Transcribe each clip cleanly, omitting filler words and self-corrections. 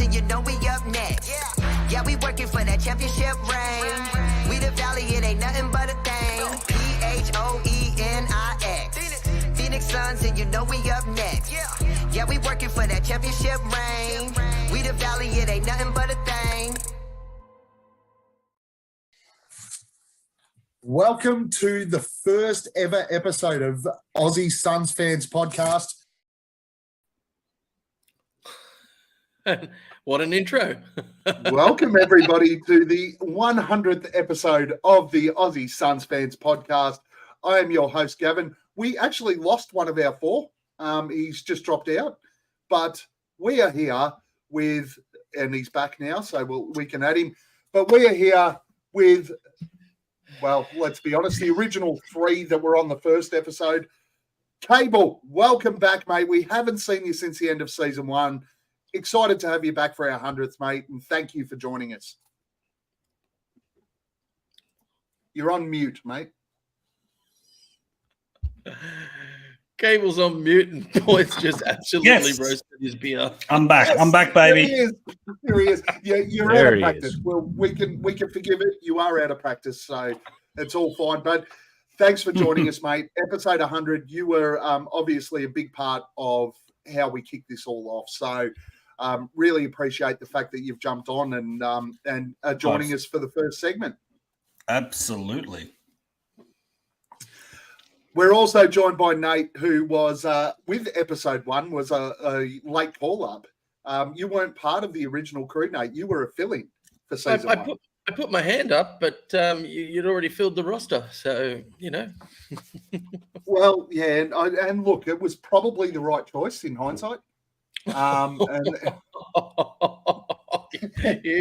and you know we up next. Yeah, we working for that championship ring. We the Valley, it ain't nothing but a thing. P-H-O-E-N-I-X. Phoenix Suns, and you know we up next. Yeah, we working for that championship ring. We the Valley, it ain't nothing but a thing. Welcome to the first ever episode of Aussie Suns Fans podcast. What an intro. Welcome, everybody, to the 100th episode of the Aussie Suns Fans podcast. I am your host, Gavin. We actually lost one of our four. He's just dropped out. But we are here with, and he's back now, so we can add him. But we are here with, well, let's be honest, the original three that were on the first episode. Cable, welcome back, mate. We haven't seen you since the end of season one. Excited to have you back for our 100th, mate, and thank you for joining us. You're on mute, mate. Cable's on mute and Boyd's just absolutely roasted his beer. I'm back. Yes, I'm back, baby. Here he is. Yeah, you're out of practice. Well, we can forgive it. You are out of practice, so it's all fine. But thanks for joining us, mate. Episode 100. You were obviously a big part of how we kicked this all off. So really appreciate the fact that you've jumped on and are joining us for the first segment. Absolutely. We're also joined by Nate, who was with episode one, was a late call-up. You weren't part of the original crew, Nate. You were a fill-in for season one. I put my hand up, but you'd already filled the roster, so, you know. Well, yeah, and look, it was probably the right choice in hindsight. You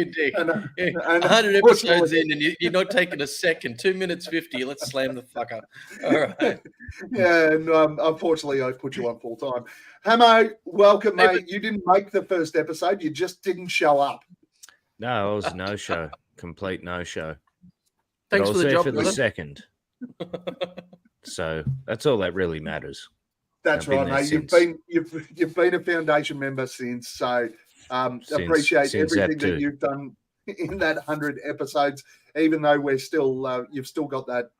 dick. 100 episodes in, and you're not taking a second. 2 minutes 50. Let's slam the fucker. All right. Yeah, and unfortunately, I put you on full time. Hammo, welcome, mate. You didn't make the first episode. You just didn't show up. No, it was a no-show. Complete no-show. Thanks I was for the there job, for the brother. second. So that's all that really matters. That's I've been right, there mate. since. You've been a foundation member since. So appreciate since everything that too. that you've done in that 100 episodes. Even though we're still, you've still got that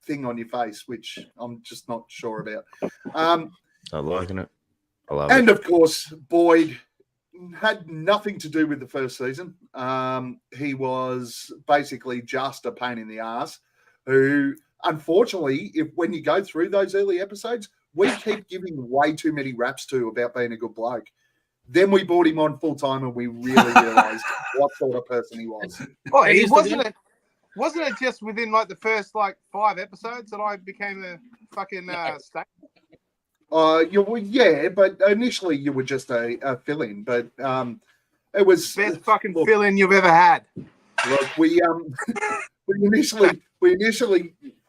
thing on your face, which I'm just not sure about. I'm liking it. I love And it. of course, Boyd had nothing to do with the first season. He was basically just a pain in the ass who, unfortunately, when you go through those early episodes, we keep giving way too many raps to about being a good bloke. Then we brought him on full time and we really realized what sort of person he was. Oh, he wasn't it just within like the first 5 episodes that I became a fucking state? Yeah, but initially you were just a fill-in, but it was Best fucking fill-in you've ever had. Look, we initially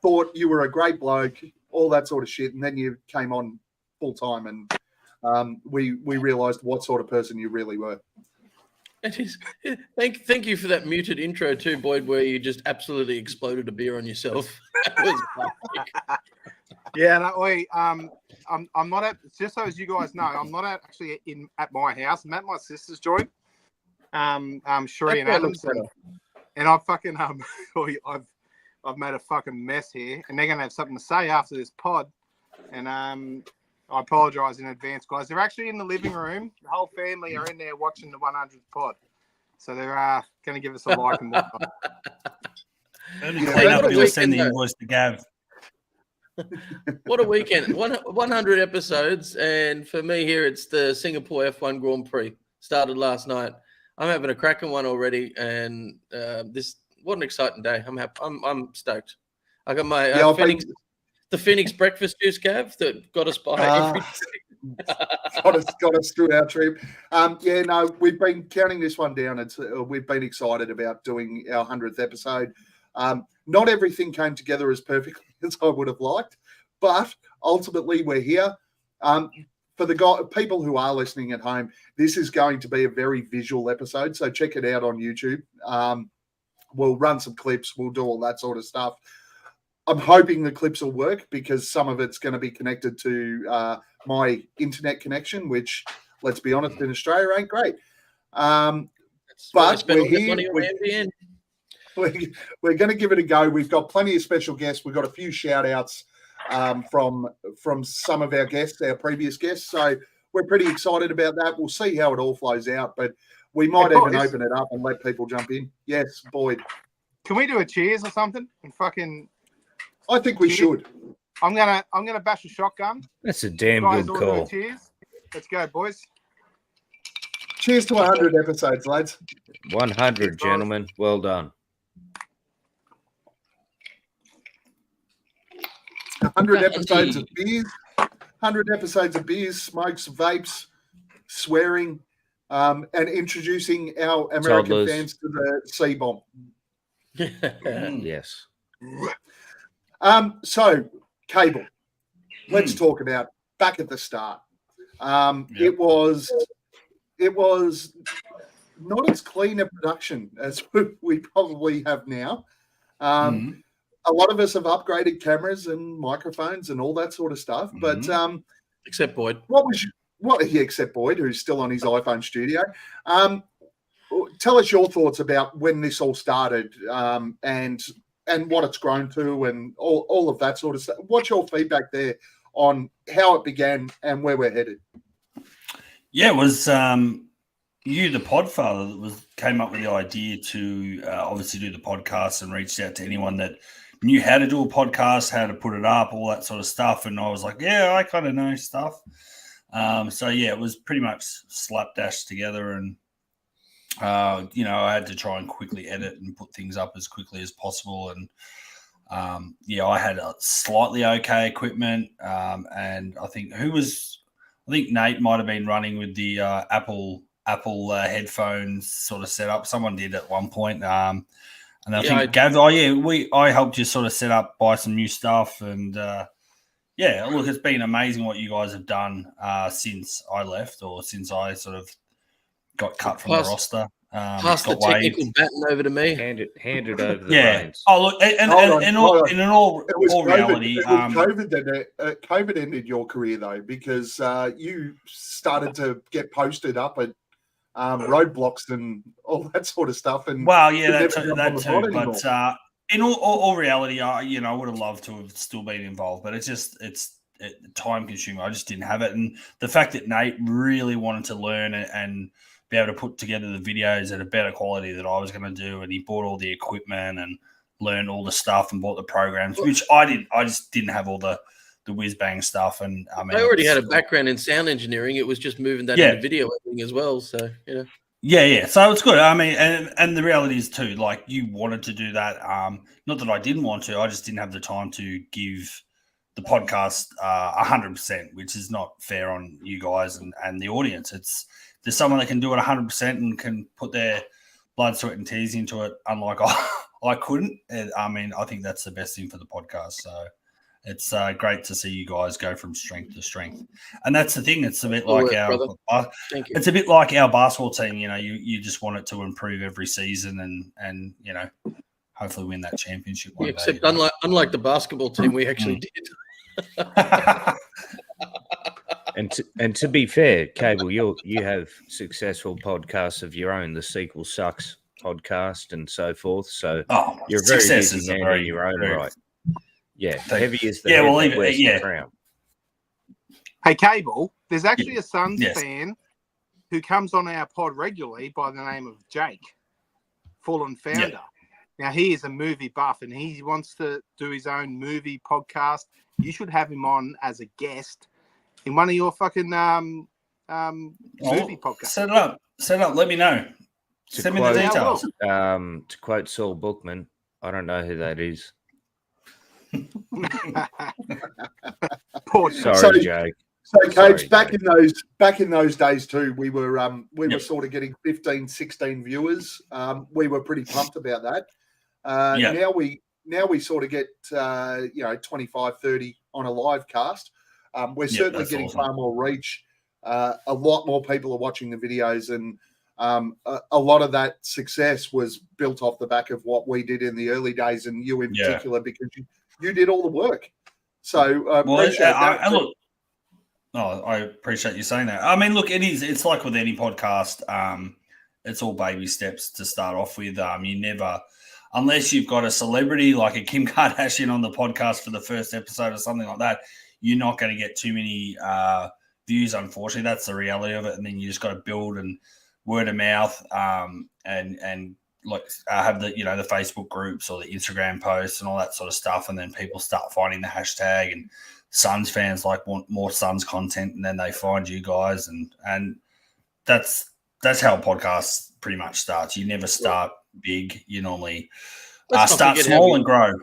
thought you were a great bloke, all that sort of shit, and then you came on full time, and we realised what sort of person you really were. It is. Thank you for that muted intro too, Boyd, where you just absolutely exploded a beer on yourself. That was fantastic. Yeah, no, I'm not at, just so as you guys know, I'm not actually at my house. I'm at my sister's joint. Sheree and Adams, and I've fucking I've made a fucking mess here, and they're gonna have something to say after this pod. And I apologise in advance, guys. They're actually in the living room. The whole family are in there watching the 100th pod, so they're going to give us a like and whatnot. Only clean up bill, send the invoice to Gav. What a weekend. 100 episodes, and for me here, it's the Singapore F1 Grand Prix. Started last night. I'm having a cracking one already, and what an exciting day. I'm happy. I'm stoked. I got my the Phoenix breakfast juice, Gav, that got us by every got us through our trip. We've been counting this one down. We've been excited about doing our 100th episode. Not everything came together as perfectly as I would have liked, but ultimately we're here. For the people who are listening at home, this is going to be a very visual episode, so check it out on YouTube. We'll run some clips. We'll do all that sort of stuff. I'm hoping the clips will work because some of it's going to be connected to my internet connection, which, let's be honest, in Australia ain't great. But we're here. Money on NBN. We're going to give it a go. We've got plenty of special guests. We've got a few shout outs from some of our guests, our previous guests. So we're pretty excited about that. We'll see how it all flows out, but we might even open it up and let people jump in. Yes, Boyd. Can we do a cheers or something? And I think we should. I'm gonna bash a shotgun. That's a damn Guys, good all do a call. cheers. Let's go, boys. Cheers to 100 episodes, lads. 100, gentlemen. Well done. 100 episodes of beers. 100 episodes of beers, smokes, vapes, swearing, and introducing our American Toddlers. fans to the C-bomb. Yes. So, Cable, let's talk about back at the start. It was not as clean a production as we probably have now. A lot of us have upgraded cameras and microphones and all that sort of stuff, but except Boyd. Except Boyd, who's still on his iPhone studio. Tell us your thoughts about when this all started and what it's grown to and all of that sort of stuff. What's your feedback there on how it began and where we're headed? Yeah, it was you, the podfather, that came up with the idea to obviously do the podcast and reached out to anyone that knew how to do a podcast, how to put it up, all that sort of stuff. And I was like, yeah, I kind of know stuff. So, yeah, it was pretty much slapdash together. And, I had to try and quickly edit and put things up as quickly as possible. And, I had a slightly okay equipment. And I think Nate might have been running with the Apple headphones sort of setup. Someone did at one point. And I think Gavin, I helped you sort of set up, buy some new stuff. And look, it's been amazing what you guys have done since I left or since I sort of got cut from the roster. Pass the technical baton over to me. Hand it over the reins. Oh, look, in all reality, COVID ended your career though, because you started to get posted up at roadblocks and all that sort of stuff. And that too. But in all reality, I would have loved to have still been involved, but it's time consuming. I just didn't have it, and the fact that Nate really wanted to learn and be able to put together the videos at a better quality that I was going to do, and he bought all the equipment and learned all the stuff and bought the programs, which I didn't. I just didn't have all the whiz bang stuff, and I mean, I already had a background in sound engineering. It was just moving that into video editing as well. So Yeah. So it's good. I mean, and the reality is too, like you wanted to do that. Not that I didn't want to. I just didn't have the time to give the podcast 100%, which is not fair on you guys and the audience. There's someone that can do it 100% and can put their blood, sweat, and tears into it, unlike I couldn't. And, I mean, I think that's the best thing for the podcast. So it's great to see you guys go from strength to strength. And that's the thing. It's a bit like it's a bit like our basketball team. You just want it to improve every season and hopefully win that championship one day. Except unlike the basketball team, we actually did. And to be fair, Cable, you have successful podcasts of your own, the Sequel Sucks podcast and so forth. So you're very busy man in your own right. Yeah, heavy is the crown. Hey, Cable, there's actually a Suns fan who comes on our pod regularly by the name of Jake, fallen founder. Yeah. Now, he is a movie buff and he wants to do his own movie podcast. You should have him on as a guest in one of your fucking movie podcasts. Set up. Let me know. Send me the details. To quote Saul Bookman, I don't know who that is. Sorry, Jake. So, Cage, back in those days too, we were sort of getting 15, 16 viewers. We were pretty pumped about that. Now we sort of get 25, 30 on a live cast. We're certainly getting far more reach. A lot more people are watching the videos, and a lot of that success was built off the back of what we did in the early days, and you in particular, because you did all the work. So appreciate that. I appreciate you saying that. I mean, look, it's like with any podcast. it's all baby steps to start off with. You never, unless you've got a celebrity like a Kim Kardashian on the podcast for the first episode or something like that, you're not going to get too many views. Unfortunately, that's the reality of it. And then you just got to build and word of mouth, and like have the the Facebook groups or the Instagram posts and all that sort of stuff, and then people start finding the hashtag, and Suns fans want more Suns content, and then they find you guys, and that's how podcasts pretty much starts. You never start big. You normally start small and grow.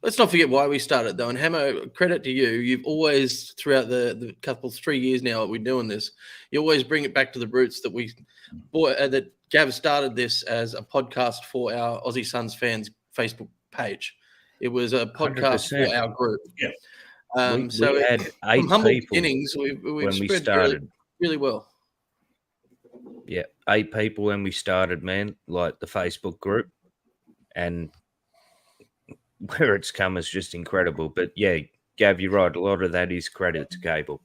Let's not forget why we started, though. And Hammo, credit to you. You've always, throughout the 3 years now that we're doing this, you always bring it back to the roots that that Gav started this as a podcast for our Aussie Suns Fans Facebook page. It was a podcast 100%. For our group. Yeah. We had 8 from humble people beginnings. We've when spread we started. really well. Yeah, 8 people when we started, man, like the Facebook group, and where it's come is just incredible. But yeah, Gav, you're right. A lot of that is credit to Cable.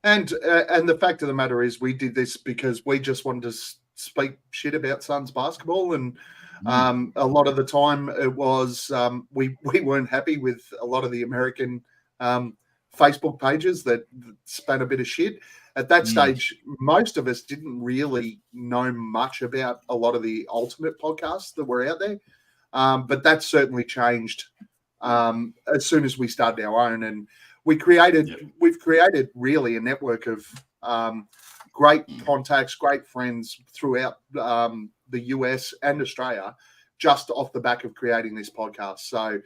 And the fact of the matter is, we did this because we just wanted to speak shit about Suns basketball, and a lot of the time it was we weren't happy with a lot of the American Facebook pages that span a bit of shit. At that stage, most of us didn't really know much about a lot of the ultimate podcasts that were out there. But that certainly changed as soon as we started our own, and we've created really a network of great contacts, great friends throughout the US and Australia, just off the back of creating this podcast. So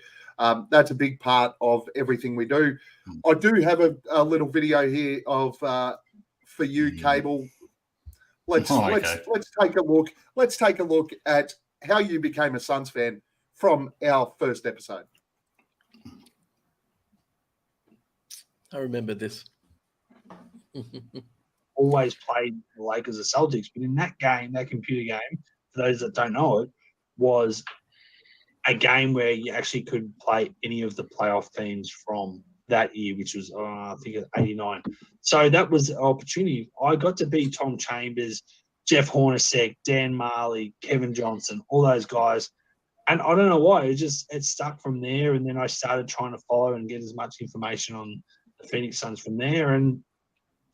that's a big part of everything we do. I do have a little video here of for you, Cable. Let's take a look. Let's take a look at how you became a Suns fan from our first episode. I remember this. Always played the Lakers or Celtics, but in that game, that computer game, for those that don't know it, was a game where you actually could play any of the playoff teams from that year, which was, I think, 89. So that was an opportunity. I got to beat Tom Chambers, Jeff Hornacek, Dan Marley, Kevin Johnson, all those guys. And I don't know why. It stuck from there. And then I started trying to follow and get as much information on the Phoenix Suns from there. And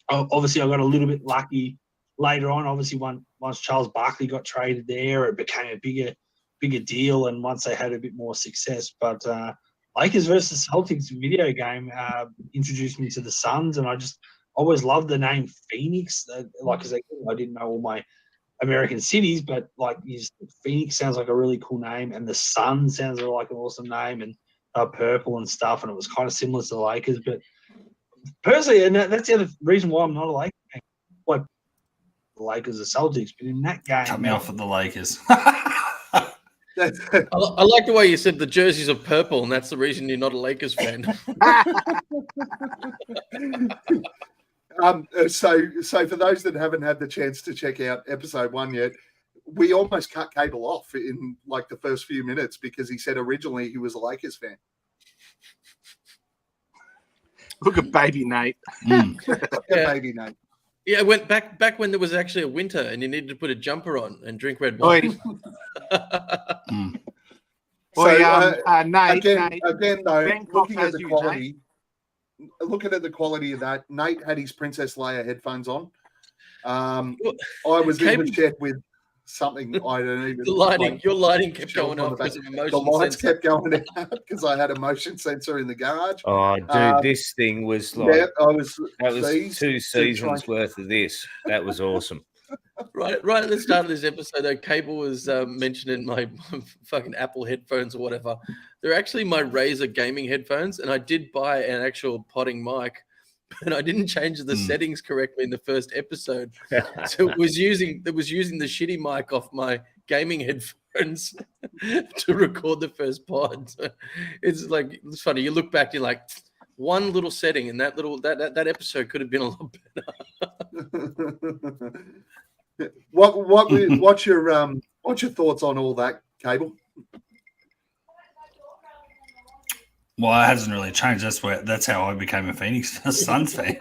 obviously I got a little bit lucky later on. Obviously, once Charles Barkley got traded there, it became a bigger deal. And once they had a bit more success. But Lakers versus Celtics video game introduced me to the Suns. And I just always loved the name Phoenix. Because I didn't know all my American cities, but Phoenix sounds like a really cool name, and the Sun sounds like an awesome name, and purple and stuff, and it was kind of similar to the Lakers. But personally, and that's the other reason why I'm not a Lakers fan. Like the Lakers or Celtics, but in that game, cut me off at the Lakers. I like the way you said the jerseys are purple, and that's the reason you're not a Lakers fan. So for those that haven't had the chance to check out episode 1 yet, we almost cut Cable off in like the first few minutes because he said originally he was a Lakers fan. Look at baby Nate. Baby Nate. Yeah, I went back when there was actually a winter and you needed to put a jumper on and drink red wine. Nate, again, though, Bangkok looking at the you, quality, looking at the quality of that, Nate had his Princess Leia headphones on. I was in the shed with something I don't even. Your lighting kept going off because of motion. The lights kept going out because I had a motion sensor in the garage. Oh, dude, this thing was like that was 2 seasons worth of this. That was awesome. Right at the start of this episode, though, Cable was mentioning my fucking Apple headphones or whatever. They're actually my Razer gaming headphones, and I did buy an actual potting mic, but I didn't change the settings correctly in the first episode. So it was using the shitty mic off my gaming headphones to record the first pod. So it's funny. You look back, you're like, one little setting, and that episode could have been a lot better. What's your thoughts on all that, Cable? Well, it hasn't really changed. That's how I became a Phoenix Suns fan.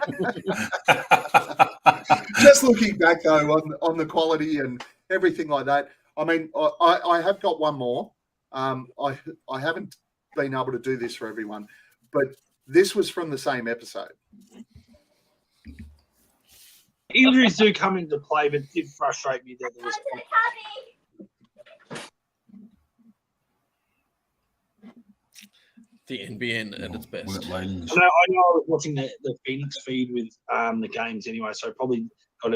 just looking back though on the quality and everything like that. I mean, I have got one more. I haven't been able to do this for everyone, but this was from the same episode. Injuries do come into play, but it did frustrate me that there was. The NBN at its best. I know I was watching the Phoenix feed with the games anyway, so I probably got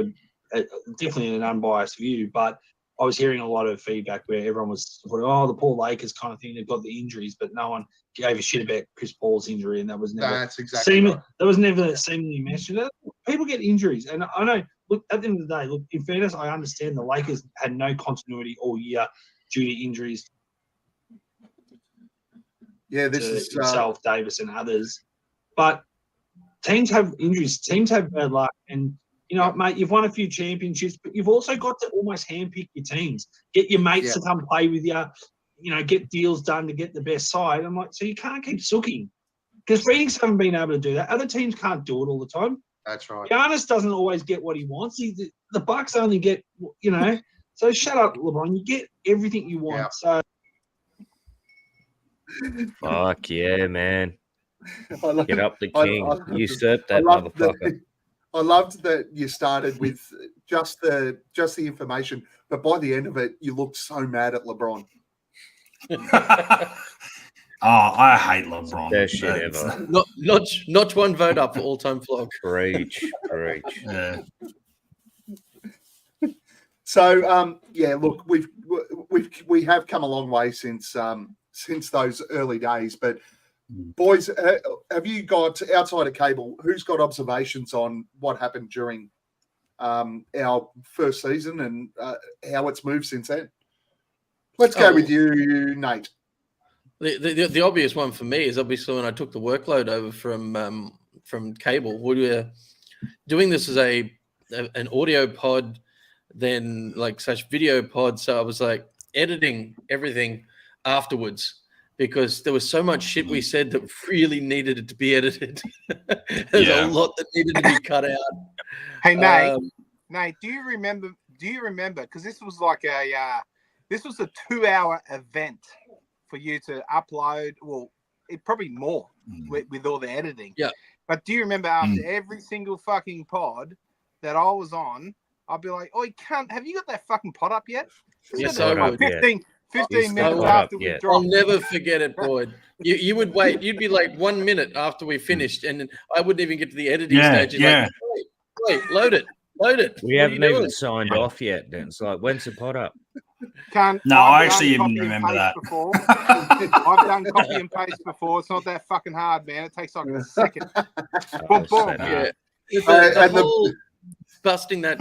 definitely an unbiased view, but I was hearing a lot of feedback where everyone was, the poor Lakers kind of thing. They've got the injuries, but no one gave a shit about Chris Paul's injury, and that was never. That's exactly right. That was never seemingly mentioned. People get injuries, and I know. Look, at the end of the day, in fairness, I understand the Lakers had no continuity all year due to injuries. Yeah, this is himself, Davis, and others. But teams have injuries. Teams have bad luck, and mate, you've won a few championships, but you've also got to almost handpick your teams. Get your mates to come play with you. Get deals done to get the best side. I'm like, so you can't keep sooking because Phoenix haven't been able to do that. Other teams can't do it all the time. That's right. Giannis doesn't always get what he wants. The Bucks only get, So shut up, LeBron. You get everything you want. So. Fuck yeah, man. Get up the king. Usurp that motherfucker. I loved that you started with just the information, but by the end of it, you looked so mad at LeBron. I hate LeBron. Best shit ever. Notch one vote up for all-time Flog. Preach. Yeah. So look, we have come a long way since those early days. But boys, have you got, outside of cable, who's got observations on what happened during our first season and how it's moved since then? Let's go with you, Nate. The obvious one for me is obviously when I took the workload over from cable. We were doing this as an audio pod, then / video pod. So I was editing everything afterwards because there was so much shit we said that really needed it to be edited. There's a lot that needed to be cut out. Hey, Nate, do you remember? Because this was this was a 2-hour event for you to upload. Well, probably more with all the editing. Yeah. But do you remember after every single fucking pod that I was on, I'd be like, "Oh, have you got that fucking pod up yet?" Yes, I would. 15 minutes after we dropped. I'll never forget it, Boyd. You would wait. You'd be 1 minute after we finished, and I wouldn't even get to the editing stage. You're wait, load it. We haven't even signed off yet. Then it's when's the pod up? I actually even remember that. I've done copy and paste before. It's not that fucking hard, man. It takes a second. Boom. Yeah. The whole busting that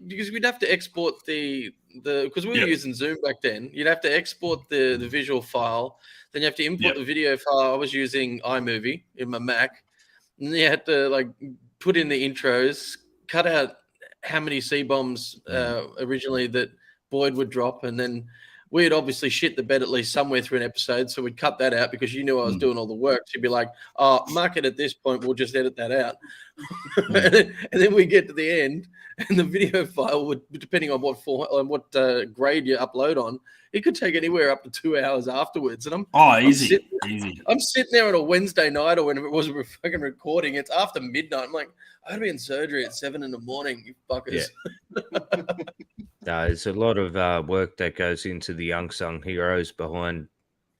because we'd have to export the because we were using Zoom back then. You'd have to export the visual file, then you have to import the video file. I was using iMovie in my Mac, and you had to put in the intros, cut out how many C-bombs originally that Boyd would drop, and then we'd obviously shit the bed at least somewhere through an episode, so we'd cut that out because you knew I was doing all the work. So you'd be like, "Oh, mark it at this point. We'll just edit that out." And then we get to the end, and the video file would, depending on what grade you upload on, it could take anywhere up to 2 hours afterwards. And easy. I'm sitting there on a Wednesday night or whenever it was we're fucking recording. It's after midnight. I'm like, I gotta be in surgery at 7 a.m. You fuckers. Yeah. There's a lot of work that goes into the unsung heroes behind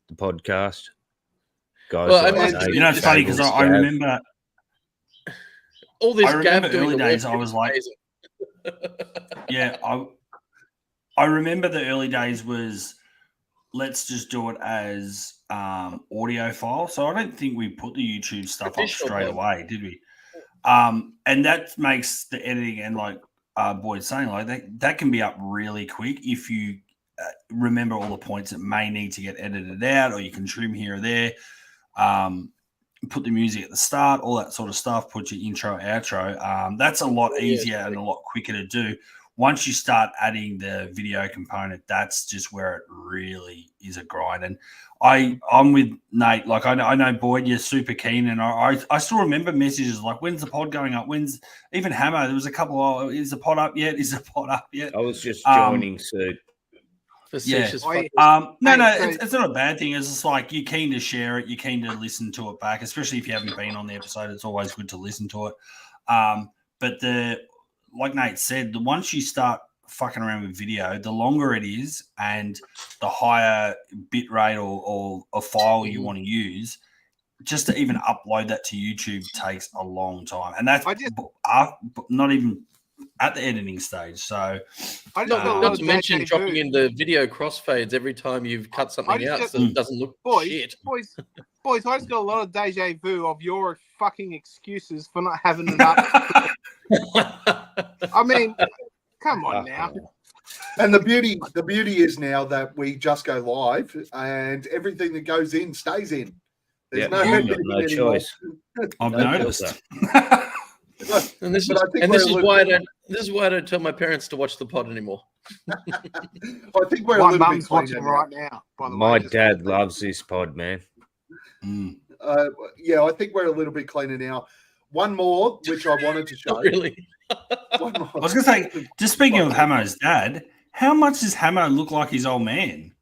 the podcast. Guys, it's funny because I remember all this. I remember early days. I was like, I remember the early days was let's just do it as audio file. So I don't think we put the YouTube stuff up straight away, did we? And that makes the editing and Boyd saying that can be up really quick if you remember all the points that may need to get edited out, or you can trim here or there, put the music at the start, all that sort of stuff, put your intro, outro. That's a lot easier and a lot quicker to do. once you start adding the video component, that's just where it really is a grind. And I'm with Nate. Like I know Boyd, you're super keen, and I still remember messages like, "When's the pod going up? When's even Hammo?" There was a couple of, "Is the pod up yet? Is the pod up yet?" I was just joining soon. Facetious. No, it's not a bad thing. It's just like you're keen to share it, you're keen to listen to it back, especially if you haven't been on the episode. It's always good to listen to it. But like Nate said, once you start fucking around with video, the longer it is and the higher bit rate or a file you want to use, just to even upload that to YouTube takes a long time. And that's not even at the editing stage. So not to mention dropping in the video crossfades every time you've cut something out so it doesn't look shit. Boys, I just got a lot of deja vu of your fucking excuses for not having enough. I mean, come on now. And the beauty is now that we just go live and everything that goes in stays in. There's no choice. I've noticed. And this is why I don't tell my parents to watch the pod anymore. I think we're my mum's watching right now. By the way, my dad loves this pod, man. I think we're a little bit cleaner now. One more, which I wanted to show. Really? I was going to say, just speaking of Hammo's dad, how much does Hammo look like his old man?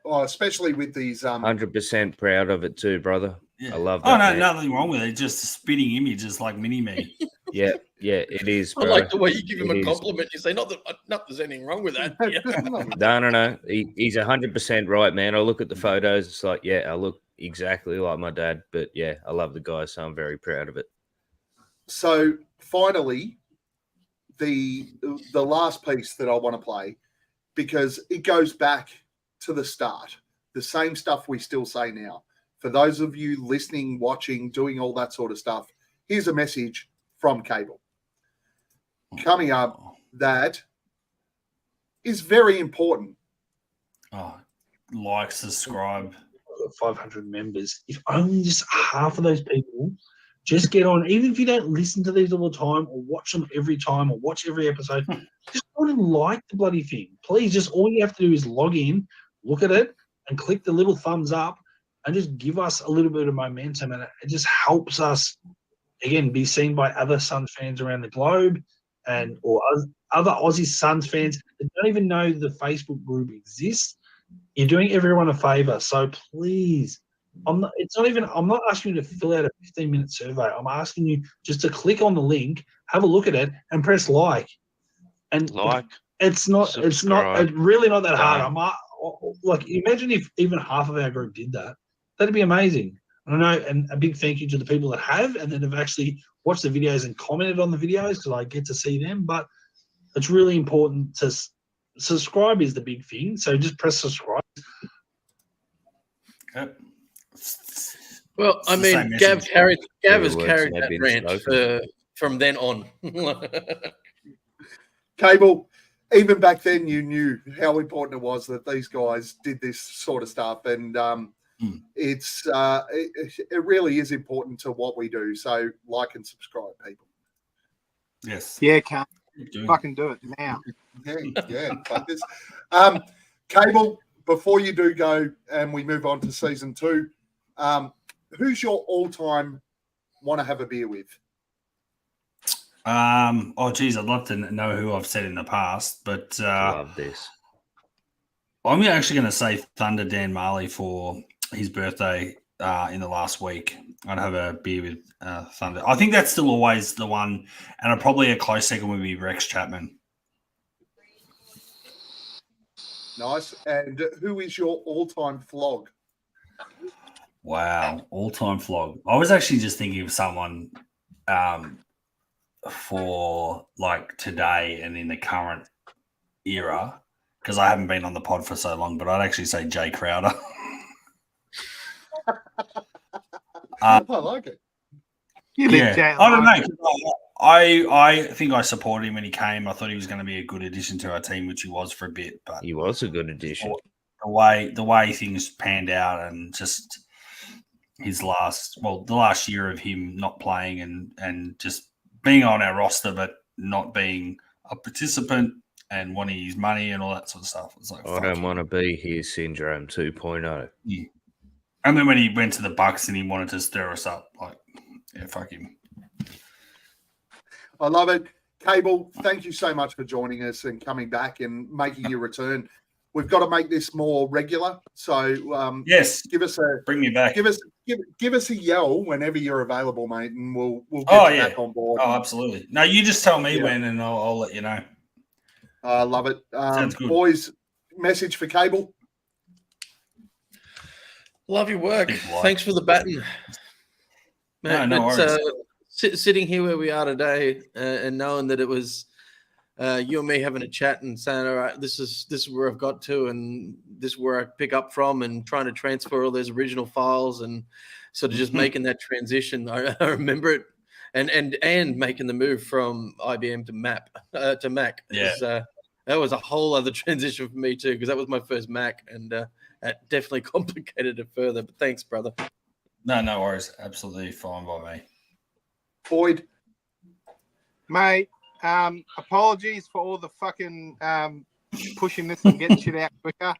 Oh, especially with these 100% proud of it too, brother. Yeah. I love that. Oh, no, man. Nothing wrong with it. Just a spitting image, just like mini-me. Yeah, it is, bro. I like the way you give him a compliment. You say, not there's anything wrong with that. No. He's 100% right, man. I look at the photos. It's like, I look exactly like my dad. But, I love the guy, so I'm very proud of it. So, finally, the last piece that I want to play, because it goes back to the start. The same stuff we still say now. For those of you listening, watching, doing all that sort of stuff, here's a message from Cable. Coming up, that is very important. Oh, like, subscribe. 500 members. If only just half of those people just get on, even if you don't listen to these all the time or watch them every time or watch every episode, just go and like the bloody thing. Please, just all you have to do is log in, look at it, and click the little thumbs up and just give us a little bit of momentum. And it just helps us, again, be seen by other Suns fans around the globe or other Aussie Suns fans that don't even know the Facebook group exists. You're doing everyone a favor. So please, I'm not asking you to fill out a 15-minute survey. I'm asking you just to click on the link, have a look at it, and press like. And it's really not that hard. Like, imagine if even half of our group did that. That'd be amazing. I know, and a big thank you to the people that have and that have actually watched the videos and commented on the videos, because I get to see them. But it's really important to subscribe is the big thing. So just press subscribe. Yep. Well, I mean, Gav has carried that rant from then on. Cable, even back then, you knew how important it was that these guys did this sort of stuff, and it really is important to what we do. So, like and subscribe, people. Yes. Yeah, can't fucking do it now. Yeah. Like this. Cable, before you do go and we move on to season 2, who's your all-time want to have a beer with? I'd love to know who I've said in the past, but I love this. I'm actually going to say Thunder Dan Marley for his birthday in the last week. I'd have a beer with Thunder. I think that's still always the one, and probably a close second would be Rex Chapman. Nice. And who is your all-time flog? Wow, all-time flog. I was actually just thinking of someone for like today and in the current era, because I haven't been on the pod for so long, but I'd actually say Jay Crowder. I like it. I don't know. I think I supported him when he came. I thought he was going to be a good addition to our team, which he was for a bit. But he was a good addition. The way things panned out, and just the last year of him not playing and just being on our roster, but not being a participant and wanting his money and all that sort of stuff. It's like, I don't want to be here, Syndrome 2.0. Yeah. And then when he went to the Bucks and he wanted to stir us up, like, yeah, fuck him. I love it. Cable, thank you so much for joining us and coming back and making your return. We've got to make this more regular. So yes, bring me back. Give us a yell whenever you're available, mate, and we'll get you back on board. Oh, absolutely. No, you just tell me when, and I'll let you know. I love it. Sounds good. Boys, message for Cable. Love your work. Thanks for the baton. No worries. Sitting here where we are today and knowing that it was you and me having a chat and saying, all right, this is where I've got to and this is where I pick up from, and trying to transfer all those original files and sort of just making that transition. I remember it and making the move from IBM to Mac. Yeah. That was a whole other transition for me too, because that was my first Mac, and that definitely complicated it further. But thanks, brother. No worries. Absolutely fine by me. Boyd. Mate, apologies for all the fucking pushing this and getting shit out quicker.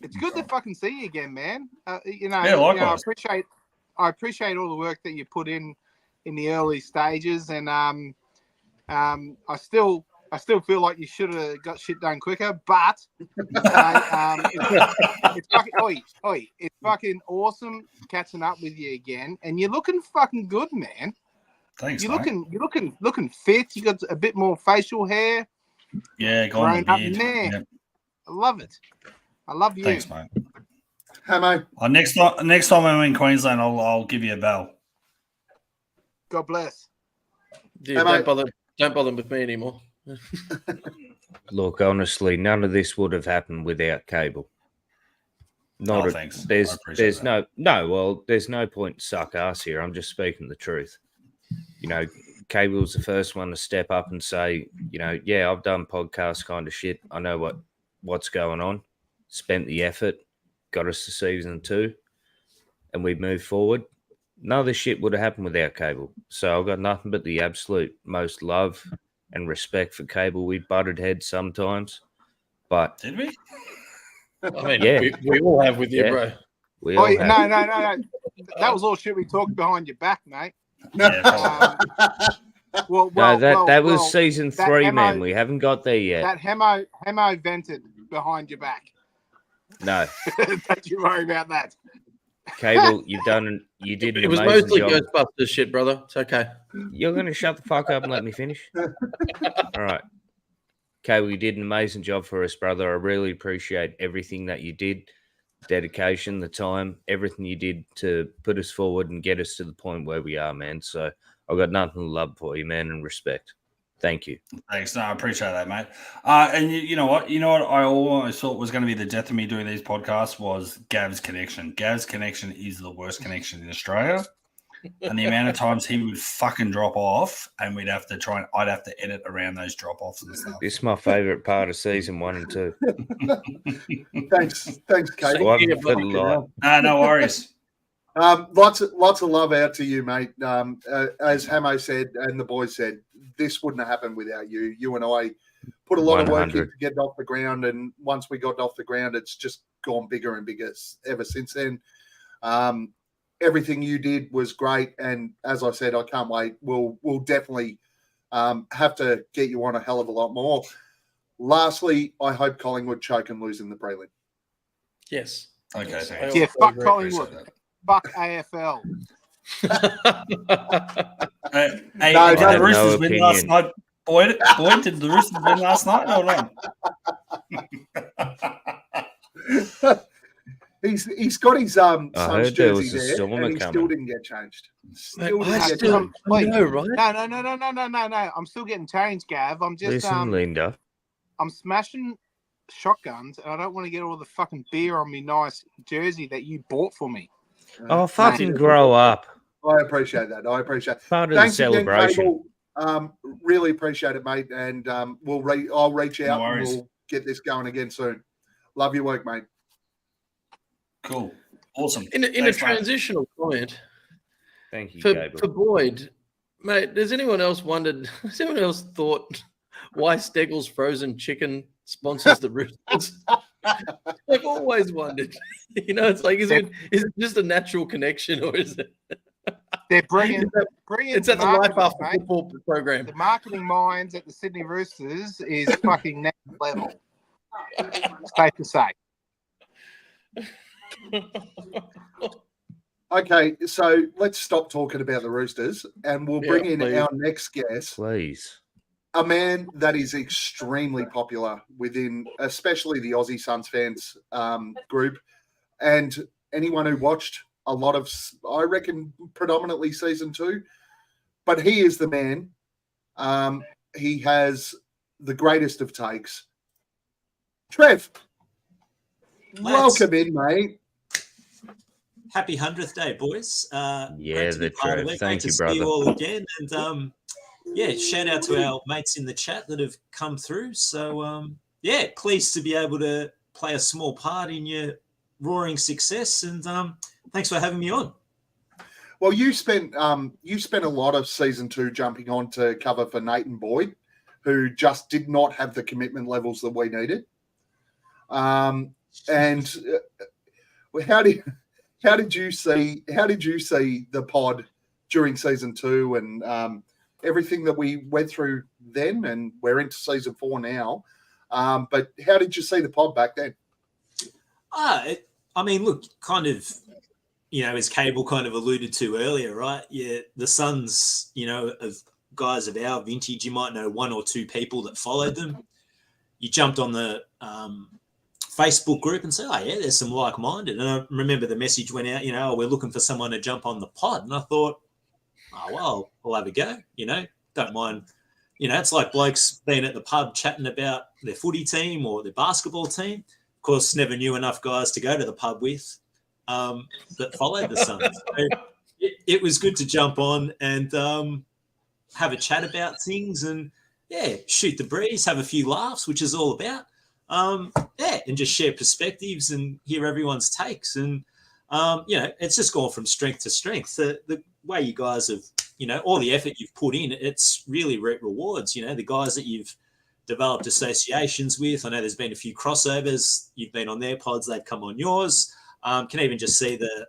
It's good to fucking see you again, man. Likewise. I appreciate all the work that you put in the early stages, and I still feel like you should have got shit done quicker, but it's fucking awesome catching up with you again, and you're looking fucking good, man. Thanks. You're looking fit. You got a bit more facial hair. Yeah, grown up in there. Yep. I love it. I love you. Thanks, mate. Hammo. Next time I'm in Queensland, I'll give you a bell. God bless. Yeah, don't bother with me anymore. Look, honestly, none of this would have happened without Cable. Thanks. There's no point to suck ass here. I'm just speaking the truth. Cable was the first one to step up and say, yeah, I've done podcast kind of shit. I know what's going on. Spent the effort, got us to season 2, and we moved forward. None of this shit would have happened without Cable. So I've got nothing but the absolute most love and respect for Cable. We butted heads sometimes, but did we? I mean, yeah, we all have with you, bro. No. That was all shit we talked behind your back, mate. That was season 3, man. We haven't got there yet. That Hammo vented behind your back. No, don't you worry about that. Cable, you did an It was amazing mostly job. Ghostbusters shit, brother. It's okay. You're going to shut the fuck up and let me finish? All right. Cable, you did an amazing job for us, brother. I really appreciate everything that you did. Dedication, the time, everything you did to put us forward and get us to the point where we are, man. So I've got nothing to love for you, man, and respect. Thank you. Thanks. No, I appreciate that, mate. And you know what? I always thought was going to be the death of me doing these podcasts was Gav's connection. Gav's connection is the worst connection in Australia. And the amount of times he would fucking drop off and I'd have to edit around those drop-offs and stuff. This is my favourite part of season 1 and 2. Thanks, Cable. No worries. Lots of love out to you, mate. As Hammo said and the boys said, this wouldn't have happened without you. You and I put a lot of work in to get it off the ground, and once we got it off the ground, it's just gone bigger and bigger ever since then. Everything you did was great, and as I said, I can't wait. We'll definitely have to get you on a hell of a lot more. Lastly, I hope Collingwood choke and lose in the prelim. Yes. Okay. Thanks. Yeah, fuck Collingwood. Fuck AFL. Did the Roosters win last night? Boyd, did the Roosters win last night? Hold on. He's got his Suns jersey there, and he coming. still didn't get changed. No, right? No. I'm still getting changed, Gav. I'm just listen, Linda. I'm smashing shotguns, and I don't want to get all the fucking beer on me nice jersey that you bought for me. Oh, fucking grow up. I appreciate that. Part of the celebration. Again, really appreciate it, mate. And I'll reach out and we'll get this going again soon. Love your work, mate. Cool. Awesome. In a transitional point. Thank you, for Boyd, mate, has anyone else thought why Steggles Frozen Chicken sponsors the Roosters. I've always wondered. It's like, is it just a natural connection, or is it? They're bringing. It's at the Life After Football program. The marketing minds at the Sydney Roosters is fucking next level. It's safe to say. Okay, so let's stop talking about the Roosters, and we'll bring in our next guest. Please. A man that is extremely popular within, especially the Aussie Suns Fans group, and anyone who watched a lot of, I reckon, predominantly season 2. But he is the man. He has the greatest of takes. Trev, welcome in, mate. Happy 100th day, boys. The Trev. Thank you, brother. See you all again. And shout out to our mates in the chat that have come through. So, pleased to be able to play a small part in your roaring success. And thanks for having me on. Well, you spent a lot of season 2 jumping on to cover for Nathan Boyd, who just did not have the commitment levels that we needed. And how did you see the pod during season 2 and everything that we went through then? And we're into season 4 now. But how did you see the pod back then? Look, kind of, as Cable kind of alluded to earlier, right? Yeah, the Suns, of guys of our vintage, you might know 1 or 2 people that followed them. You jumped on the Facebook group and said, there's some like-minded. And I remember the message went out, we're looking for someone to jump on the pod. And I thought, we'll have a go, don't mind. It's like blokes being at the pub chatting about their footy team or their basketball team. Of course, never knew enough guys to go to the pub with that followed the Suns. So it was good to jump on and have a chat about things and, shoot the breeze, have a few laughs, which is all about. And just share perspectives and hear everyone's takes. And, it's just gone from strength to strength. The way you guys have, all the effort you've put in, it's really reaped rewards. The guys that you've developed associations with. I know there's been a few crossovers. You've been on their pods, they've come on yours. Can even just see the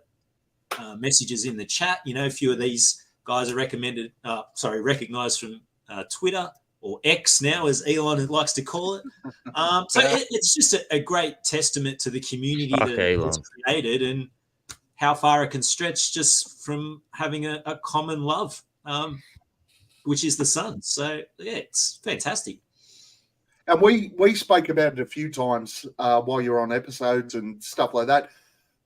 messages in the chat. A few of these guys are recognized from Twitter, or X now, as Elon likes to call it. It's just a great testament to the community that it's created and how far it can stretch just from having a common love, which is the Suns. So, it's fantastic. And we spoke about it a few times while you're on episodes and stuff like that.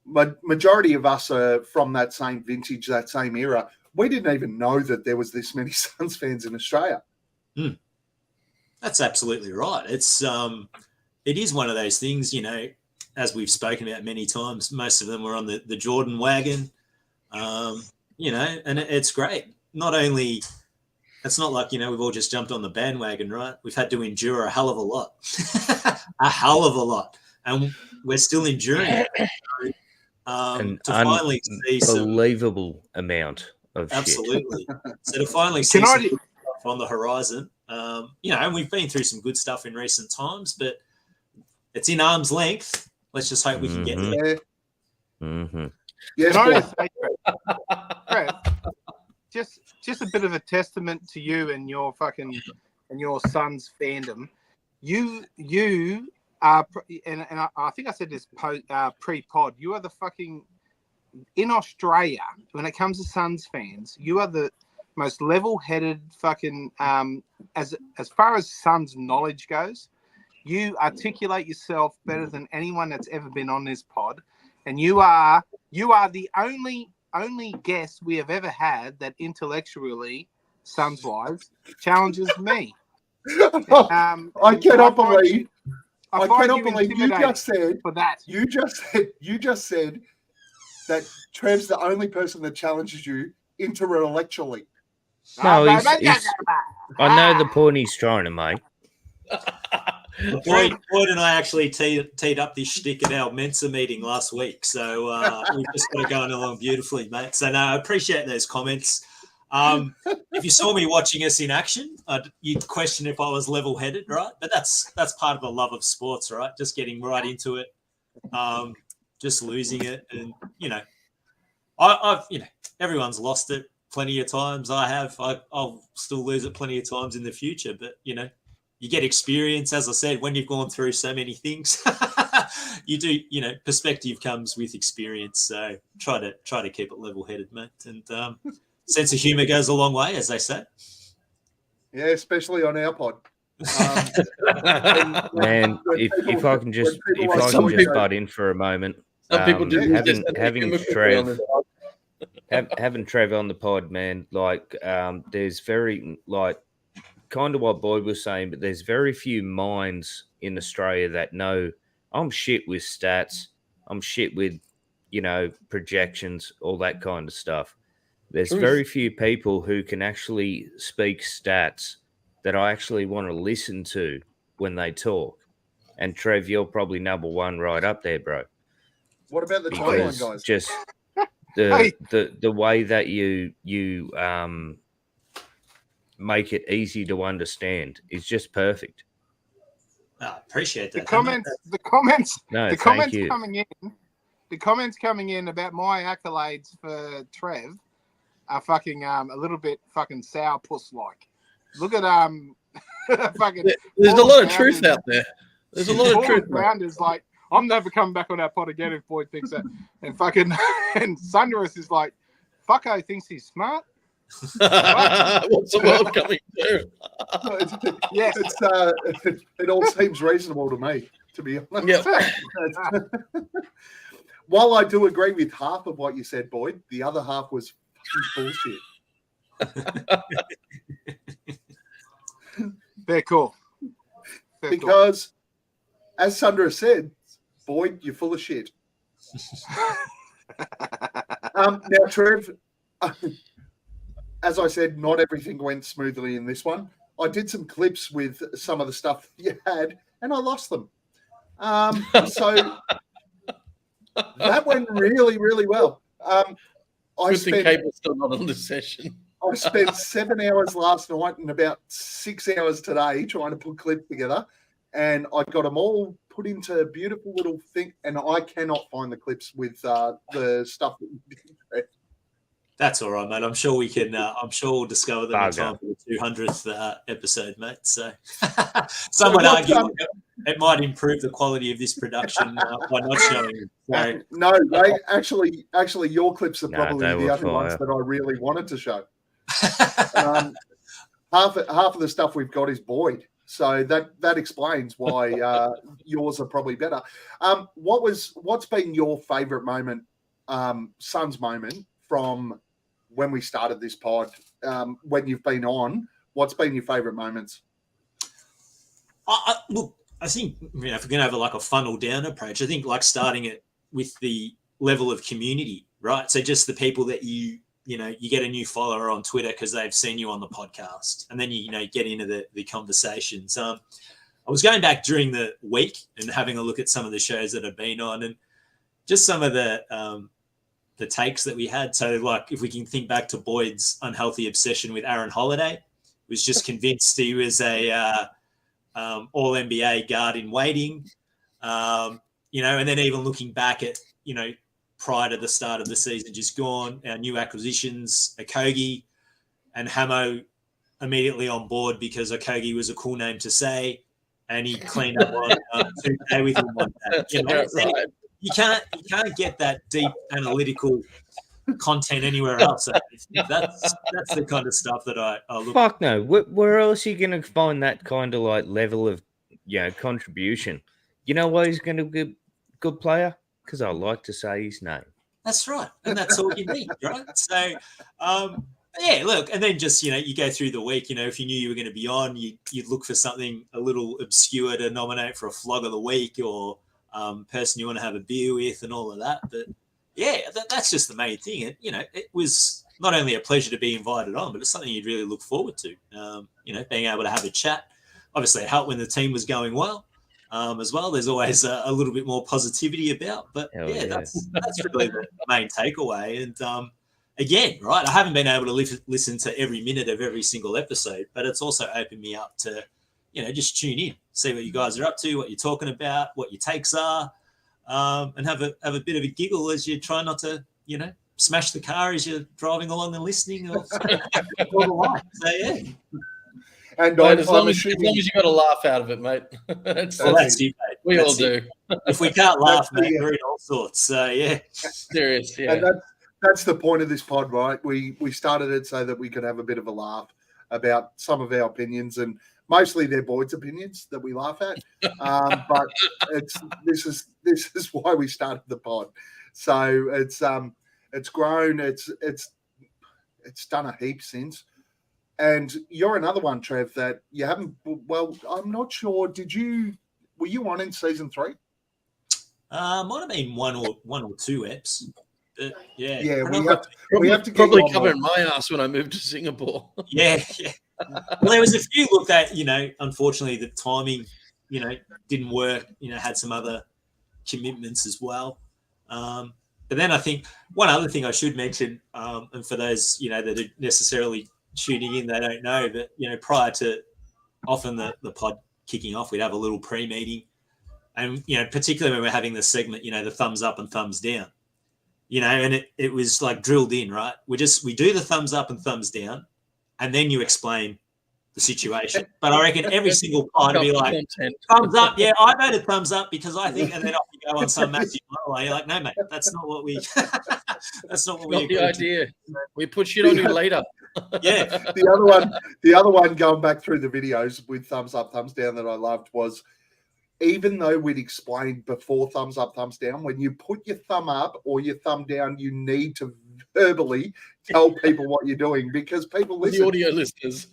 Majority of us are from that same vintage, that same era. We didn't even know that there was this many Suns fans in Australia. That's absolutely right. It is one of those things, as we've spoken about many times, most of them were on the Jordan wagon, and it's great. Not only, it's not like, we've all just jumped on the bandwagon, right? We've had to endure a hell of a lot, and we're still enduring it. To finally see some unbelievable amount of absolutely. So to finally see some good stuff on the horizon, and we've been through some good stuff in recent times, but it's in arm's length. Let's just hope we can get there. Mm-hmm. Yes, Fred, just a bit of a testament to you and your Suns fandom. You are, and I think I said this pre-pod. You are the fucking, in Australia, when it comes to Suns fans, you are the most level-headed fucking, as far as Suns knowledge goes. You articulate yourself better than anyone that's ever been on this pod, and you are the only guest we have ever had that intellectually, Suns-wise, challenges me. I cannot believe you just said for that. You just said that Trev's the only person that challenges you intellectually. No, I know the point he's trying to make. Boyd and I actually teed up this shtick at our Mensa meeting last week, so we've just got it going along beautifully, mate. So no, I appreciate those comments. If you saw me watching us in action, you'd question if I was level-headed, right? But that's part of the love of sports, right? Just getting right into it, just losing it, and I've everyone's lost it plenty of times. I have. I'll still lose it plenty of times in the future, but you get experience. As I said, when you've gone through so many things, you do. Perspective comes with experience. So try to keep it level-headed, mate, and sense of humour goes a long way, as they say. Yeah, especially on our pod. Man, if I can just butt in for a moment. Some people do having Trevor on the pod, man. Like, there's very kind of what Boyd was saying, but there's very few minds in Australia that know I'm shit with stats. I'm shit with projections, all that kind of stuff. There's very few people who can actually speak stats that I actually want to listen to when they talk. And Trev, you're probably number one right up there, bro. What about the timeline, guys? Just the way that you make it easy to understand is just perfect. I appreciate that. The comments coming in about my accolades for Trev are fucking a little bit fucking sourpuss like. Look at fucking. There's a lot of truth out there. There's a lot of truth. Rounders like, I'm never coming back on our pod again if Boyd thinks that. And fucking and Sunderus is like, fucko thinks he's smart. What's the world coming to? Yes, it all seems reasonable to me, to be honest. Yeah. While I do agree with half of what you said, Boyd, the other half was bullshit. They're cool. Because, as Sandra said, Boyd, you're full of shit. Now, Trev, as I said, not everything went smoothly in this one. I did some clips with some of the stuff you had, and I lost them. So that went really, really well. Good thing Cable's still not on this session. I spent 7 hours last night and about 6 hours today trying to put clips together, and I got them all put into a beautiful little thing, and I cannot find the clips with the stuff that you did. That's all right, mate. I'm sure we can. I'm sure we'll discover them in time for the 200th episode, mate. So, some would argue it might improve the quality of this production by not showing it. So, no, actually, your clips are probably the other ones that I really wanted to show. Half of the stuff we've got is Boyd, so that explains why yours are probably better. What's been your favourite moment, Suns moment from when we started this pod? When you've been on, what's been your favourite moments? Look, I think if we're going to have a funnel down approach, I think starting it with the level of community, right? So just the people that you get a new follower on Twitter because they've seen you on the podcast, and then you get into the conversations. I was going back during the week and having a look at some of the shows that I've been on, and just some of the takes that we had. So, if we can think back to Boyd's unhealthy obsession with Aaron Holiday, was just convinced he was a all NBA guard in waiting, and then even looking back at prior to the start of the season just gone, our new acquisitions, Okogie and Hammo, immediately on board because Okogie was a cool name to say, and he cleaned up on 2K with him one day. You can't get that deep analytical content anywhere else. So that's the kind of stuff that I look. Fuck no. Where else are you going to find that kind of level of contribution? You know why he's going to be a good player? Because I like to say his name. That's right, and that's all you need, right? So, yeah, look, and then just you go through the week. If you knew you were going to be on, you'd look for something a little obscure to nominate for a flog of the week or person you want to have a beer with and all of that. But yeah, that's just the main thing. It was not only a pleasure to be invited on, but it's something you'd really look forward to. Being able to have a chat. Obviously, it helped when the team was going well. As well, there's always a little bit more positivity about, but that's really the main takeaway. And again, right, I haven't been able to listen to every minute of every single episode, but it's also opened me up to, just tune in, see what you guys are up to, what you're talking about, what your takes are, and have a bit of a giggle as you try not to, smash the car as you're driving along and listening. Or so yeah. And mate, as long as you got a laugh out of it, mate. that's you, mate. We all do. If we can't laugh, mate, we're in all sorts. So yeah, serious. Yeah, and that's the point of this pod, right? We started it so that we could have a bit of a laugh about some of our opinions, and mostly they're Boyd's opinions that we laugh at. But this is why we started the pod. So it's grown. It's done a heap since. And you're another one, Trev, that you haven't. Well, I'm not sure. Were you on in season 3? Might have been one or two eps. Yeah. We have to probably cover my ass when I moved to Singapore. Yeah. Well, there was a few. Look, that unfortunately, the timing, didn't work. Had some other commitments as well. But then I think one other thing I should mention, and for those that are necessarily tuning in, they don't know, but prior to often the pod kicking off, we'd have a little pre-meeting, and particularly when we're having the segment, the thumbs up and thumbs down, and it was like drilled in, right? We do the thumbs up and thumbs down, and then you explain the situation. But I reckon every single pod would be like, thumbs up, yeah, I voted thumbs up because I think, and then off you go on some massive monologue. You're like, no, mate, that's not what we. That's not what we. Not the idea. We put shit on you later. Yeah. The other one going back through the videos with thumbs up, thumbs down that I loved was, even though we'd explained before thumbs up, thumbs down, when you put your thumb up or your thumb down, you need to verbally tell people what you're doing, because people listen. The audio listeners.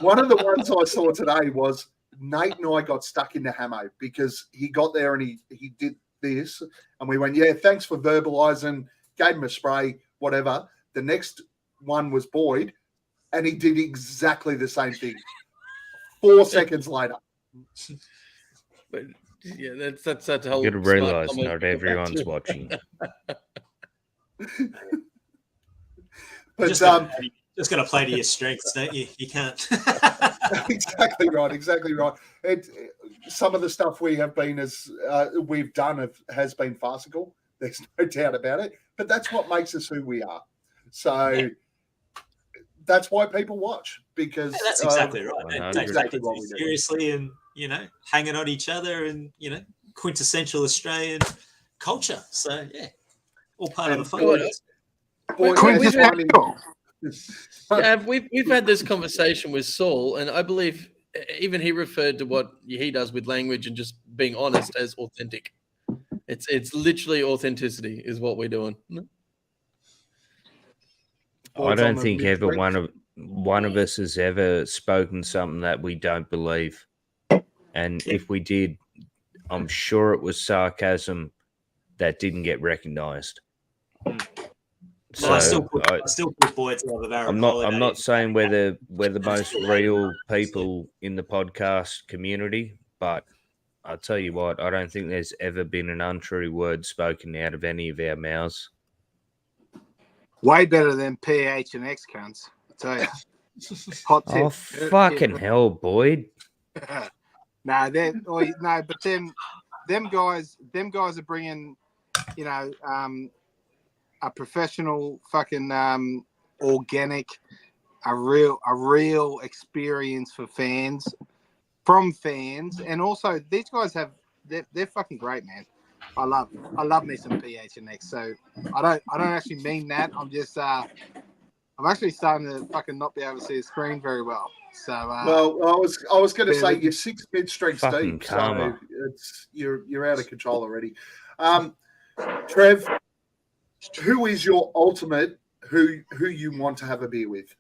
One of the ones I saw today was Nate and I got stuck into Hammo because he got there and he did this, and we went, yeah, thanks for verbalizing, gave him a spray, whatever. The next one was Boyd, and he did exactly the same thing 4 seconds later. But yeah, that's that whole. You got to realise not everyone's watching. But just got to play to your strengths, don't you? You can't. Exactly right. Some of the stuff we've done has been farcical. There's no doubt about it. But that's what makes us who we are. So that's why people watch, because that's exactly right. That's exactly what we do. Seriously, and hanging on each other, and quintessential Australian culture. So yeah, all part of the fun. We've had this conversation with Saul, and I believe even he referred to what he does with language and just being honest as authentic. It's literally authenticity is what we're doing. I don't think ever one of us has ever spoken something that we don't believe, and if we did, I'm sure it was sarcasm that didn't get recognised. Well, I still put Boyd to have a I'm not saying we're the most real people in the podcast community, but I'll tell you what, I don't think there's ever been an untrue word spoken out of any of our mouths. Way better than PH and X cunts, I tell you. Hot tip. Oh, fucking hell, Boyd. But them guys are bringing, a professional fucking organic, a real experience for fans, from fans, and also these guys they're fucking great, man. I love me some PH and X. So I don't actually mean that. I'm just I'm actually starting to fucking not be able to see the screen very well. So well, I was going to say you're 6 mid-strength deep, so you're out of control already. Trev, who is your ultimate? Who you want to have a beer with?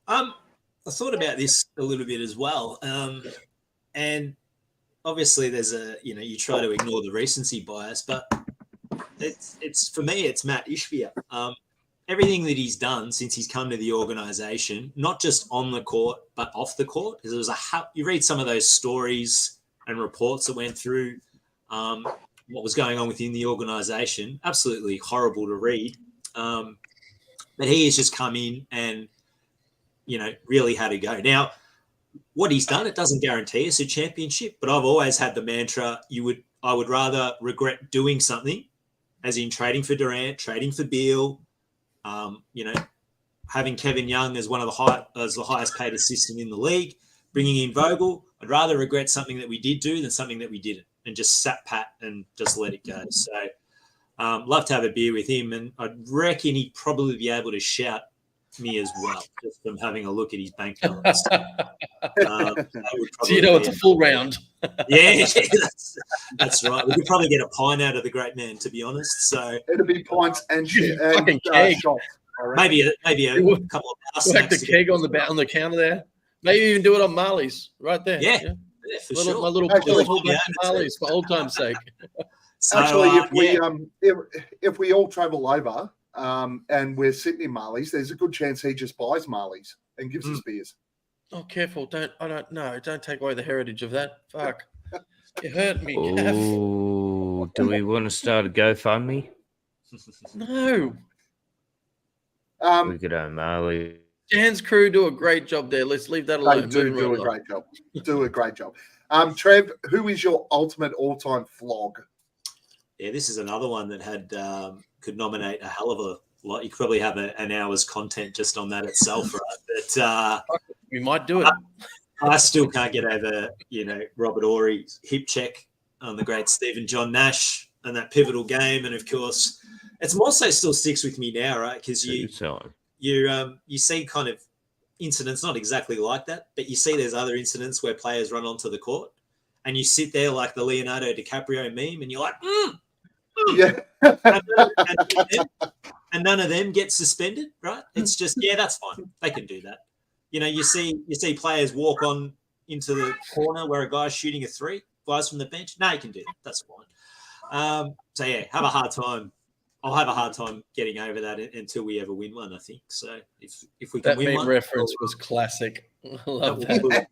I thought about this a little bit as well, and obviously there's you try to ignore the recency bias, but it's for me it's Matt Ishbia. Everything that he's done since he's come to the organisation, not just on the court but off the court, because there was you read some of those stories and reports that went through what was going on within the organisation. Absolutely horrible to read. But he has just come in and, really had to go. Now, what he's done, it doesn't guarantee us a championship, but I've always had the mantra, I would rather regret doing something, as in trading for Durant, trading for Beal, having Kevin Young as one of the highest paid assistant in the league, bringing in Vogel. I'd rather regret something that we did do than something that we didn't, and just sat pat and just let it go. So love to have a beer with him, and I reckon he'd probably be able to shout me as well, just from having a look at his bank balance. So it's a full round. Yeah, that's right. We could probably get a pint out of the great man, to be honest. So it'll be pints and shit. Fucking keg. Maybe a couple of hours. Like the keg on the counter there. Maybe even do it on Marley's right there. Yeah, for sure. My little Marley's for old time's sake. So, actually, if we all travel over and we're sitting in Marley's, there's a good chance he just buys Marley's and gives us beers. Oh, careful! Don't take away the heritage of that. Fuck, you hurt me. Oh, do we want to start a GoFundMe? No. We could own Marley. Dan's crew do a great job there. Let's leave that alone. They do a great job. Do a great job. Trev, who is your ultimate all-time flog? Yeah, this is another one that could nominate a hell of a lot. You could probably have an hour's content just on that itself, right? But we might do it. I still can't get over, Robert Ory's hip check on the great Stephen John Nash and that pivotal game, and of course, it's more so still sticks with me now, right? Because you see kind of incidents, not exactly like that, but you see there's other incidents where players run onto the court, and you sit there like the Leonardo DiCaprio meme, and you're like, Yeah. and none of them get suspended, right? It's just, that's fine. They can do that. You see players walk on into the corner where a guy's shooting a three, guys from the bench. No, you can do that. That's fine. Have a hard time. I'll have a hard time getting over that until we ever win one, I think. So if we can win one, that reference was classic. I love that.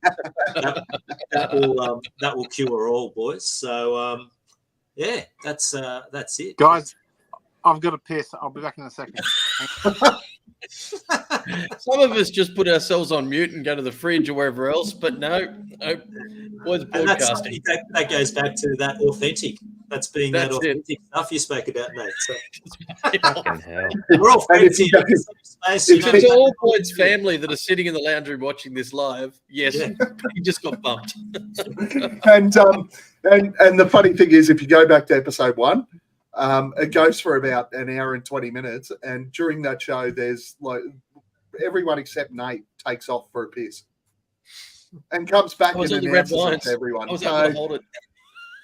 That will cure all, boys. So that's it, guys. I've got to piss. I'll be back in a second. Some of us just put ourselves on mute and go to the fridge or wherever else, but no, boys broadcasting. That goes back to that authentic. That's that authentic stuff you spoke about, mate. So. Fucking hell. We're all friends here. To all Boyd's family that are sitting in the lounge room watching this live, yes, he just got bumped. And the funny thing is, if you go back to episode 1, it goes for about an hour and 20 minutes, and during that show, there's like everyone except Nate takes off for a piss and comes back and announces it to everyone. I was able to hold it.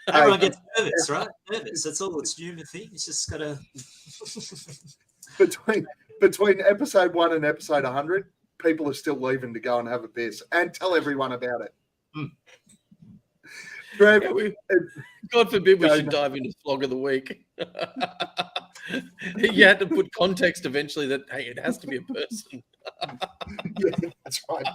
Everyone gets nervous, right? Nervous. That's all. It's human thing. It's just got to. Between episode 1 and episode 100, people are still leaving to go and have a piss and tell everyone about it. God forbid we should dive into Flog of the Week. You had to put context eventually that, hey, it has to be a person. Yeah, that's right.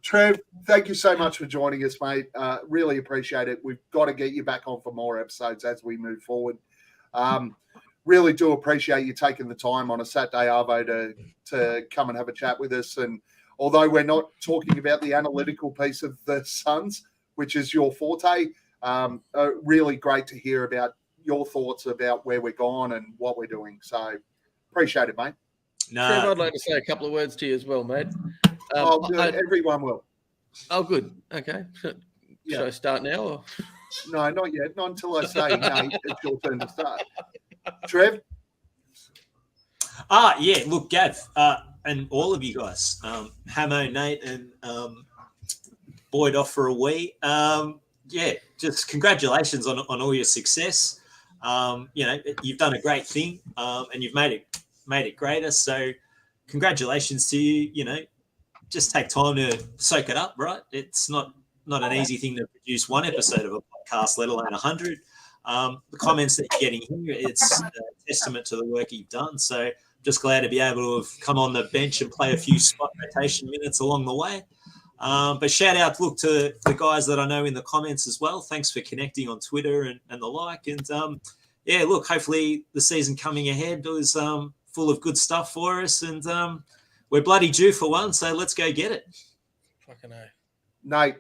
Trev, thank you so much for joining us, mate. Really appreciate it. We've got to get you back on for more episodes as we move forward. Really do appreciate you taking the time on a Saturday arvo to come and have a chat with us. And although we're not talking about the analytical piece of the Suns, which is your forte, really great to hear about your thoughts about where we're going and what we're doing. So appreciate it, mate. No, Trev, I'd like to say a couple of words to you as well, mate. Everyone will. Oh, good. Okay. Should I start now? Or? No, not yet. Not until I say, Nate, it's your turn to start. Trev? Look, Gav, and all of you guys, Hammo, Nate, and Boyd off for a wee. Just congratulations on all your success. You've done a great thing, and you've made it greater. So congratulations to you. Just take time to soak it up, right? It's not an easy thing to produce one episode of a podcast, let alone 100. The comments that you're getting here, it's a testament to the work you've done. So just glad to be able to have come on the bench and play a few spot rotation minutes along the way. But shout out, to the guys that I know in the comments as well. Thanks for connecting on Twitter and the like. And hopefully the season coming ahead is full of good stuff for us, and we're bloody due for one. So let's go get it. Fucking hell. Nate.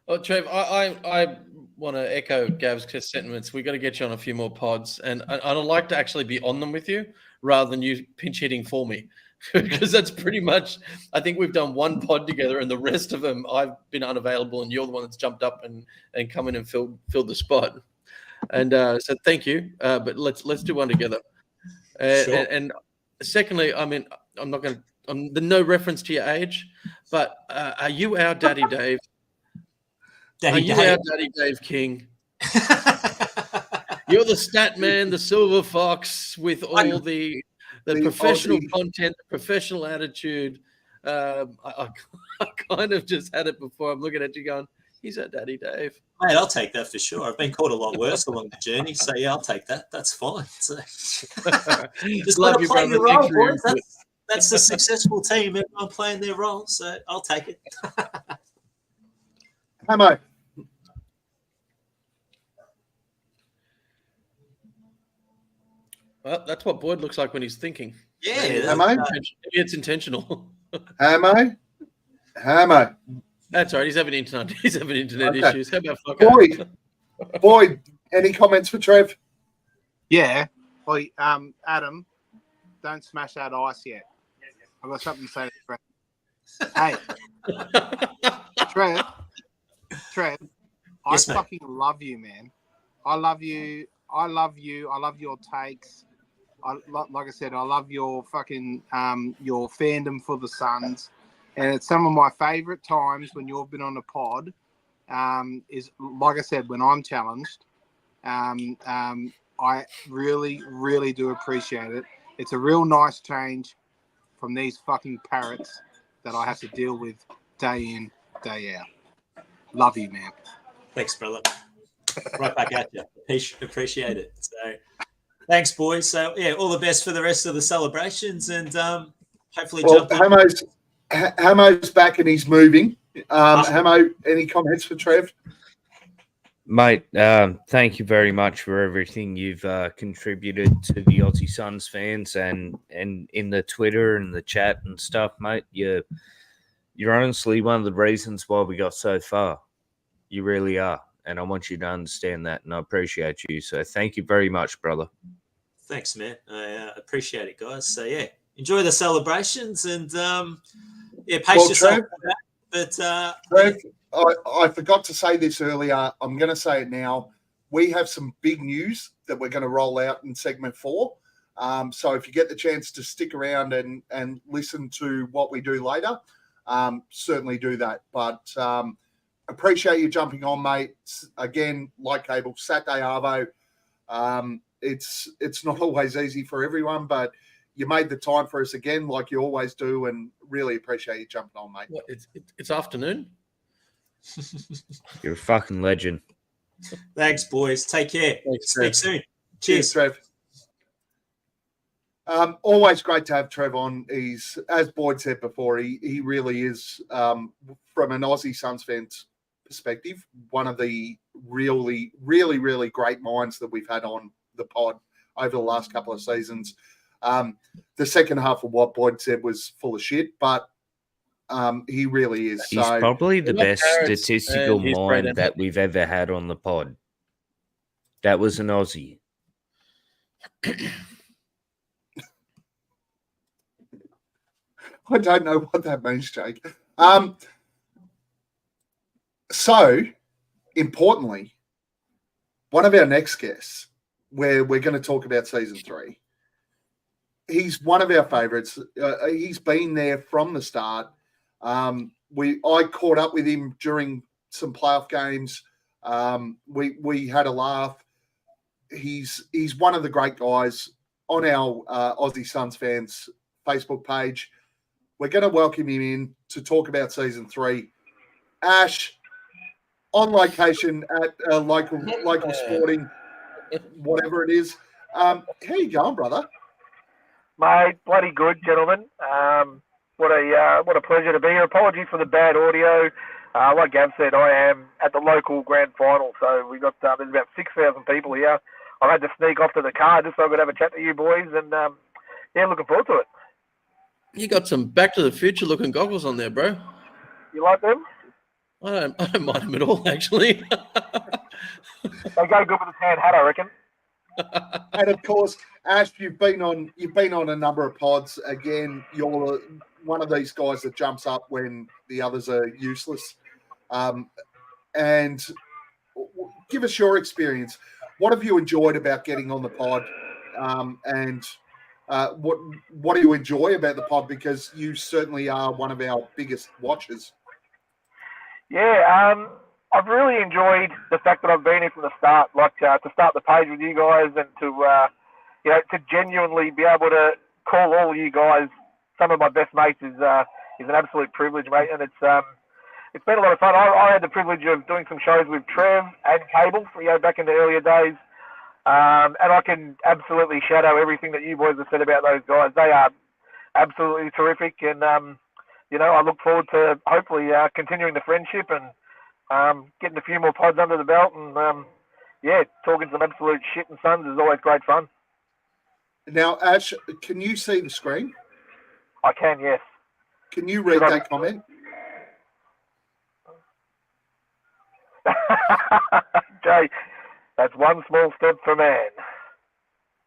Oh, Trev, I want to echo Gav's sentiments. We got to get you on a few more pods, and I'd like to actually be on them with you rather than you pinch hitting for me, because that's pretty much. I think we've done one pod together, and the rest of them I've been unavailable, and you're the one that's jumped up and come in and filled the spot. And so thank you, but let's do one together. Sure. And secondly, I mean, I'm not going to. No reference to your age, but are you our Daddy Dave? Are you our Daddy Dave King? You're the stat man, the silver fox with all the professional content, the professional attitude. I kind of just had it before. I'm looking at you going, he's our Daddy Dave. Mate, I'll take that for sure. I've been caught a lot worse along the journey. So, yeah, I'll take that. That's fine. So, just love you, play brother. your role, boys. That's the successful team. Everyone playing their role. So, I'll take it. Hammo. Well, that's what Boyd looks like when he's thinking. Yeah. Hammo. Maybe it's intentional. Hammo. That's all right. He's having internet Okay. issues. How about fuck Boyd, any comments for Trev? Yeah. Well, Adam, don't smash that ice yet. I've got something to say to Trev. Hey, Trev, Yes, I mate. fucking love you, man. I love you. I love your takes. Like I said, I love your fucking your fandom for the Suns, and it's some of my favourite times when you've been on a pod. Is like I said, when I'm challenged. I really, really do appreciate it. It's a real nice change from these fucking parrots that I have to deal with day in, day out. Love you, man. Thanks, brother. Right back at you. Appreciate it. So, thanks, boys. So, yeah, all the best for the rest of the celebrations, and hopefully Well, jump in. Hammo's back and he's moving. Hammo, any comments for Trev? Mate, thank you very much for everything you've contributed to the Aussie Suns fans and in the Twitter and the chat and stuff, mate. You're honestly one of the reasons why we got so far. You really are. And I want you to understand that, and I appreciate you. So thank you very much, brother. Thanks, man. I appreciate it, guys. So, yeah, enjoy the celebrations, and, pace yourself Trev, for that. But, Trev, I forgot to say this earlier. I'm going to say it now. We have some big news that we're going to roll out in segment 4. So if you get the chance to stick around and listen to what we do later, certainly do that. But appreciate you jumping on, mate. Again, like Cable, Saturday Arvo. It's not always easy for everyone, but you made the time for us again, like you always do, and really appreciate you jumping on, mate. What, it's afternoon? You're a fucking legend. thanks, boys. Take care. Speak soon. Cheers. Trev. Always great to have Trev on. He's, as Boyd said before, he really is, from an Aussie Suns fans perspective, one of the really, really, really great minds that we've had on the pod over the last couple of seasons. The second half of what Boyd said was full of shit, but he really is. He's probably the best statistical mind that we've ever had on the pod. That was an Aussie. I don't know what that means, Jake. So, importantly, one of our next guests, where we're going to talk about season 3, he's one of our favourites. He's been there from the start. I caught up with him during some playoff games. We had a laugh. He's one of the great guys on our Aussie Suns Fans Facebook page. We're going to welcome him in to talk about season 3. Ash, on location at local sporting, whatever it is. How you going, brother? Mate, bloody good, gentlemen. What a pleasure to be here. Apology for the bad audio. Like Gav said, I am at the local grand final, so we got there's about 6,000 people here. I've had to sneak off to the car just so I could have a chat to you boys, and yeah, looking forward to it. You got some Back to the Future looking goggles on there, bro. You like them? I don't mind them at all, actually. They go good with a tan hat, I reckon. And of course, Ash, you've been on a number of pods. Again, you're one of these guys that jumps up when the others are useless. And give us your experience. What have you enjoyed about getting on the pod? And what do you enjoy about the pod? Because you certainly are one of our biggest watchers. Yeah, I've really enjoyed the fact that I've been here from the start, like to start the page with you guys and to genuinely be able to call all you guys some of my best mates is an absolute privilege, mate. And it's been a lot of fun. I had the privilege of doing some shows with Trev and Cable, back in the earlier days. And I can absolutely shadow everything that you boys have said about those guys. They are absolutely terrific. And, I look forward to hopefully continuing the friendship and getting a few more pods under the belt. And, talking some absolute shit and Suns is always great fun. Now, Ash, can you see the screen? I can, yes. Can you read that comment? Jay, that's one small step for man,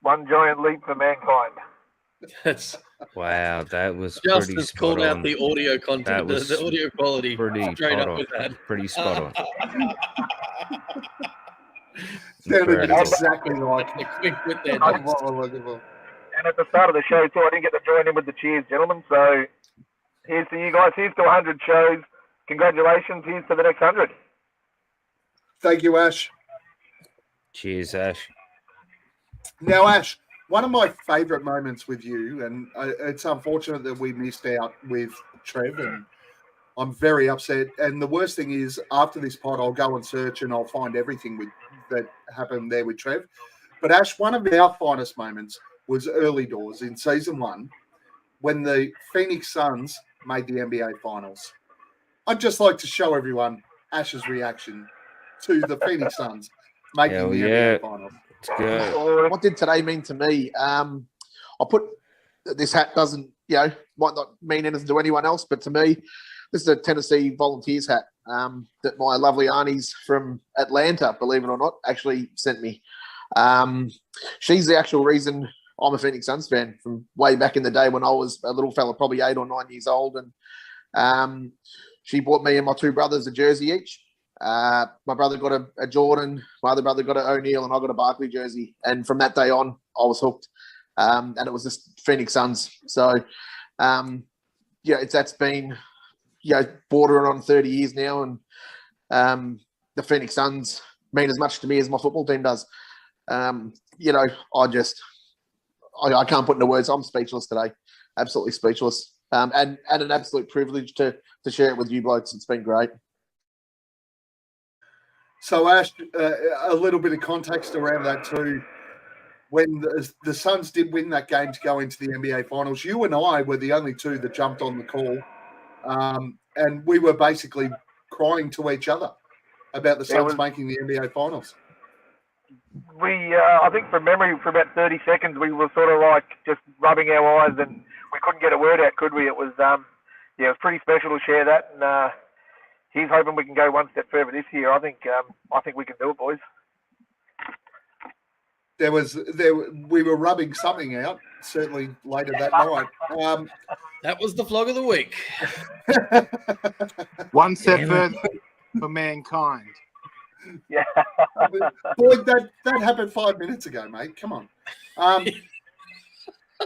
one giant leap for mankind. Wow, that was just pretty as called spot on. out the audio content, the audio quality. Pretty straight spot up on. with that. Pretty spot on. Sounded exactly like a quick with that. And at the start of the show too, I didn't get to join in with the cheers, gentlemen. So here's to you guys. Here's to 100 shows. Congratulations. Here's to the next 100. Thank you, Ash. Cheers, Ash. Now, Ash, one of my favourite moments with you, and it's unfortunate that we missed out with Trev, and I'm very upset. And the worst thing is, after this pod, I'll go and search and I'll find everything that happened there with Trev. But Ash, one of our finest moments was early doors in season 1 when the Phoenix Suns made the NBA Finals. I'd just like to show everyone Ash's reaction to the Phoenix Suns making the NBA Finals. It's good. What did today mean to me? I put this hat doesn't, might not mean anything to anyone else, but to me, this is a Tennessee Volunteers hat that my lovely aunties from Atlanta, believe it or not, actually sent me. She's the actual reason I'm a Phoenix Suns fan from way back in the day when I was a little fella, probably 8 or 9 years old. And she bought me and my 2 brothers a jersey each. My brother got a Jordan, my other brother got an O'Neal, and I got a Barkley jersey. And from that day on, I was hooked. And it was just Phoenix Suns. So, that's been, bordering on 30 years now. And the Phoenix Suns mean as much to me as my football team does. I can't put into words. I'm speechless today. Absolutely speechless. And an absolute privilege to share it with you blokes. It's been great. So, Ash, a little bit of context around that too. When the Suns did win that game to go into the NBA Finals, you and I were the only 2 that jumped on the call. And we were basically crying to each other about the Suns making the NBA Finals. I think from memory, for about 30 seconds, we were sort of like just rubbing our eyes and we couldn't get a word out, could we? It was, it was pretty special to share that. And he's hoping we can go one step further this year. I think we can do it, boys. We were rubbing something out, certainly later that night. That was the flog of the week. One step further for mankind. Yeah. Boy, that happened 5 minutes ago, mate. Come on.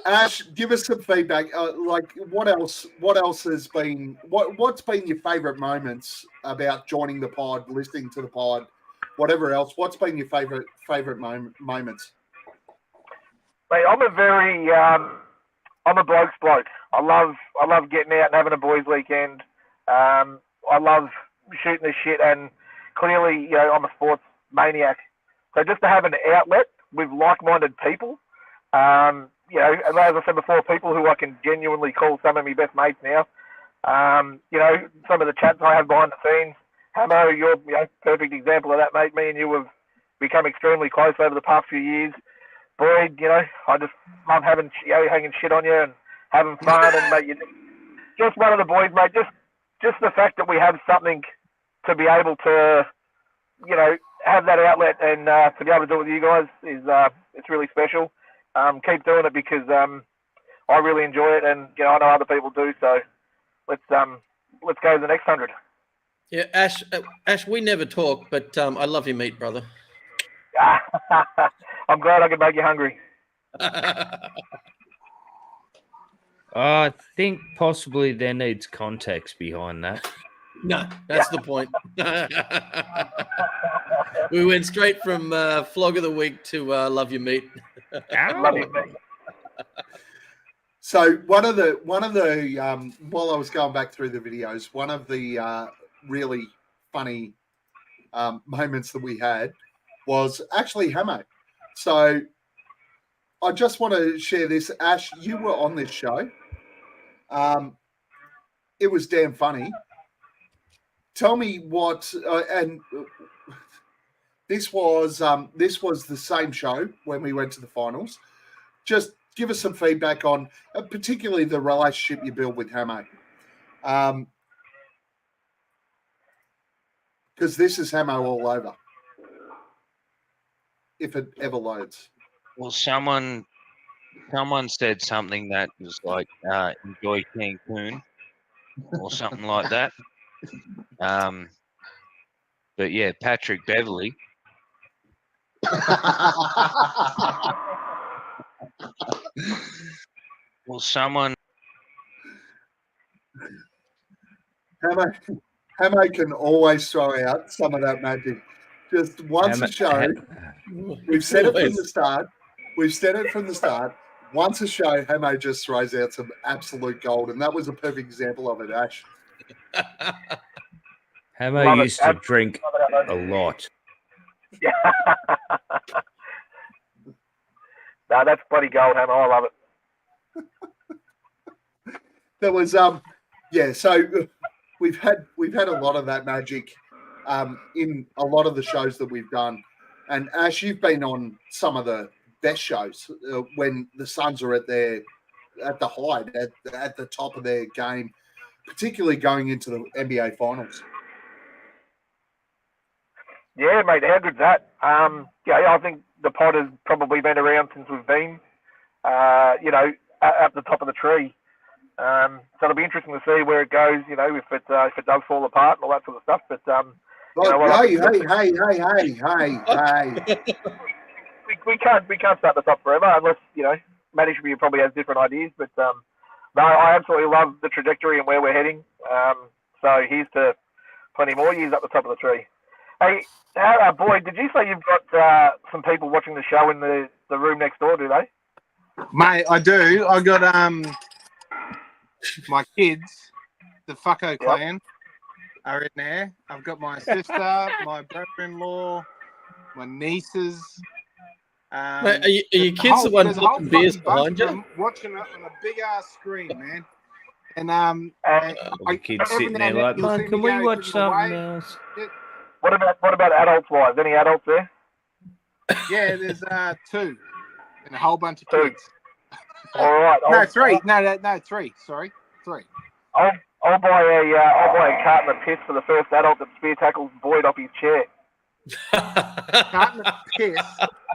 Ash, give us some feedback. What else has been? What's been your favourite moments about joining the pod, listening to the pod, whatever else? What's been your favourite moments? Mate, I'm a bloke's bloke. I love getting out and having a boys' weekend. I love shooting the shit, and clearly, I'm a sports maniac. So just to have an outlet with like-minded people. And as I said before, people who I can genuinely call some of my best mates now. Some of the chats I have behind the scenes. Hammo, you're perfect example of that, mate. Me and you have become extremely close over the past few years. Boyd, you know, I just love having, you know, hanging shit on you and having fun, and mate, you're just one of the boys, mate. Just the fact that we have something to be able to, you know, have that outlet and to be able to do it with you guys is it's really special. Keep doing it because I really enjoy it, and you know I know other people do. So let's go to the next 100. Yeah, Ash, we never talk, but I love your meat, brother. I'm glad I could make you hungry. I think possibly there needs context behind that. No, that's the point. We went straight from Flog of the Week to Love Your Meat. Love your meat. So one of the while I was going back through the videos, one of the really funny moments that we had was actually Hammo. So I just want to share this. Ash, you were on this show. It was damn funny. Tell me what, and this was the same show when we went to the finals. Just give us some feedback on, particularly the relationship you build with Hammo, because this is Hammo all over. If it ever loads. Well, someone said something that was like enjoy Cancun or something like that. But yeah, Patrick Beverley. Well, someone. Hammo can always throw out some of that magic. Just once a show. We've said it from the start. Once a show, Hammo just throws out some absolute gold, and that was a perfect example of it, Ash. Hammo used to drink a lot. Yeah. No, that's bloody gold, Hammo. I love it. That was yeah. So we've had a lot of that magic in a lot of the shows that we've done. And Ash, you've been on some of the best shows when the Suns are at the height, at the top of their game, particularly going into the NBA Finals. Yeah, mate, how good's that? Yeah, I think the pod has probably been around since we've been, you know, at the top of the tree. So it'll be interesting to see where it goes, you know, if it does fall apart and all that sort of stuff. But Hey. We can't start the top forever unless, you know, management probably has different ideas. But no, I absolutely love the trajectory and where we're heading. So here's to plenty more years up the top of the tree. Hey, Boyd, did you say you've got some people watching the show in the room next door? Do they? Mate, I do. I got my kids, the Fucko clan, are in there. I've got my sister, my brother-in-law, my nieces. Mate, are your kids the ones putting beers behind you? Watching it on a big ass screen, man. And the kids sitting there like, Mum, can we watch something else? What about adults wise? Any adults there? Yeah, there's 2 and a whole bunch of kids. All right. No, 3. No, 3. Sorry, 3. I'll buy a carton of piss for the first adult that spear tackles Boyd off his chair. Carton of piss.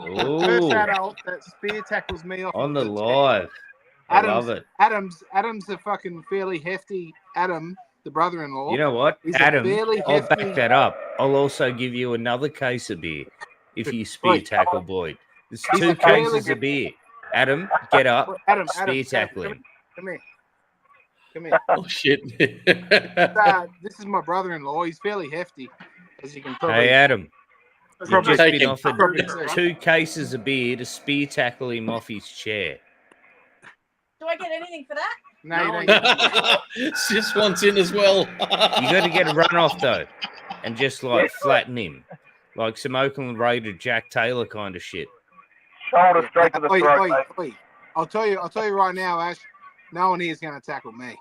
Ooh. First adult that spear tackles me off on the live. I love it. Adam's a fucking fairly hefty Adam, the brother-in-law. You know what, Adam? I'll back that up. I'll also give you another case of beer if you spear tackle Boyd. There's 2 cases of beer. Adam, get up. Spear tackle him. Come here. Oh shit! This is my brother-in-law. He's fairly hefty, as you can probably. Hey, Adam. You've just been offered see. 2 cases of beer to spear tackle him off his chair. Do I get anything for that? No, you don't. Just wants in as well. You got to get a run off though, and just like flatten him, like some Oakland Raider Jack Taylor kind of shit. Shoulder straight to the throat. Wait. I'll tell you right now, Ash. No one here is going to tackle me,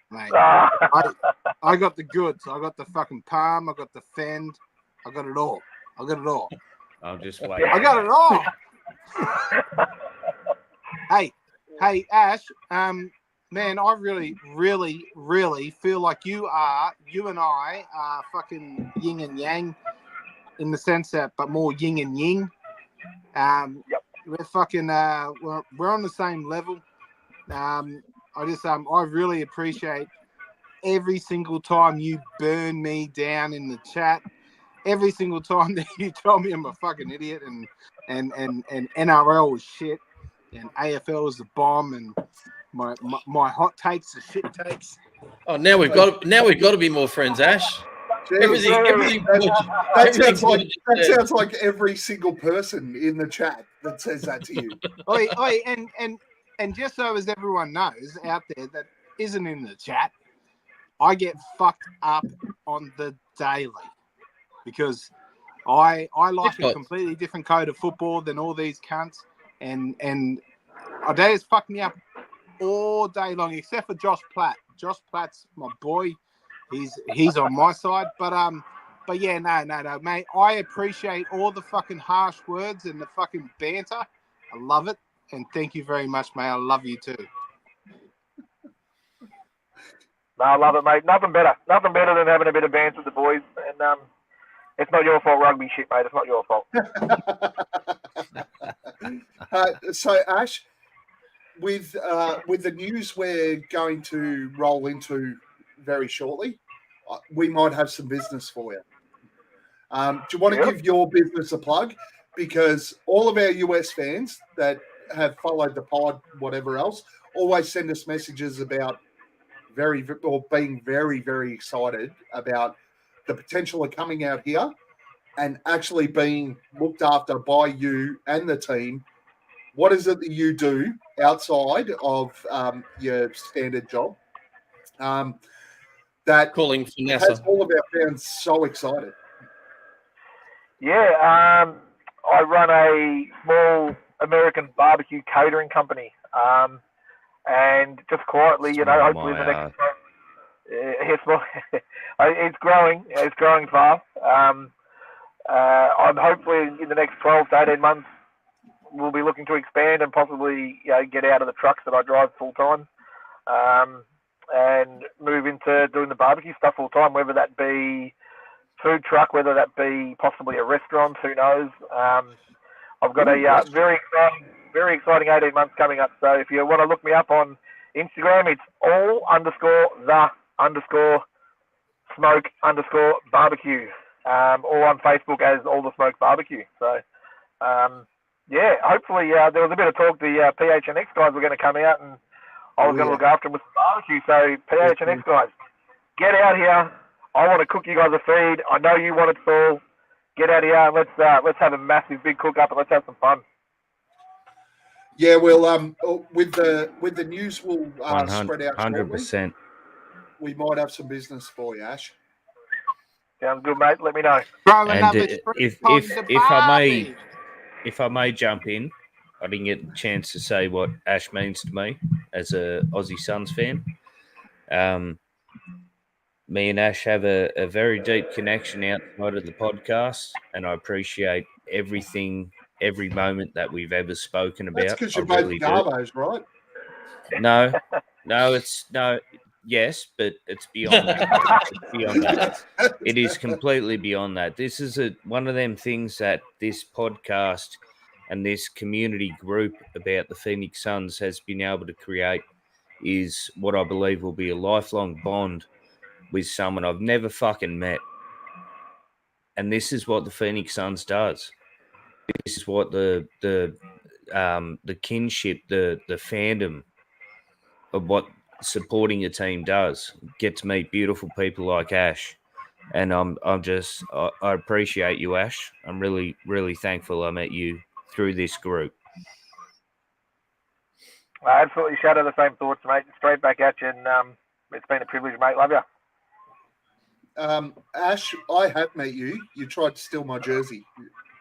mate. I got the goods. I got the fucking palm. I got the fend. I got it all. I'll just wait. I got it all. Hey, Ash. Man, I really, really, really feel like you and I are fucking yin and yang in the sense that, but more yin and yin. We're fucking, we're on the same level. I really appreciate every single time you burn me down in the chat. Every single time that you tell me I'm a fucking idiot and NRL was shit and AFL was the bomb and my hot takes are shit takes. Oh, now we've got to be more friends, Ash. Everything. That sounds like every single person in the chat that says that to you. And just so as everyone knows out there that isn't in the chat, I get fucked up on the daily because I like a completely different code of football than all these cunts, and they just fuck me up all day long, except for Josh Platt. Josh Platt's my boy. He's on my side, but yeah, no, mate. I appreciate all the fucking harsh words and the fucking banter. I love it, and thank you very much, mate. I love you too. No, I love it, mate. Nothing better than having a bit of banter with the boys, and it's not your fault, rugby shit, mate. It's not your fault. So, Ash, with the news we're going to roll into very shortly, we might have some business for you. Do you want to give your business a plug? Because all of our US fans that have followed the pod, whatever else, always send us messages about being very, very excited about the potential of coming out here and actually being looked after by you and the team. What is it that you do outside of your standard job that calling for NASA has all of our fans so excited? Yeah, I run a small American barbecue catering company. And just quietly, hopefully the next it's growing. It's growing fast. I'm hopefully in the next 12 to 18 months we'll be looking to expand and possibly get out of the trucks that I drive full time, and move into doing the barbecue stuff full time. Whether that be food truck, whether that be possibly a restaurant, who knows? I've got a very exciting 18 months coming up. So if you want to look me up on Instagram, it's all_the_smoke_barbecue. Or on Facebook as All the Smoke Barbecue. So, hopefully there was a bit of talk the PHNX guys were going to come out and I was going to look after them with the barbecue. So PHNX guys, get out here. I want to cook you guys a feed. I know you want it full. Get out here and let's have a massive big cook up and let's have some fun. Yeah, well, with the news will spread out 100%. We might have some business for you, Ash. Sounds good, mate. Let me know. And if I may jump in, I didn't get a chance to say what Ash means to me as a Aussie Suns fan. Me and Ash have a very deep connection outside of the podcast, and I appreciate every moment that we've ever spoken about. That's because you're both Garbos, right? No, yes, but it's beyond that. It's beyond that. It is completely beyond that. This is one of them things that this podcast and this community group about the Phoenix Suns has been able to create is what I believe will be a lifelong bond with someone I've never fucking met. And this is what the Phoenix Suns does. This is what the kinship, the fandom of what supporting a team does. Get to meet beautiful people like Ash, and I appreciate you, Ash. I'm really, really thankful I met you through this group. I absolutely shadow the same thoughts, mate. Straight back at you, and it's been a privilege, mate. Love you. Ash, I have met you. You tried to steal my jersey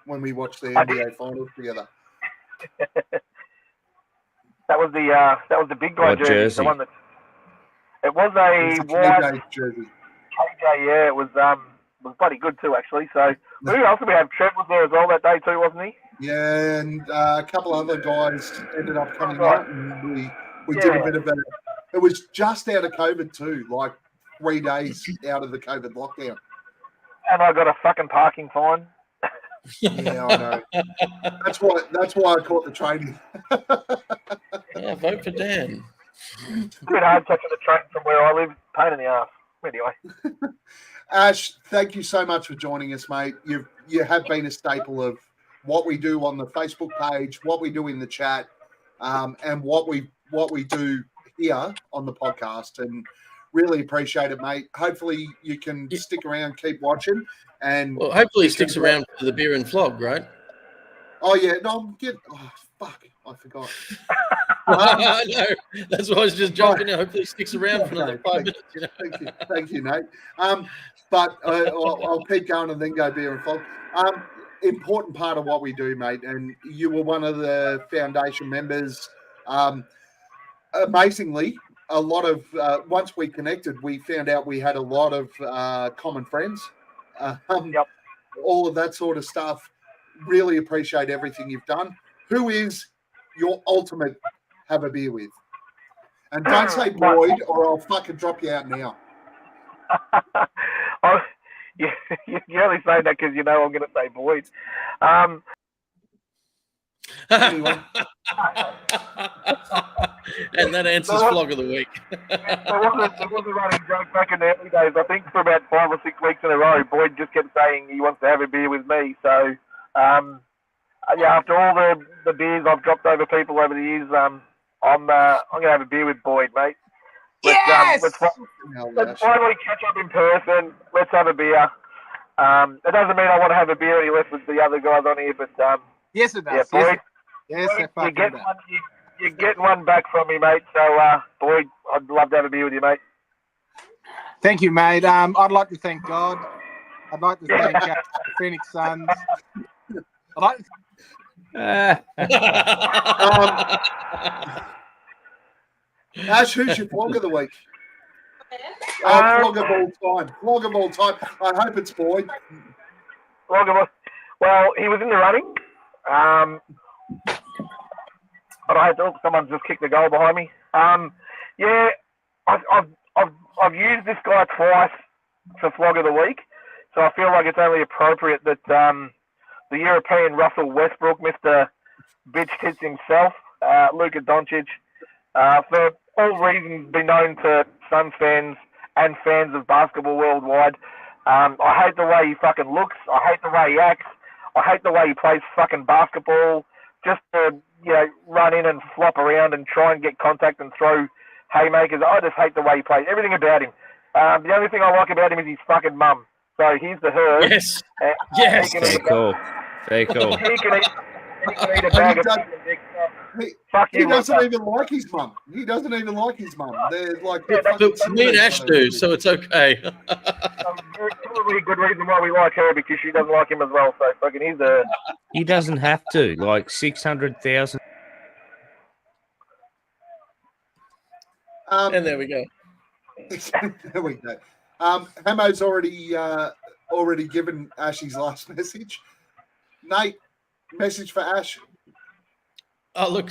when we watched the NBA finals together. That was the big guy jersey. The one that it was a white jersey. KJ, yeah. It was was bloody good too, actually. So who else did we have? Trev was there as well that day too, wasn't he? Yeah, and a couple other guys ended up coming out, and we did a bit of it was just out of COVID too, like 3 days out of the COVID lockdown. And I got a fucking parking fine. Yeah, I know. That's why I caught the training. Yeah, vote for Dan. It's a bit hard catching the train from where I live. Pain in the ass. Anyway. Ash, thank you so much for joining us, mate. You have been a staple of what we do on the Facebook page, what we do in the chat, and what we do here on the podcast. And really appreciate it, mate. Hopefully you can stick around, keep watching, and hopefully he sticks around for the beer and flog, right? Oh yeah, no, fuck, I forgot. No, that's why I was just jumping in. Hopefully he sticks around for another 5 minutes. You know? Thank you, Nate. But I'll keep going and then go beer and flog. Important part of what we do, mate, and you were one of the foundation members. Amazingly, a lot of once we connected, we found out we had a lot of common friends. All of that sort of stuff. Really appreciate everything you've done. Who is your ultimate have a beer with? And don't say Boyd, or I'll fucking drop you out now. You only say that because you know I'm going to say Boyd. Anyway. And that answers flog of the week. There was a running joke back in the early days. I think for about 5 or 6 weeks in a row, Boyd just kept saying he wants to have a beer with me. So, after all the beers I've dropped over people over the years, I'm going to have a beer with Boyd, mate. Let's finally catch up in person. Let's have a beer. It doesn't mean I want to have a beer any less with the other guys on here, but yes, it does. Yeah, Boyd, yes, you're getting one back from me, mate. So, Boyd, I'd love to have a beer with you, mate. Thank you, mate. I'd like to thank God. I'd like to thank the Phoenix Suns. I'd like to... Ash, who's your flog of the week? Flog of all time. Flog of all time. I hope it's Boyd. Well, he was in the running. But I had to, someone's just kicked the goal behind me. I've used this guy twice for flog of the week, so I feel like it's only appropriate that the European Russell Westbrook, Mr. Bitch Tits himself, Luka Doncic, for all reasons be known to Suns fans and fans of basketball worldwide. I hate the way he fucking looks. I hate the way he acts. I hate the way he plays fucking basketball. Just to, run in and flop around and try and get contact and throw haymakers. I just hate the way he plays. Everything about him. The only thing I like about him is his fucking mum. So here's the herd. Yes. Yes. Very cool. Very cool. He can eat a bag of he doesn't even like his mum. He doesn't even like his mum. They're like, me and Ash do, so it's okay. Probably a good reason why we like her, because she doesn't like him as well. So fucking he's a. He doesn't have to. Like 600,000. And there we go. There we go. Hammo's already given Ash his last message. Nate, message for Ash. Oh, look,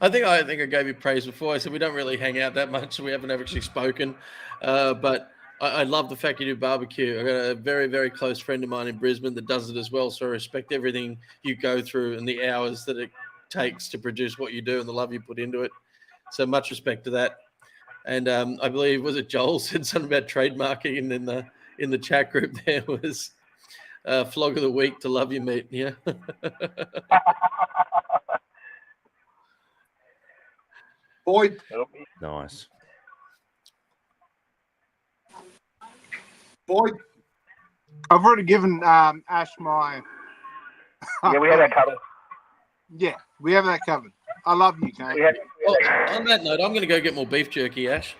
I think I gave you praise before. I said we don't really hang out that much, so we haven't actually spoken. But I love the fact you do barbecue. I've got a very, very close friend of mine in Brisbane that does it as well, so I respect everything you go through and the hours that it takes to produce what you do and the love you put into it. So much respect to that. And I believe, was it Joel said something about trademarking, and in the chat group there was flog of the week to love you, mate. Yeah. Boyd. Nice. Boyd. I've already given Ash my... Yeah, we have that covered. Yeah, we have that covered. I love you, Kate. Well, on that note, I'm going to go get more beef jerky, Ash.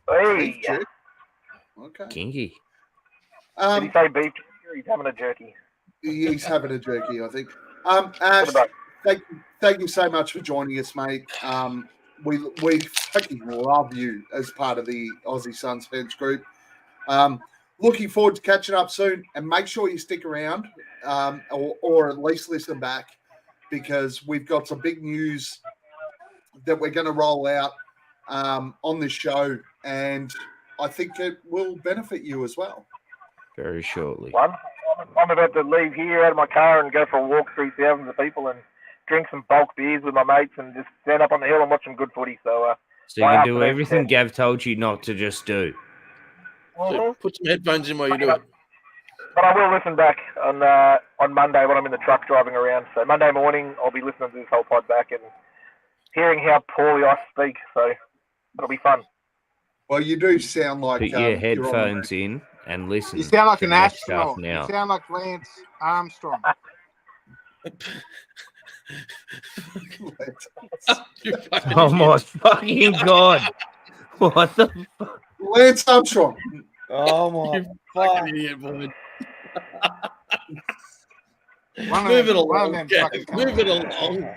Hey. Okay. Kinky. Did he say beef jerky or he's having a jerky? He's having a jerky, I think. Ash, thank you so much for joining us, mate. We fucking love you as part of the Aussie Suns Fans group. looking forward to catching up soon, and make sure you stick around or at least listen back, because we've got some big news that we're going to roll out on this show, and I think it will benefit you as well. Very shortly. I'm about to leave here out of my car and go for a walk through thousands of people and drink some bulk beers with my mates and just stand up on the hill and watch some good footy. So you can do everything Gav told you not to just do. So put some headphones in while you do it. But I will listen back on Monday when I'm in the truck driving around. So Monday morning, I'll be listening to this whole pod back and hearing how poorly I speak. So it'll be fun. Well, you do sound like... Put your headphones in and listen. You sound like an that astronaut. stuff now. You sound like Lance Armstrong. Oh my fucking God. What the fuck? Lance Armstrong. Oh my fucking idiot, boy. Move it along. Move it along.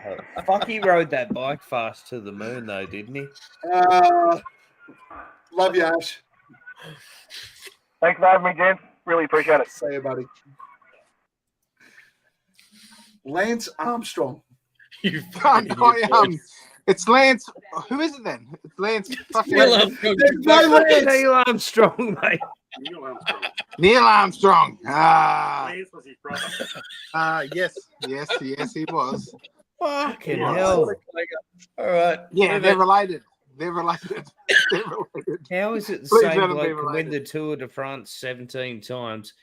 Fuck, he rode that bike fast to the moon, though, didn't he? Love you, Ash. Thanks for having me, gents. Really appreciate it. See you, buddy. Lance Armstrong. It's Lance. Who is it then? It's Lance. Neil Armstrong. Neil Armstrong, mate. Neil Armstrong. Lance was his brother. Yes, he was. Fucking hell. All right. Yeah, they're related. How is it the same bloke can win the Tour de France 17 times,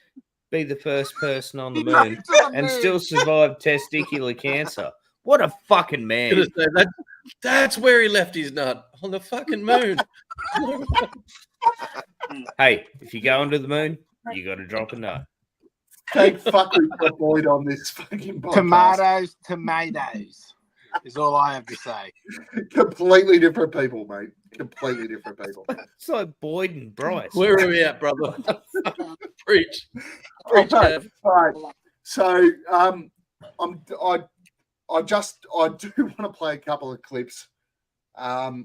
be the first person on the moon, and still survive testicular cancer? What a fucking man. That's where he left his nut, on the fucking moon. Hey, if you go into the moon, you got to drop a nut. Take fucking Boyd on this fucking podcast. Tomatoes is all I have to say. Completely different people, mate. Completely different people. It's like Boyd and Bryce. Where are we at, brother? Preach. All right. So I do want to play a couple of clips of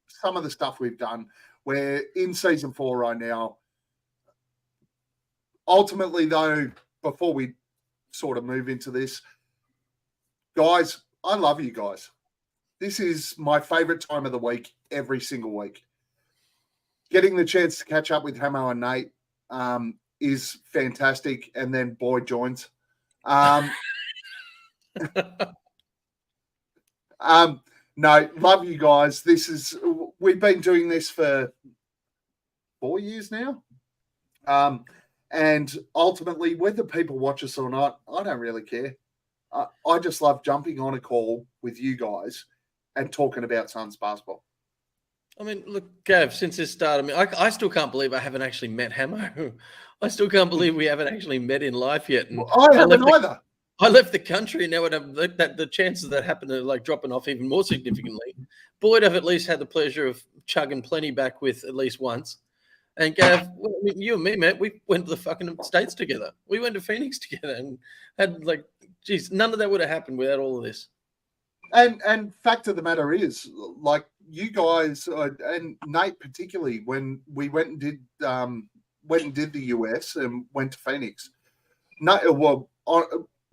some of the stuff we've done. We're in season 4 right now. Ultimately, though, before we sort of move into this, guys, I love you guys. This is my favorite time of the week, every single week. Getting the chance to catch up with Hammo and Nate is fantastic, and then Boyd joins. No, love you guys. We've been doing this for 4 years now. And ultimately, whether people watch us or not, I don't really care. I just love jumping on a call with you guys and talking about Suns basketball. I mean, look, Gav, since this started, I still can't believe I haven't actually met Hammo. I still can't believe we haven't actually met in life yet. And I haven't either. I left the country, and now would have the chances that happen to like dropping off even more significantly. Boyd, I've at least had the pleasure of chugging plenty back with at least once. And Gav, you and me, mate, we went to the fucking States together. We went to Phoenix together and had none of that would have happened without all of this. And fact of the matter is, like you guys and Nate particularly, when we went and did the US and went to Phoenix.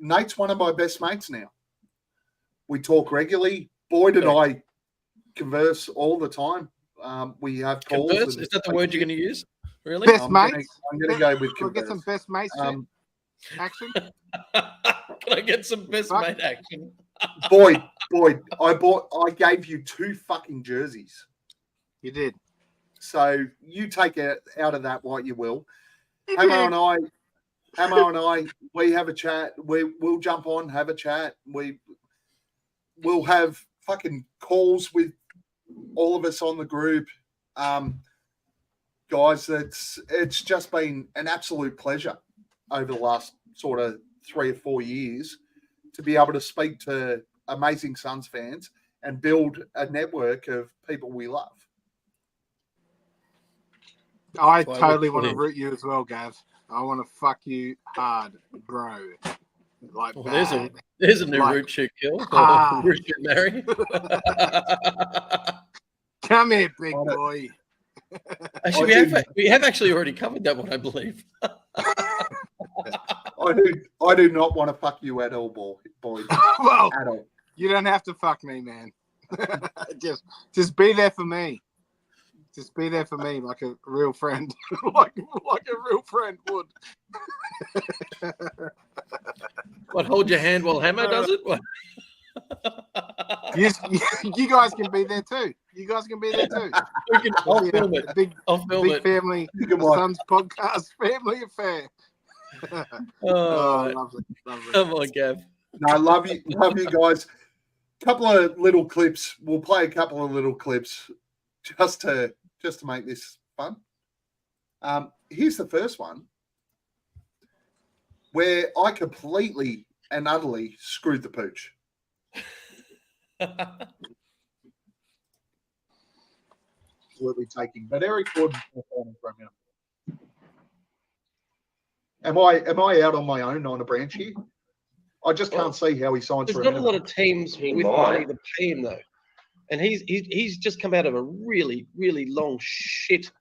Nate's one of my best mates now. We talk regularly. Boyd and I converse all the time. We have calls. Converse? Is that the word you're going to use? Really? Best mates? I'm going to go with converse. We'll get some best mates action. Can I get some best mate action? Boyd, I gave you 2 fucking jerseys. You did. So you take it out of that what you will. Hammo and I, we have a chat. We'll jump on, have a chat. We'll have fucking calls with all of us on the group. Guys, it's just been an absolute pleasure over the last sort of 3 or 4 years to be able to speak to amazing Suns fans and build a network of people we love. I totally want to root you as well, Gav. I want to fuck you hard, bro. Like there's a new root shoot kill. Root shoot marry. Come here, big boy. Actually, we have actually already covered that one, I believe. I do not want to fuck you at all, boy. Well, at all. You don't have to fuck me, man. just be there for me. Just be there for me like a real friend, like a real friend would. What? Hold your hand while Hammo does it? What? You guys can be there too. You guys can be there too. I'll film it. Big family Suns podcast family affair. Lovely. Come on, Gav. No, I love you guys. Couple of little clips. We'll play a couple of little clips just to make this fun. Here's the first one where I completely and utterly screwed the pooch. Absolutely taking, but Eric Gordon performing for a minute. Am I out on my own on a branch here? I just can't see how he signs for a minute. There's not a lot of teams with money that pay him though, and he's just come out of a really, really long shit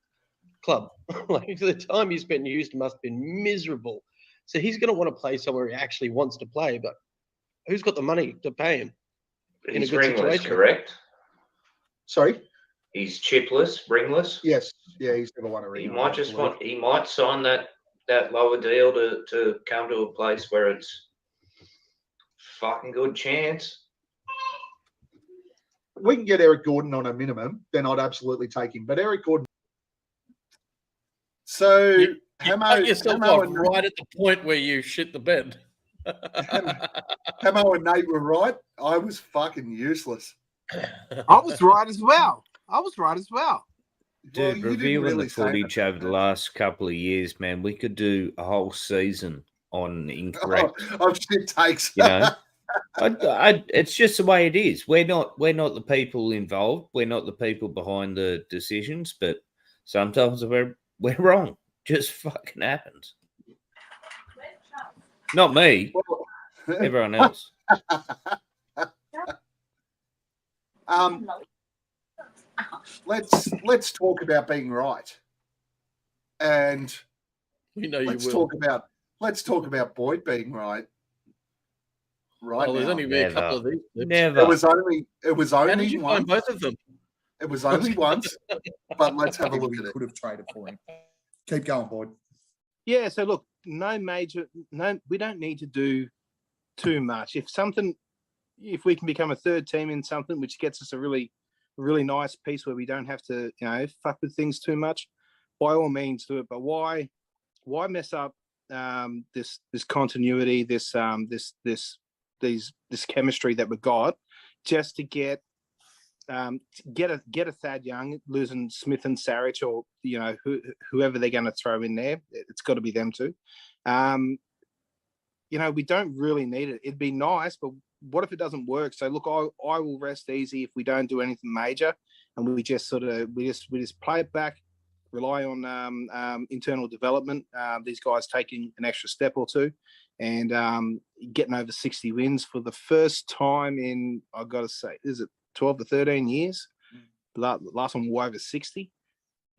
club. Like the time he's been used must have been miserable. So he's going to want to play somewhere he actually wants to play, but who's got the money to pay him? He's ringless, correct? Sorry? He's chipless, ringless. Yes. Yeah, he's never won a ring. He might sign that lower deal to come to a place where it's fucking good chance. We can get Eric Gordon on a minimum, then I'd absolutely take him. But Eric Gordon. So you cut yourself off right at the point where you shit the bed. Hammo and Nate were right. I was fucking useless. I was right as well. Dude, reviewing the footage over the last couple of years, man, we could do a whole season on incorrect. Shit takes. You know, it's just the way it is. We're not the people involved. We're not the people behind the decisions. But sometimes we're wrong. Just fucking happens. Not me. Everyone else. Let's talk about being right, and we know let's talk about Boyd being right. Right. There's only been a couple of these. Never. It was only How did you once. find both of them? It was only once, but let's have a look at it. Could have traded for him. Keep going, Boyd. Yeah. So look, we don't need to do too much. If we can become a third team in something, which gets us a really nice piece where we don't have to, fuck with things too much, by all means do it. But why mess up this continuity, this chemistry that we've got, just to get a Thad Young, losing Smith and Sarich, or whoever they're going to throw in there. It's got to be them two. We don't really need it. It'd be nice, but what if it doesn't work? So look, I will rest easy if we don't do anything major, and we just play it back, rely on internal development. These guys taking an extra step or two, and getting over 60 wins for the first time in, I've got to say, is it 12 to 13 years? Last one we were over 60.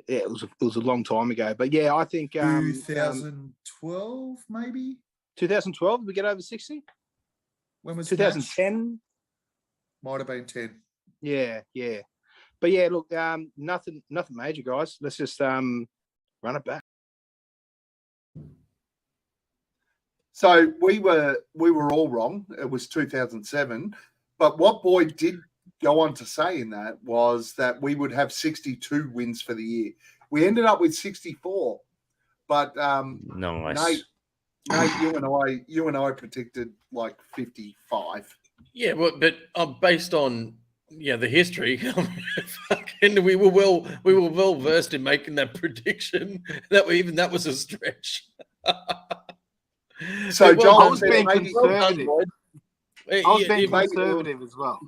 Yeah, it was a long time ago, but yeah, I think 2012 maybe. 2012, we get over 60. When was 2010? Might have been 10. Yeah. But yeah, look, nothing major, guys. Let's just run it back. So we were all wrong. It was 2007. But what Boyd did go on to say in that was that we would have 62 wins for the year. We ended up with 64. But nice. Nate, you and I predicted like 55. Yeah, but based on the history, we were well versed in making that prediction. That was a stretch. So John, I was being conservative. I was being conservative as well.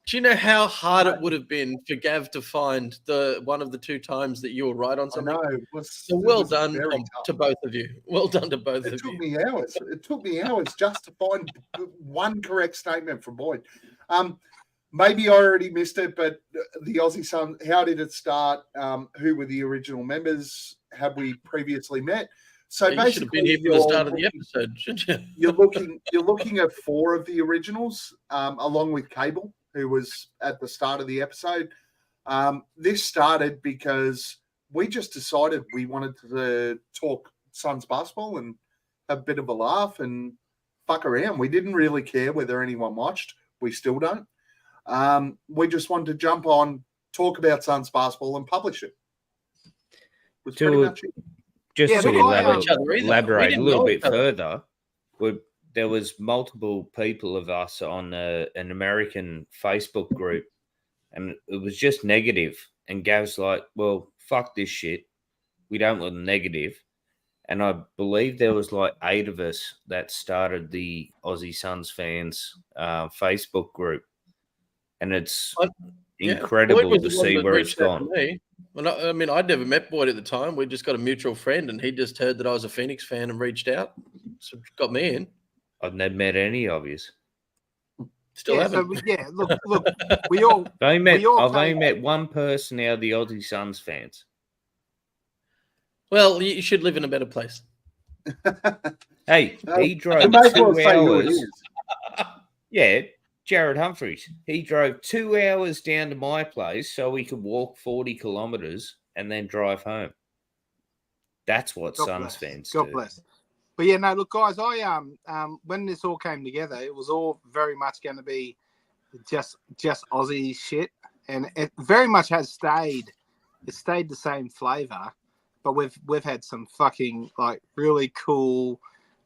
Do you know how hard it would have been for Gav to find the one of the two times that you were right on something? Well done to both of you. Well done to both of you. It took me hours. It took me hours just to find one correct statement from Boyd. maybe I already missed it, but the Aussie Sun, how did it start? Who were the original members? Have we previously met? So you should have been here for the start of the episode, shouldn't you? You're looking at 4 of the originals, along with Cable, who was at the start of the episode. This started because we just decided we wanted to talk Suns basketball and have a bit of a laugh and fuck around. We didn't really care whether anyone watched. We still don't. We just wanted to jump on, talk about Suns basketball, and publish it. Was pretty much it. Just to elaborate a little bit further, there was multiple people of us on an American Facebook group, and it was just negative. And Gav's like, well, fuck this shit. We don't want negative. And I believe there was like 8 of us that started the Aussie Suns Fans Facebook group. And it's incredible to see where it's gone. Well, I mean, I'd never met Boyd at the time. We just got a mutual friend, and he just heard that I was a Phoenix fan and reached out. So got me in. I've never met any of you. Still haven't. So, look, we all. I've only met one person out of the Aussie Suns Fans. Well, you should live in a better place. Hey, he drove 2 hours. Yeah, Jared Humphreys. He drove 2 hours down to my place so we could walk 40 kilometres and then drive home. That's what Suns fans do. God bless. But yeah, no, look, guys, I when this all came together, it was all very much going to be just Aussie shit, and it very much has stayed. It stayed the same flavour, but we've had some fucking like really cool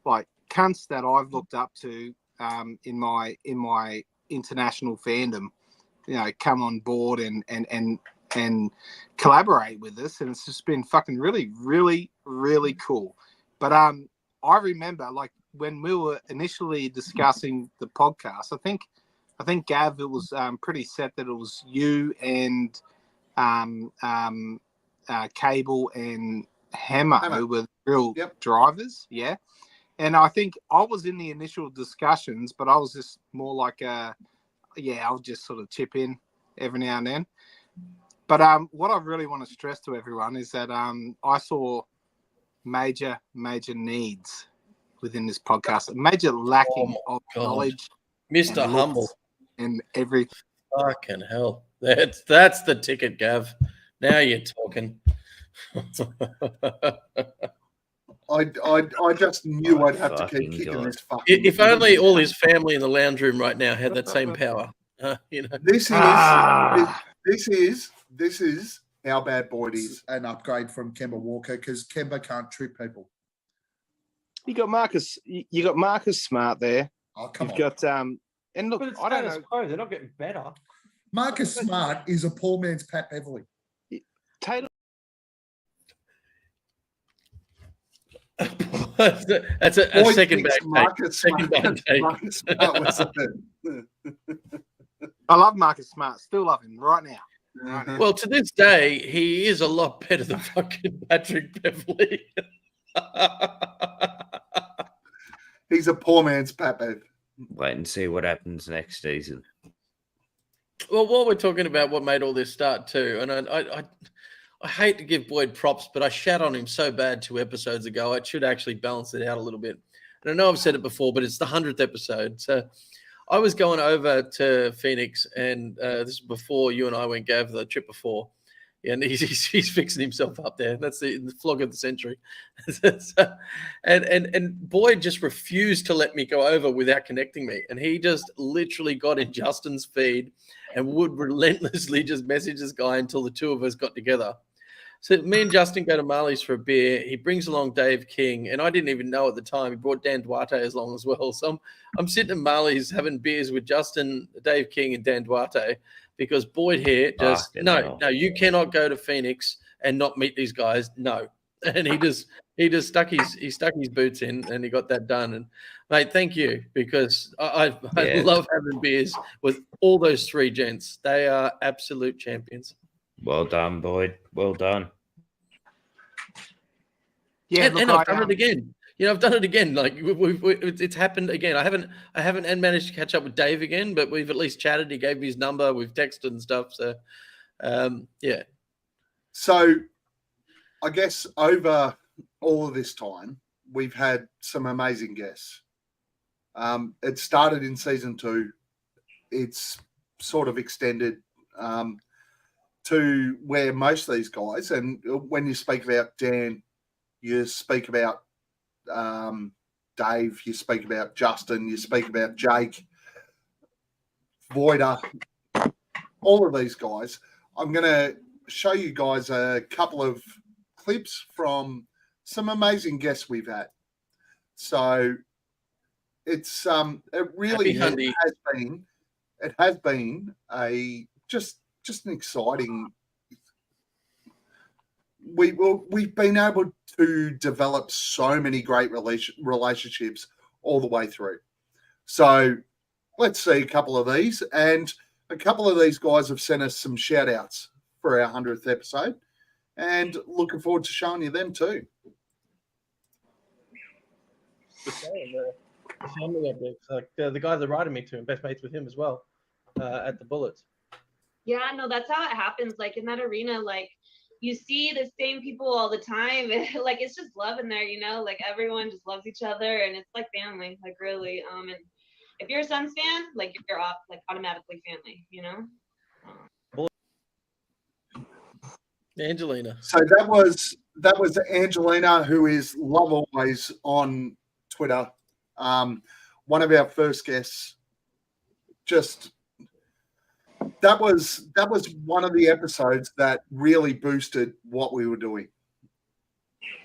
like cunts that I've looked up to in my international fandom, you know, come on board and collaborate with us, and it's just been fucking really, really, really cool. But I remember like when we were initially discussing the podcast, I think Gav, it was pretty set that it was you and Cable and Hammo who were the real drivers, yeah. And I think I was in the initial discussions, but I was just more like I'll just sort of chip in every now and then. But what I really want to stress to everyone is that I saw major needs within this podcast, a major lacking of knowledge, Mr. Humble, and everything. Fucking hell, that's the ticket, Gav. Now you're talking. I just knew I'd have to keep kicking this fucking. If only all his family in the lounge room right now had that same power. You know, this is how bad Boyd is. An upgrade from Kemba Walker because Kemba can't trip people. You got Marcus. You got Marcus Smart there. Oh, come You've got and look, I don't know. They're not getting better. Marcus Smart is a poor man's Pat Beverly. Taylor. That's a second back take. Second back take. I love Marcus Smart. Still love him right now. Well, to this day, he is a lot better than fucking Patrick Beverly. He's a poor man's Pat Bev. Wait and see what happens next season. Well, while we're talking about what made all this start too, and I hate to give Boyd props, but I shat on him so bad 2 episodes ago. I should actually balance it out a little bit. And I know I've said it before, but it's the 100th episode. So I was going over to Phoenix, and this is before you and I went, Gav, the trip before. And he's fixing himself up there. That's the flog of the century. and Boyd just refused to let me go over without connecting me. And he just literally got in Justin's feed and would relentlessly just message this guy until the 2 of us got together. So me and Justin go to Marley's for a beer. He brings along Dave King, and I didn't even know at the time. He brought Dan Duarte along as well. So I'm sitting at Marley's having beers with Justin, Dave King, and Dan Duarte because Boyd here just no, you cannot go to Phoenix and not meet these guys. No, and he just stuck his boots in, and he got that done. And mate, thank you, because I love having beers with all those 3 gents. They are absolute champions. Well done, Boyd. Well done. Yeah, and I've done it again. I've done it again. Like it's happened again. I haven't managed to catch up with Dave again, but we've at least chatted. He gave me his number. We've texted and stuff. So, yeah. So, I guess over all of this time, we've had some amazing guests. It started in season 2. It's sort of extended to where most of these guys, and when you speak about Dan, you speak about Dave, you speak about Justin, you speak about Jake, Voider, all of these guys. I'm going to show you guys a couple of clips from some amazing guests we've had. So it's it really has been a just an exciting. We've been able to develop so many great relationships all the way through. So let's see a couple of these, and a couple of these guys have sent us some shout outs for our 100th episode, and looking forward to showing you them too. The family objects, like the guy that invited me to, and best mates with him as well, at the Bullets. Yeah, no, that's how it happens. Like in that arena, like you see the same people all the time. Like it's just love in there, like everyone just loves each other, and it's like family, like really. And if you're a Suns fan, like you're like automatically family, Angelina. So that was Angelina, who is Love Always on Twitter. One of our first guests. Just that was one of the episodes that really boosted what we were doing.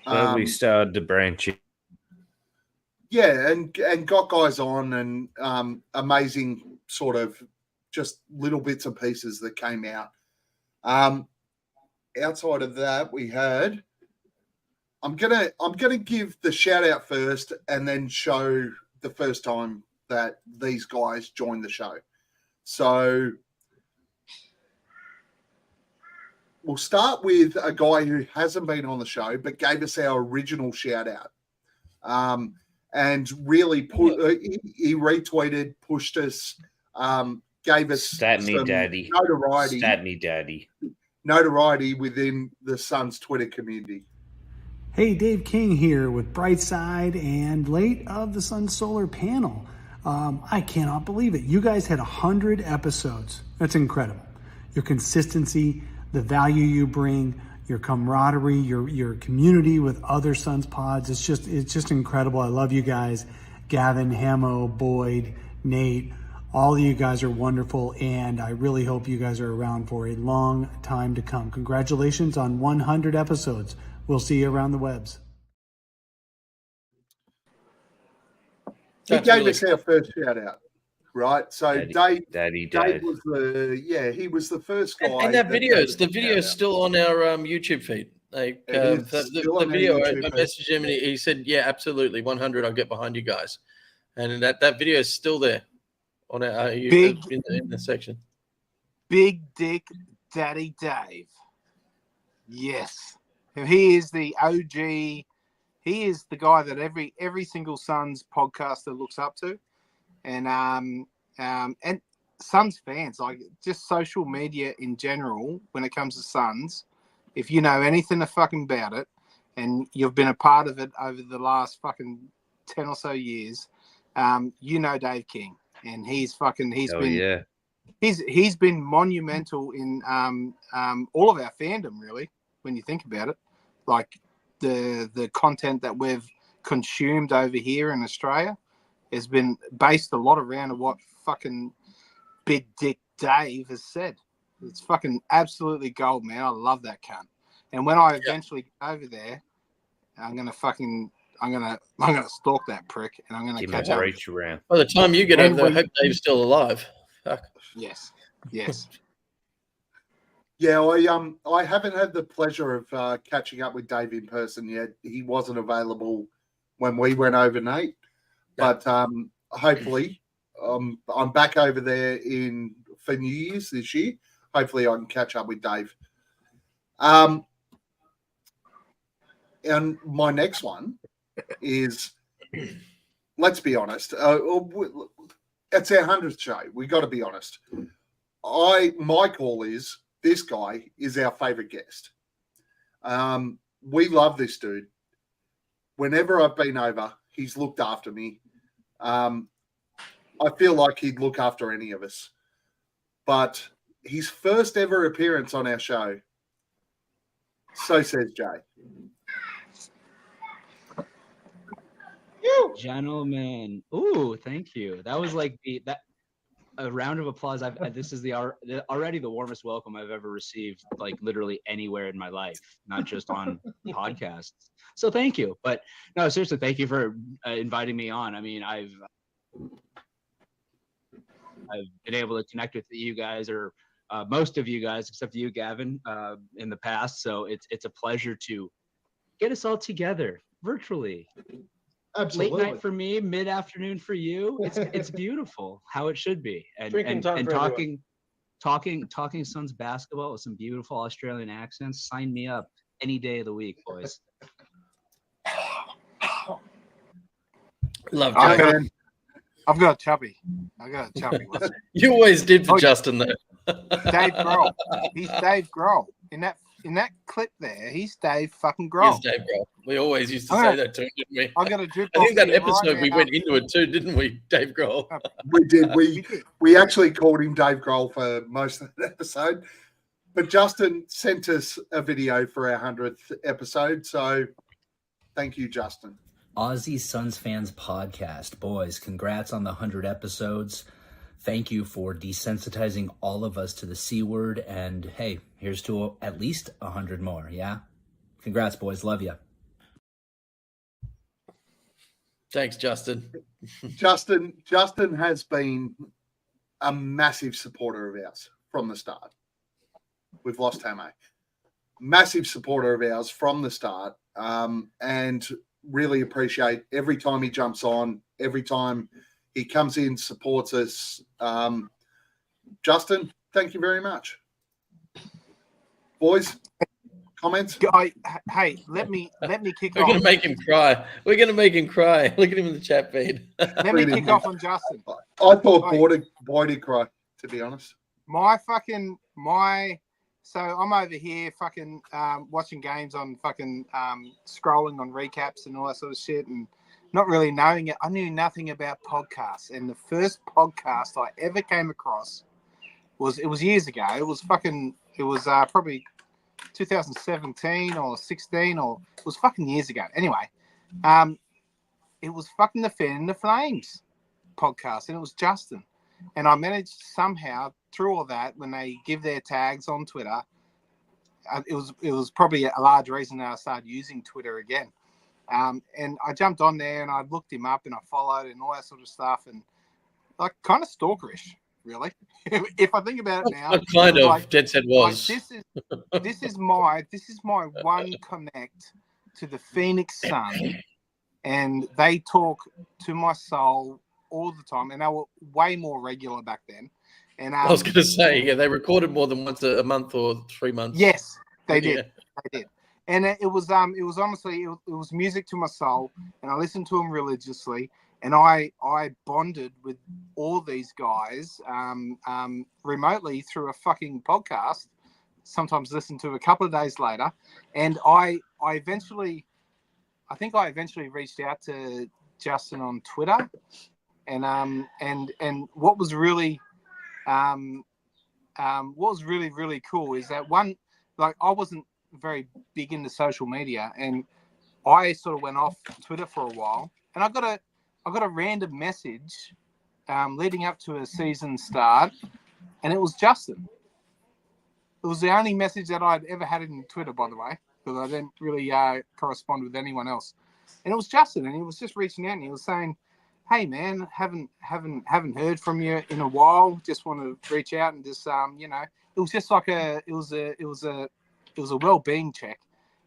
So we started to branch it. Yeah, and got guys on, and amazing sort of just little bits and pieces that came out. Outside of that, we had. I'm gonna give the shout out first, and then show the first time that these guys joined the show. So we'll start with a guy who hasn't been on the show but gave us our original shout out, and really he retweeted, pushed us, gave us Stat me, daddy. notoriety. Stat me, daddy. Notoriety within the Suns Twitter community. Hey, Dave King here with Brightside and late of the Sun Solar Panel. I cannot believe it. You guys had 100 episodes. That's incredible. Your consistency, the value you bring, your camaraderie, your community with other Suns pods. It's just incredible. I love you guys. Gavin, Hammo, Boyd, Nate. All of you guys are wonderful, and I really hope you guys are around for a long time to come. Congratulations on 100 episodes. We'll see you around the webs. He gave us our first shout out, right? So Dave was he was the first guy. And the video's still on our YouTube feed. Like the video, I messaged him and he said, "Yeah, absolutely, 100. I'll get behind you guys." And that video is still there on our in the section. Big Dick Daddy Dave. Yes. He is the OG. He is the guy that every single Suns podcaster looks up to, and Suns fans, like just social media in general. When it comes to Suns, if you know anything about it, and you've been a part of it over the last fucking 10 or so years, you know Dave King, and he's been monumental in all of our fandom, really, when you think about it. Like the content that we've consumed over here in Australia has been based a lot around what fucking Big Dick Dave has said. It's fucking absolutely gold, man. I love that cunt. And when I eventually get over there, I'm gonna stalk that prick, and I'm gonna catch up. Around. By the time you get over there, I hope Dave's still alive. Fuck. Yes. Yeah, I haven't had the pleasure of catching up with Dave in person yet. He wasn't available when we went over, Nate. But hopefully, I'm back over there for New Year's this year. Hopefully, I can catch up with Dave. And my next one is, let's be honest. It's our 100th show. We got to be honest. My call is this guy is our favorite guest. We love this dude. Whenever I've been over, he's looked after me. I feel like he'd look after any of us. But his first ever appearance on our show, so says Jay. Gentlemen, ooh, thank you. That was like a round of applause. This is already the warmest welcome I've ever received, like literally anywhere in my life, not just on podcasts. So thank you. But no, seriously, thank you for inviting me on. I mean, I've been able to connect with you guys, or most of you guys, except you, Gavin, in the past. So it's a pleasure to get us all together virtually. Absolutely. Late night for me, mid-afternoon for you. It's beautiful how it should be. And talking Suns basketball with some beautiful Australian accents. Sign me up any day of the week, boys. Love I've got a chubby. You always did for Justin, though. Dave Grohl. He's Dave Grohl. In that clip there, he's Dave fucking Grohl. He's Dave Grohl. We always used to say that to him, didn't we? I got a drip. I think that off episode right we now. went into it too, didn't we, Dave Grohl? We did. We actually called him Dave Grohl for most of that episode. But Justin sent us a video for our 100th episode. So thank you, Justin. Aussie Suns Fans podcast. Boys, congrats on the 100 episodes. Thank you for desensitizing all of us to the C word. And hey, here's to at least 100 more. Yeah. Congrats, boys. Love you. Thanks, Justin. Justin has been a massive supporter of ours from the start. We've lost Hammo. Massive supporter of ours from the start. And really appreciate every time he jumps on, every time he comes in, supports us. Justin, thank you very much. Boys, comments? Hey, let me kick off. We're going to make him cry. Look at him in the chat feed. Let me kick off on Justin. I thought Boyd would cry, to be honest. So I'm over here fucking watching games on fucking scrolling on recaps and all that sort of shit, and not really knowing it. I knew nothing about podcasts, and the first podcast I ever came across was years ago. It was probably 2017 or 16, or it was fucking years ago. Anyway, it was fucking the Fan and the Flames podcast, and it was Justin. And I managed somehow through all that, when they give their tags on Twitter, it was probably a large reason that I started using Twitter again. And I jumped on there and I looked him up and I followed and all that sort of stuff, and like kind of stalkerish, really. If I think about it now, kind of like, Dead said was. Like, this is my one connect to the Phoenix Sun, and they talk to my soul all the time, and they were way more regular back then. And I was going to say, yeah, they recorded more than once a month or 3 months. Yes, they did. They did. And it was honestly, it was music to my soul, and I listened to them religiously, and I bonded with all these guys remotely through a fucking podcast. Sometimes listen to a couple of days later, and I eventually reached out to Justin on Twitter, and what was really really cool is that one, like, I wasn't very big into social media, and I sort of went off Twitter for a while, and I got a random message leading up to a season start, and it was Justin. It was the only message that I'd ever had in Twitter, by the way, because I didn't really correspond with anyone else. And it was Justin, and he was just reaching out, and he was saying, "Hey man, haven't heard from you in a while. Just want to reach out and just it was just like it was a well-being check,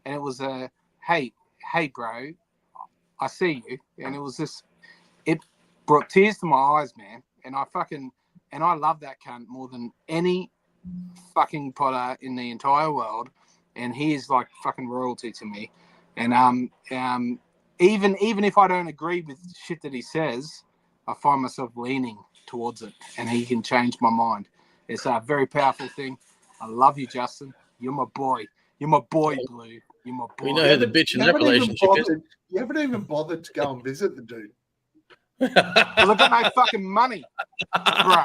and it was a hey bro, I see you," and it brought tears to my eyes, man. And I love that cunt more than any fucking Potter in the entire world, and he is like fucking royalty to me. And even if I don't agree with shit that he says, I find myself leaning towards it, and he can change my mind. It's a very powerful thing. I love you, Justin. You're my boy. You're my boy, Blue. You're my boy. We know who the bitch in that relationship is. You haven't even bothered to go and visit the dude. Because I've got no fucking money, bro.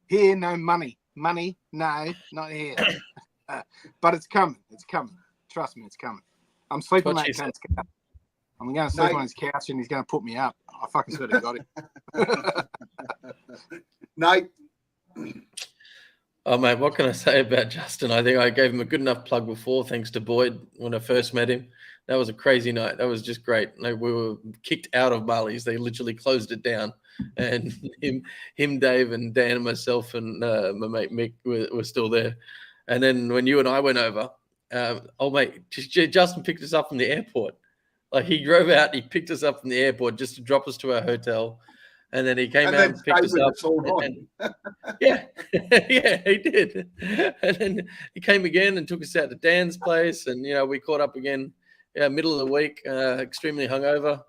Here, no money. Money, no, not here. But it's coming. It's coming. Trust me, it's coming. I'm sleeping on that cunt's couch. I'm going to sleep on his couch, and he's going to put me up. I fucking swear to God. Nate. Oh, mate, what can I say about Justin? I think I gave him a good enough plug before, thanks to Boyd, when I first met him. That was a crazy night. That was just great. Like, we were kicked out of Barley's. They literally closed it down. And him, Dave, and Dan, and myself, and my mate Mick were still there. And then when you and I went over, Justin picked us up from the airport. Like, he drove out, he picked us up from the airport just to drop us to our hotel. And then he came out and picked us up. Yeah, yeah, he did. And then he came again and took us out to Dan's place. And, we caught up again middle of the week, extremely hungover.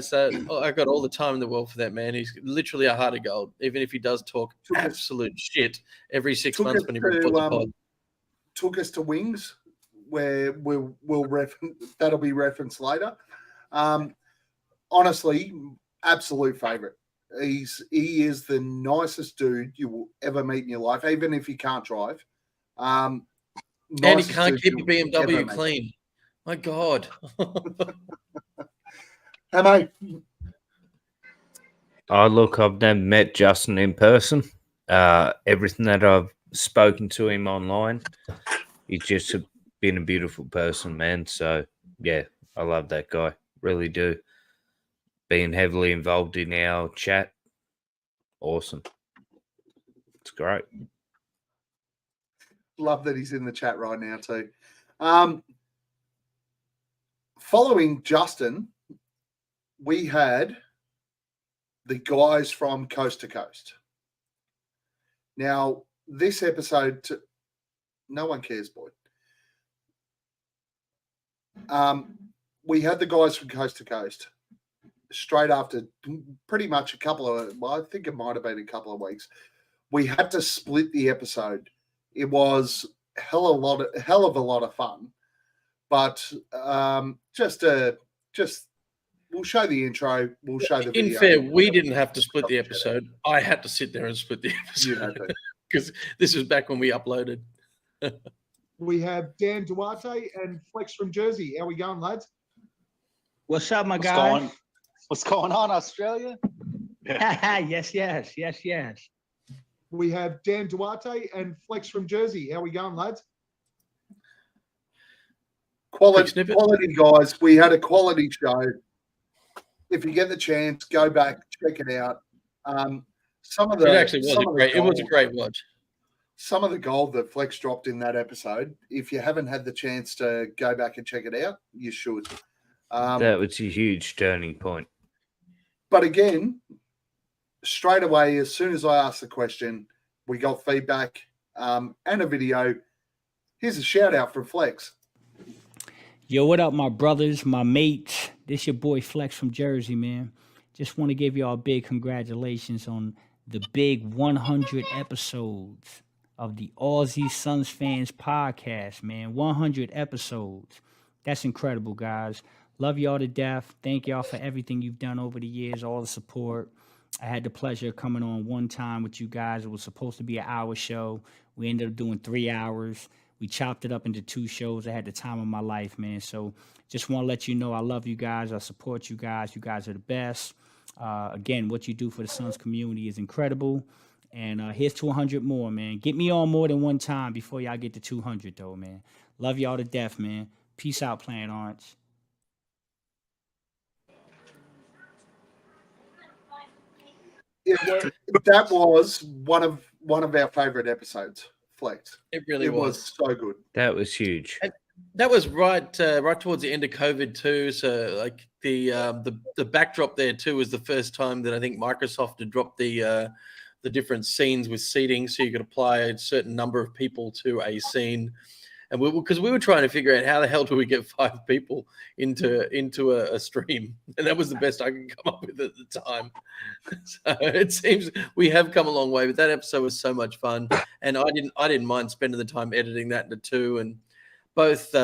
So I got all the time in the world for that man. He's literally a heart of gold, even if he does talk absolute shit every 6 months when he reports a pod. Took us to Wings, where that'll be referenced later. Honestly, absolute favorite. He is the nicest dude you will ever meet in your life, even if you can't drive. And he can't keep a BMW clean. My God. Hammo. Oh, look, I've never met Justin in person. Everything that I've spoken to him online, he's just been a beautiful person, man. So, yeah, I love that guy. Really do. Being heavily involved in our chat, awesome. It's great. Love that he's in the chat right now too. Following Justin, we had the guys from Coast to Coast. Now, this episode, no one cares, boy. We had the guys from Coast to Coast straight after pretty much I think it might have been a couple of weeks. We had to split the episode. It was hell of a lot of fun, but we'll show the intro. We'll show the video. In fair, we didn't have to split the episode. I had to sit there and split the episode because this was back when we uploaded. We have Dan Duarte and Flex from Jersey. How we going, lads? What's up, my guy? What's going on, Australia? Yes. We have Dan Duarte and Flex from Jersey. How we going, lads? Quality guys. We had a quality show. If you get the chance, go back, check it out. It was a great watch. Some of the gold that Flex dropped in that episode, if you haven't had the chance to go back and check it out, you should. That was a huge turning point. But again, straight away, as soon as I asked the question, we got feedback and a video. Here's a shout out from Flex. Yo, what up, my brothers, my mates? This your boy Flex from Jersey, man. Just want to give y'all a big congratulations on the big 100 episodes of the Aussie Suns Fans podcast, man. 100 episodes. That's incredible, guys. Love y'all to death. Thank y'all for everything you've done over the years, all the support. I had the pleasure of coming on one time with you guys. It was supposed to be an hour show. We ended up doing 3 hours. We chopped it up into 2 shows. I had the time of my life, man. So just want to let you know I love you guys. I support you guys. You guys are the best. Again, what you do for the Suns community is incredible. And here's to 100 more, man. Get me on more than one time before y'all get to 200, though, man. Love y'all to death, man. Peace out, Planet Orange. That was one of our favorite episodes, Flex. It really was so good. That was huge. And that was right towards the end of COVID too. So like the backdrop there too was the first time that I think Microsoft had dropped the different scenes with seating, so you could apply a certain number of people to a scene. And because we were trying to figure out how the hell do we get 5 people into a stream, and that was the best I could come up with at the time. So it seems we have come a long way, but that episode was so much fun, and I didn't mind spending the time editing that into 2. And both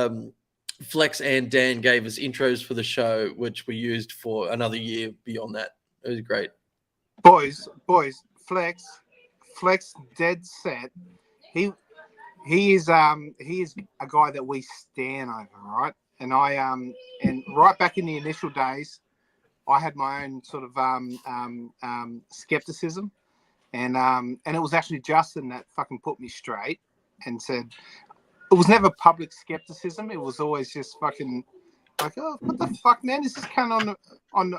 Flex and Dan gave us intros for the show, which we used for another year beyond that. It was great. Boys, Flex, dead set. He is a guy that we stand over, right? And and right back in the initial days, I had my own sort of skepticism, and it was actually Justin that fucking put me straight and said it was never public skepticism. It was always just fucking like, oh, what the fuck, man? Is this kind of on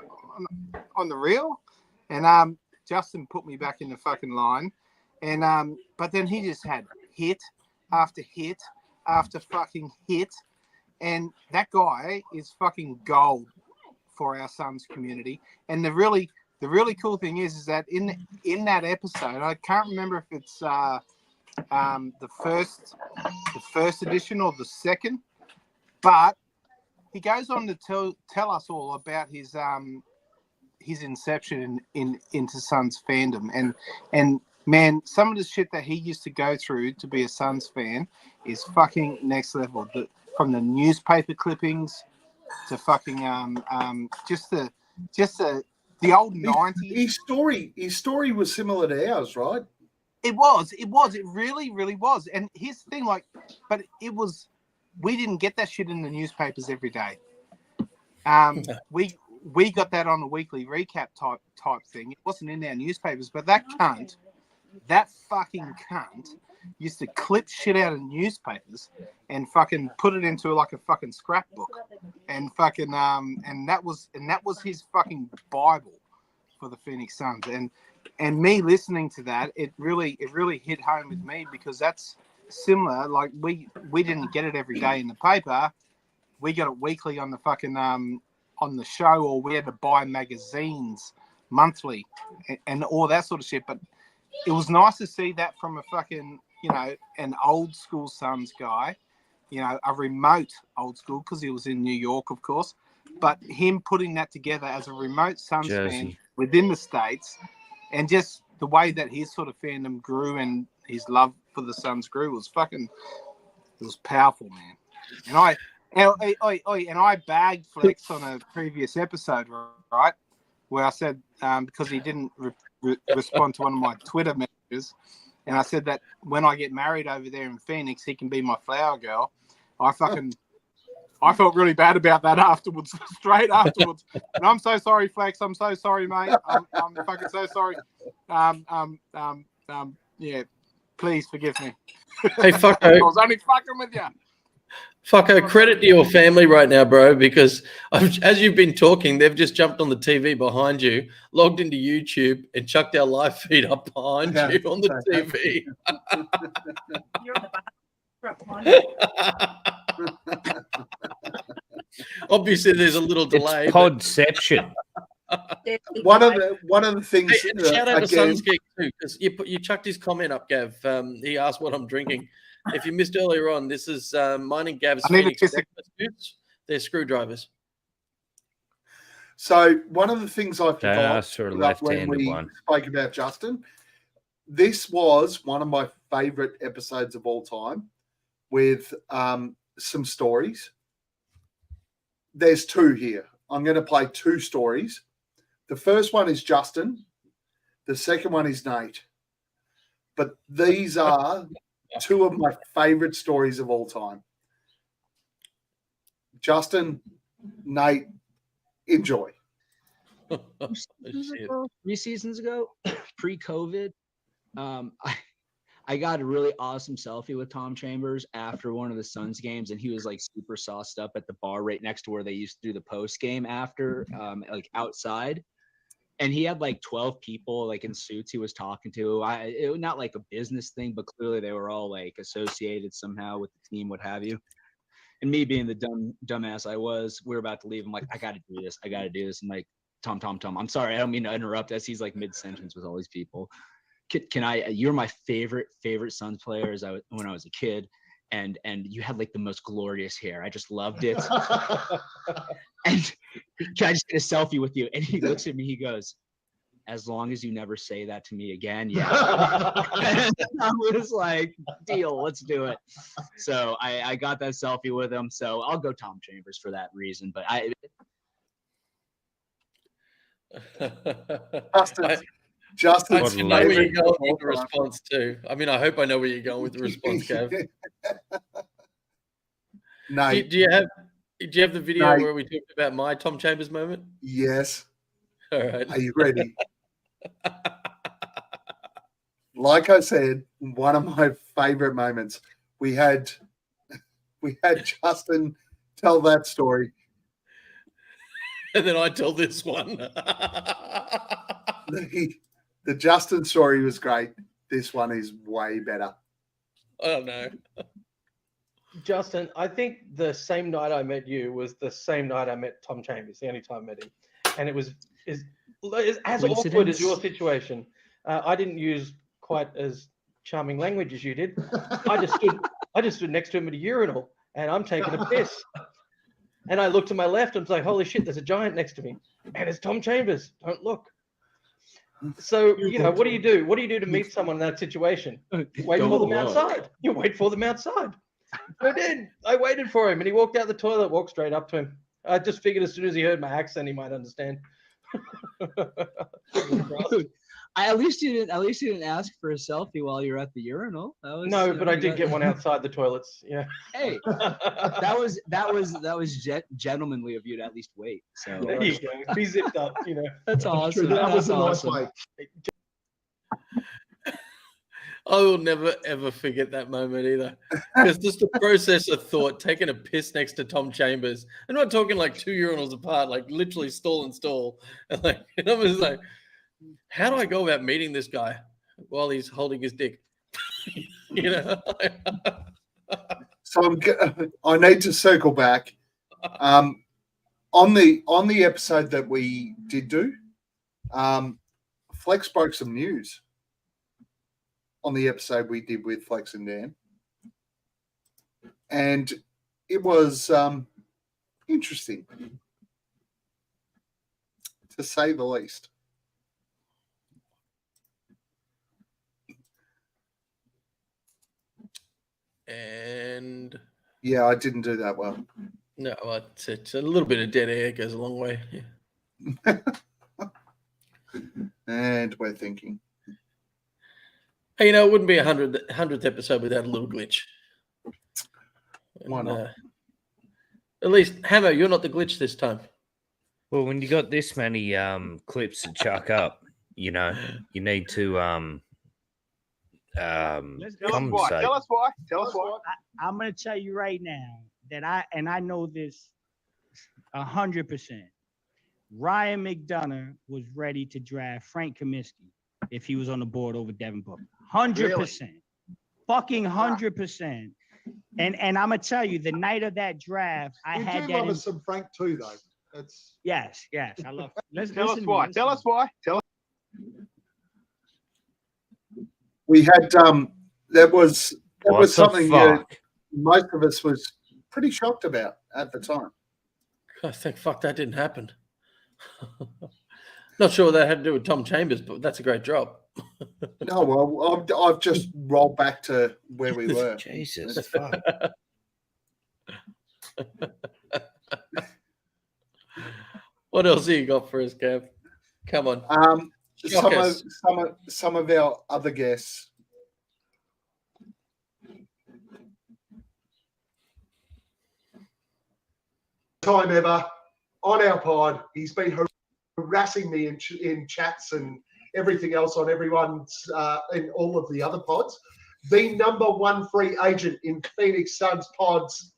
the real? And Justin put me back in the fucking line, and but then he just had hit after hit after fucking hit, and that guy is fucking gold for our Suns community. And the really cool thing is that in that episode, I can't remember if it's the first edition or the second, but he goes on to tell us all about his inception into Suns fandom, and man, some of the shit that he used to go through to be a Suns fan is fucking next level. From the newspaper clippings to fucking just the old 90s. His story was similar to ours, right? It really was. And his thing, but we didn't get that shit in the newspapers every day. We got that on a weekly recap type thing. It wasn't in our newspapers, but that fucking cunt used to clip shit out of newspapers and fucking put it into like a fucking scrapbook, and fucking and that was his fucking Bible for the Phoenix Suns. And me listening to that, it really hit home with me, because that's similar. Like we didn't get it every day in the paper. We got it weekly on the fucking on the show, or we had to buy magazines monthly and all that sort of shit. But it was nice to see that from a fucking, an old school Suns guy, a remote old school, because he was in New York, of course, but him putting that together as a remote Suns fan within the States, and just the way that his sort of fandom grew and his love for the Suns grew was powerful, man. And I bagged Flex on a previous episode, right, where I said, because he didn't respond to one of my Twitter messages, and I said that when I get married over there in Phoenix, he can be my flower girl. I felt really bad about that afterwards, straight afterwards. And I'm so sorry, Flex. I'm so sorry, mate. I'm fucking so sorry. Yeah, please forgive me. Hey, fucko. I was only fucking with you. Fucko, credit to your family right now, bro, because as you've been talking, they've just jumped on the TV behind you, logged into YouTube, and chucked our live feed up behind you on the TV. Obviously, there's a little delay. It's podception. One of the things. Hey, shout out to Suns Geek too, because you chucked his comment up, Gav. He asked what I'm drinking. If you missed earlier on, this is mine and Gav's Phoenix boots. They're screwdrivers. So one of the things I forgot when we spoke about Justin, this was one of my favorite episodes of all time, with some stories. There's 2 here. I'm going to play 2 stories. The first one is Justin. The second one is Nate. But these are 2 of my favorite stories of all time. Justin, Nate, enjoy. 3 seasons ago, pre-COVID, I got a really awesome selfie with Tom Chambers after one of the Suns games, and he was like super sauced up at the bar right next to where they used to do the post game after, like outside. And he had like 12 people like in suits he was talking to. It was not like a business thing, but clearly they were all like associated somehow with the team, what have you. And me being the dumbass I was, we were about to leave. I'm like, I got to do this. I'm like, Tom, I'm sorry. I don't mean to interrupt, as he's like mid-sentence with all these people. You're my favorite Suns player when I was a kid. and you had like the most glorious hair. I just loved it. And can I just get a selfie with you? And he looks at me, he goes, as long as you never say that to me again, yeah. I was like, deal, let's do it. So I got that selfie with him. So I'll go Tom Chambers for that reason. But Justin, I know where you're going with the response too. I mean, I hope I know where you're going with the response, Gav. No. Do you have the video where we talked about my Tom Chambers moment? Yes. All right. Are you ready? Like I said, one of my favorite moments. We had Justin tell that story. And then I tell this one. The Justin story was great. This one is way better. I don't know. Justin, I think the same night I met you was the same night I met Tom Chambers, the only time I met him. And it was as awkward as your situation. I didn't use quite as charming language as you did. I just stood next to him at a urinal and I'm taking a piss. And I looked to my left and was like, holy shit, there's a giant next to me. And it's Tom Chambers. Don't look. So, you know, what do you do? What do you do to meet someone in that situation? You wait for them outside. You wait for them outside. I did. I waited for him and he walked out the toilet, walked straight up to him. I just figured as soon as he heard my accent, he might understand. At least you didn't ask for a selfie while you're at the urinal. But I did get one outside the toilets. Yeah. Hey, that was gentlemanly of you to at least wait. So there you go. Be zipped up. You know. That's awesome. That was a nice awesome. way. I will never, ever forget that moment either. Because just the process of thought, taking a piss next to Tom Chambers. I'm not talking like 2 urinals apart, like literally stall and stall. And I was like, how do I go about meeting this guy while he's holding his dick? You know? So I need to circle back. On the episode that we did do, Flex broke some news. On the episode we did with Flex and Dan. And it was interesting, to say the least. And yeah, I didn't do that well. No, it's a little bit of dead air, goes a long way. Yeah. And we're thinking. Hey, you know, it wouldn't be 100th episode without a little glitch. Why not? At least, Hammo, you're not the glitch this time. Well, when you got this many clips to chuck up, you know, you need to compensate. Tell us why. I'm going to tell you right now that I know this 100%. Ryan McDonough was ready to draft Frank Kaminsky if he was on the board over Devin Booker. 100%. Fucking 100%. And I'm going to tell you, the night of that draft, I we had do that. Love some Frank too, though. That's yes. I love. Tell us why. Tell us why. We had that was something that most of us was pretty shocked about at the time. I think fuck that didn't happen. Not sure what that had to do with Tom Chambers, but that's a great drop. No, well, I've just rolled back to where we were. Jesus. What else have you got for us, Gav? Come on. Some of our other guests. time ever on our pod. He's been harassing me in chats and everything else on everyone's in all of the other pods. The number one free agent in Phoenix Suns pods,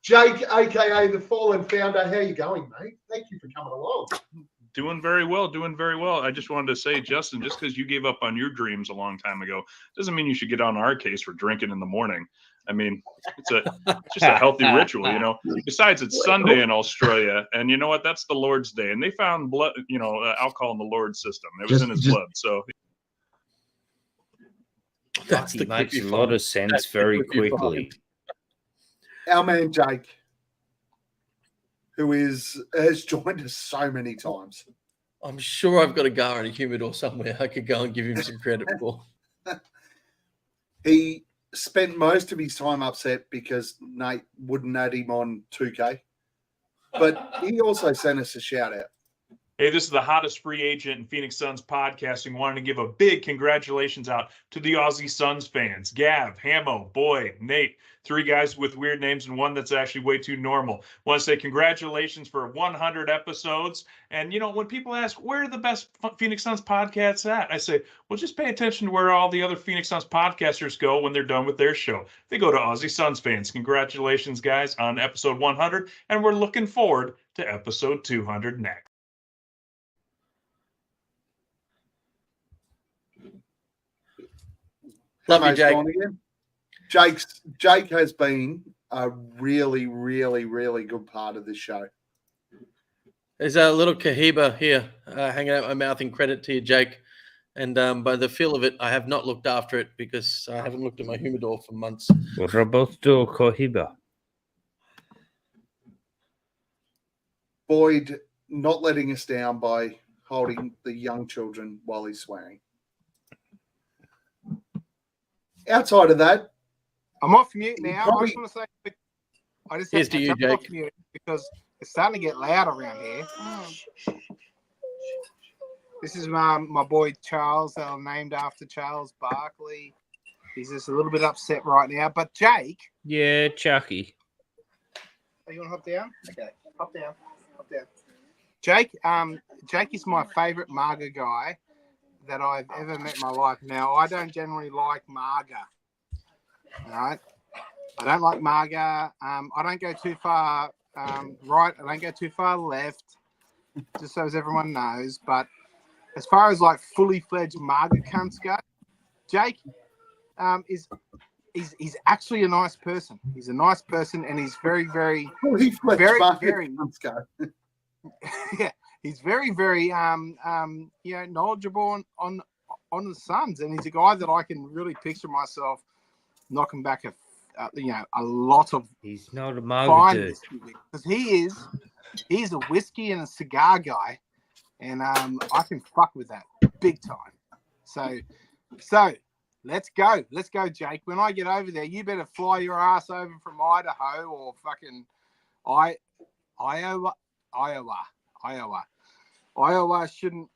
Jake, aka the Fallen Founder. How you going, mate? Thank you for coming along. Doing very well. I just wanted to say, Justin, just because you gave up on your dreams a long time ago doesn't mean you should get on our case for drinking in the morning. I mean, it's just a healthy ritual, you know. Besides, it's Sunday in Australia, and you know what? That's the Lord's Day, and they found blood, alcohol in the Lord's system. It was in his blood, so. That makes a lot of sense very quickly. our man Jake, who has joined us so many times. I'm sure I've got a Gar in a humidor somewhere. I could go and give him some credit for. He spent most of his time upset because Nate wouldn't add him on 2K. But he also sent us a shout out. Hey, this is the hottest free agent in Phoenix Suns podcasting. Wanted to give a big congratulations out to the Aussie Suns fans. Gav, Hammo, Boy, Nate, 3 guys with weird names and one that's actually way too normal. Want to say congratulations for 100 episodes. And, when people ask, where are the best Phoenix Suns podcasts at? I say, well, just pay attention to where all the other Phoenix Suns podcasters go when they're done with their show. They go to Aussie Suns Fans. Congratulations, guys, on episode 100. And we're looking forward to episode 200 next. Love you, Jake. Jake has been a really, really, really good part of this show. There's a little Cohiba here hanging out my mouth in credit to you, Jake. And by the feel of it, I have not looked after it because I haven't looked at my humidor for months. Roberto Cohiba. Boyd not letting us down by holding the young children while he's swearing. Outside of that, I'm off mute now. I just want to say, I just Here's have to you, to jump off Jake. mute because it's starting to get loud around here. This is my boy Charles, named after Charles Barkley. He's just a little bit upset right now. But Jake, Yeah, Chucky. are you want to hop down? Okay, hop down. Jake, Jake is my favourite Marga guy that I've ever met in my life. Now, I don't generally like Marga. All right? I don't like Marga. I don't go too far right. I don't go too far left, just so as everyone knows. But as far as like fully fledged Marga cunts go, Jake he's actually a nice person. He's a nice person, and he's very, very, very, very. Yeah, he's very, very knowledgeable on the Suns, and he's a guy that I can really picture myself knocking back a lot of. He's not a Marga dude because he's a whiskey and a cigar guy, and I can fuck with that big time. So let's go, Jake. When I get over there, you better fly your ass over from Idaho or fucking Iowa. Iowa should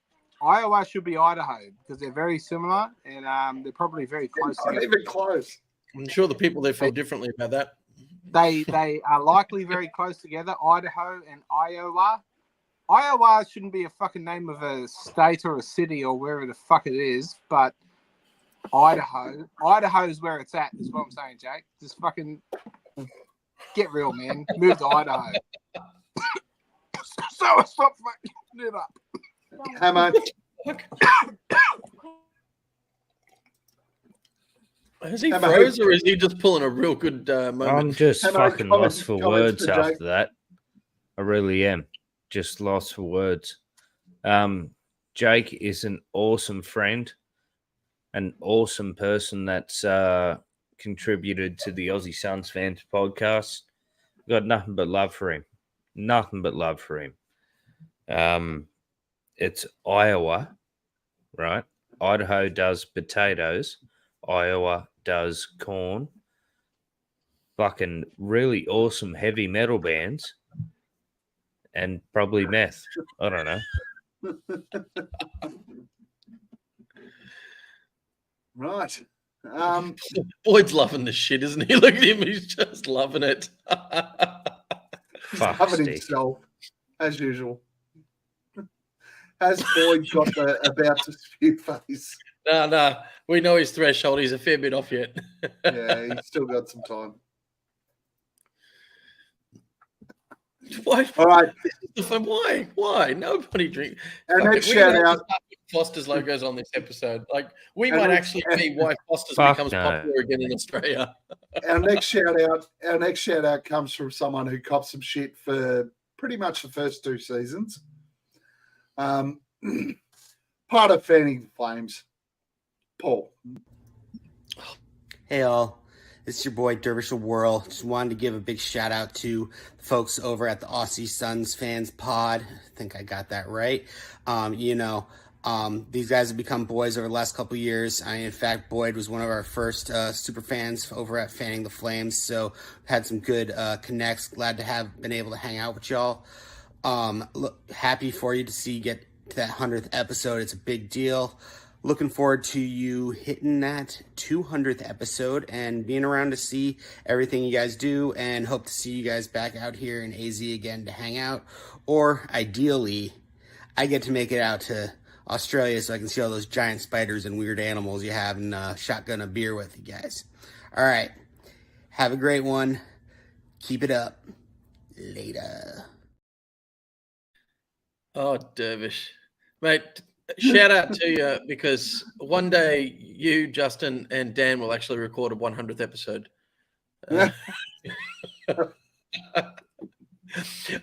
be Idaho because they're very similar and they're probably very close. Not even close. I'm sure the people there feel differently about that. They are likely very close together. Idaho and Iowa. Iowa shouldn't be a fucking name of a state or a city or wherever the fuck it is, but Idaho is where it's at. Is what I'm saying, Jake. Just fucking get real, man. Move to Idaho. So stop fucking it up. Hammo. Is he froze or is he just pulling a real good moment? I'm just fucking lost for words after that. I really am. Just lost for words. Jake is an awesome friend, an awesome person that's contributed to the Aussie Suns Fans podcast. Got nothing but love for him. Nothing but love for him. It's Iowa, right? Idaho does potatoes. Iowa does corn. Fucking really awesome heavy metal bands. And probably meth. I don't know. Right. Boyd's loving this shit, isn't he? Look at him. He's just loving it. Loving himself, as usual. Has Boyd got the about to spew face? No. We know his threshold. He's a fair bit off yet. Yeah, he's still got some time. Why? All right. Why? Nobody drink. Our next shout out. Foster's logos on this episode. Like we might actually be why Foster's becomes popular again in Australia. Our next shout out comes from someone who copped some shit for pretty much the first 2 seasons. Part of Fanning Flames, Paul. Hey all. This is your boy Dervish of Whirl. Just wanted to give a big shout out to the folks over at the Aussie Suns Fans pod. I think I got that right. These guys have become boys over the last couple years. In fact, Boyd was one of our first super fans over at Fanning the Flames. So had some good connects. Glad to have been able to hang out with y'all. Happy for you to see you get to that 100th episode. It's a big deal. Looking forward to you hitting that 200th episode and being around to see everything you guys do, and hope to see you guys back out here in AZ again to hang out. Or ideally, I get to make it out to Australia so I can see all those giant spiders and weird animals you have and shotgun a beer with you guys. All right. Have a great one. Keep it up. Later. Oh, Dervish. Mate, shout out to you, because one day you, Justin, and Dan will actually record a 100th episode.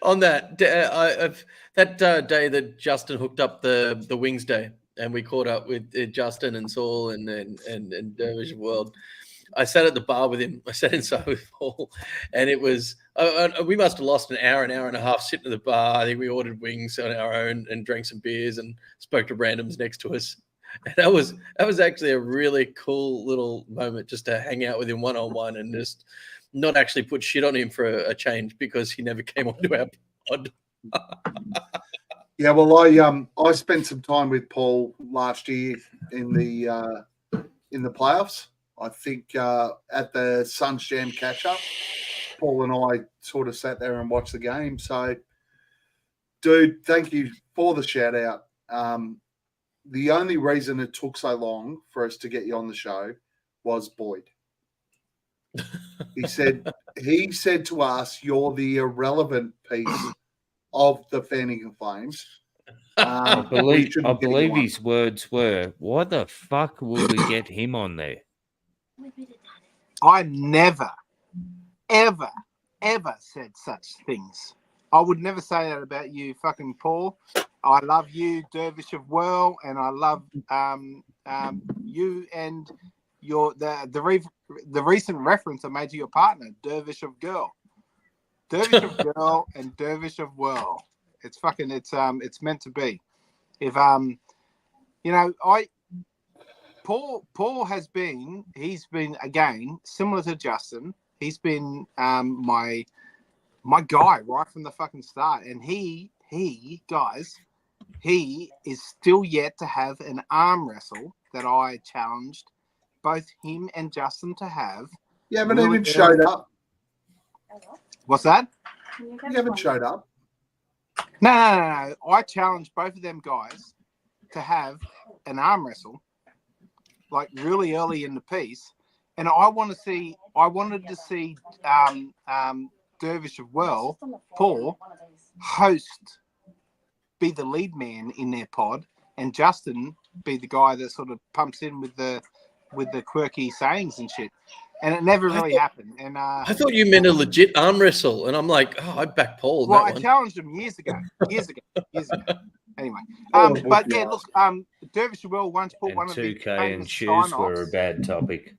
On that day that Justin hooked up the Wings Day, and we caught up with Justin and Saul and Dervish World, I sat at the bar with him. I sat inside with Paul, and it was we must have lost an hour and a half sitting at the bar. I think we ordered wings on our own and drank some beers and spoke to randoms next to us. And that was actually a really cool little moment, just to hang out with him one-on-one and just not actually put shit on him for a change, because he never came onto our pod. Yeah, well, I spent some time with Paul last year in the playoffs. I think at the Suns Jam catch-up, Paul and I sort of sat there and watched the game. So, dude, thank you for the shout-out. The only reason it took so long for us to get you on the show was Boyd. He said to us, "You're the irrelevant piece of the Fanning Flames." I believe his words were, "Why the fuck will we get him on there?" I never, ever, ever said such things. I would never say that about you, fucking Paul. I love you, Dervish of Whirl, and I love you and the recent reference I made to your partner, Dervish of Girl. Dervish of Girl and Dervish of Whirl. It's meant to be. If Paul has been, again, similar to Justin, he's been my guy right from the fucking start. And he is still yet to have an arm wrestle that I challenged both him and Justin to have. You haven't even showed up. What's that? You haven't showed up. No. I challenged both of them guys to have an arm wrestle, like really early in the piece, and I wanted to see Dervish of Whirl, Paul, host, be the lead man in their pod, and Justin be the guy that sort of pumps in with the quirky sayings and shit. And it never really happened. And I thought you meant a legit arm wrestle, and I'm like, oh, I back Paul. Well, I challenged him years ago. Anyway, but yeah, look, Dervish Will once put one of his 2K and shoes were a bad topic.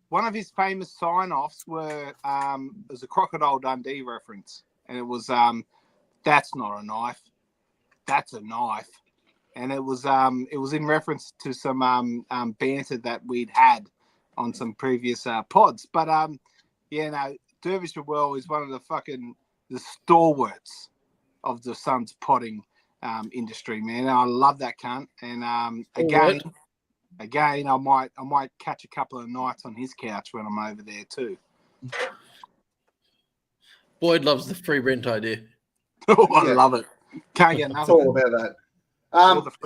One of his famous sign-offs was a Crocodile Dundee reference, and it was "That's not a knife, that's a knife," and it was in reference to some banter that we'd had on some previous pods. But Dervish Will is one of the stalwarts of the Suns potting industry, man. I love that cunt. And again, I might catch a couple of nights on his couch when I'm over there too. Boyd loves the free rent idea. Oh, I love it. Can't get enough. It's all about that.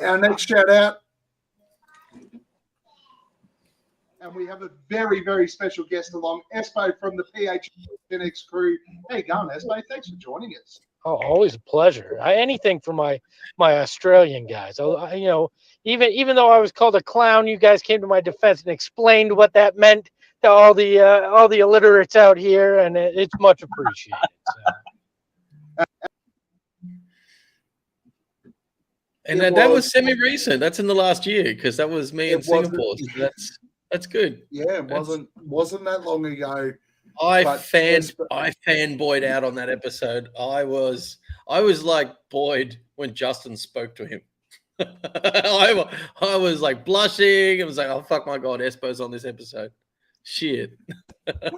Our next shout out. And we have a very, very special guest along, Espo from the PHNX crew. How you going, Espo? Thanks for joining us. Oh, always a pleasure. Anything for my Australian guys. Even though I was called a clown, you guys came to my defense and explained what that meant to all the illiterates out here, and it's much appreciated. And that was semi-recent. That's in the last year, because that was me in Singapore. So That's good. Yeah, it wasn't that long ago. I fanboyed out on that episode. I was like Boyd when Justin spoke to him. I was like blushing. It was like, oh fuck my god, Espo's on this episode. Shit.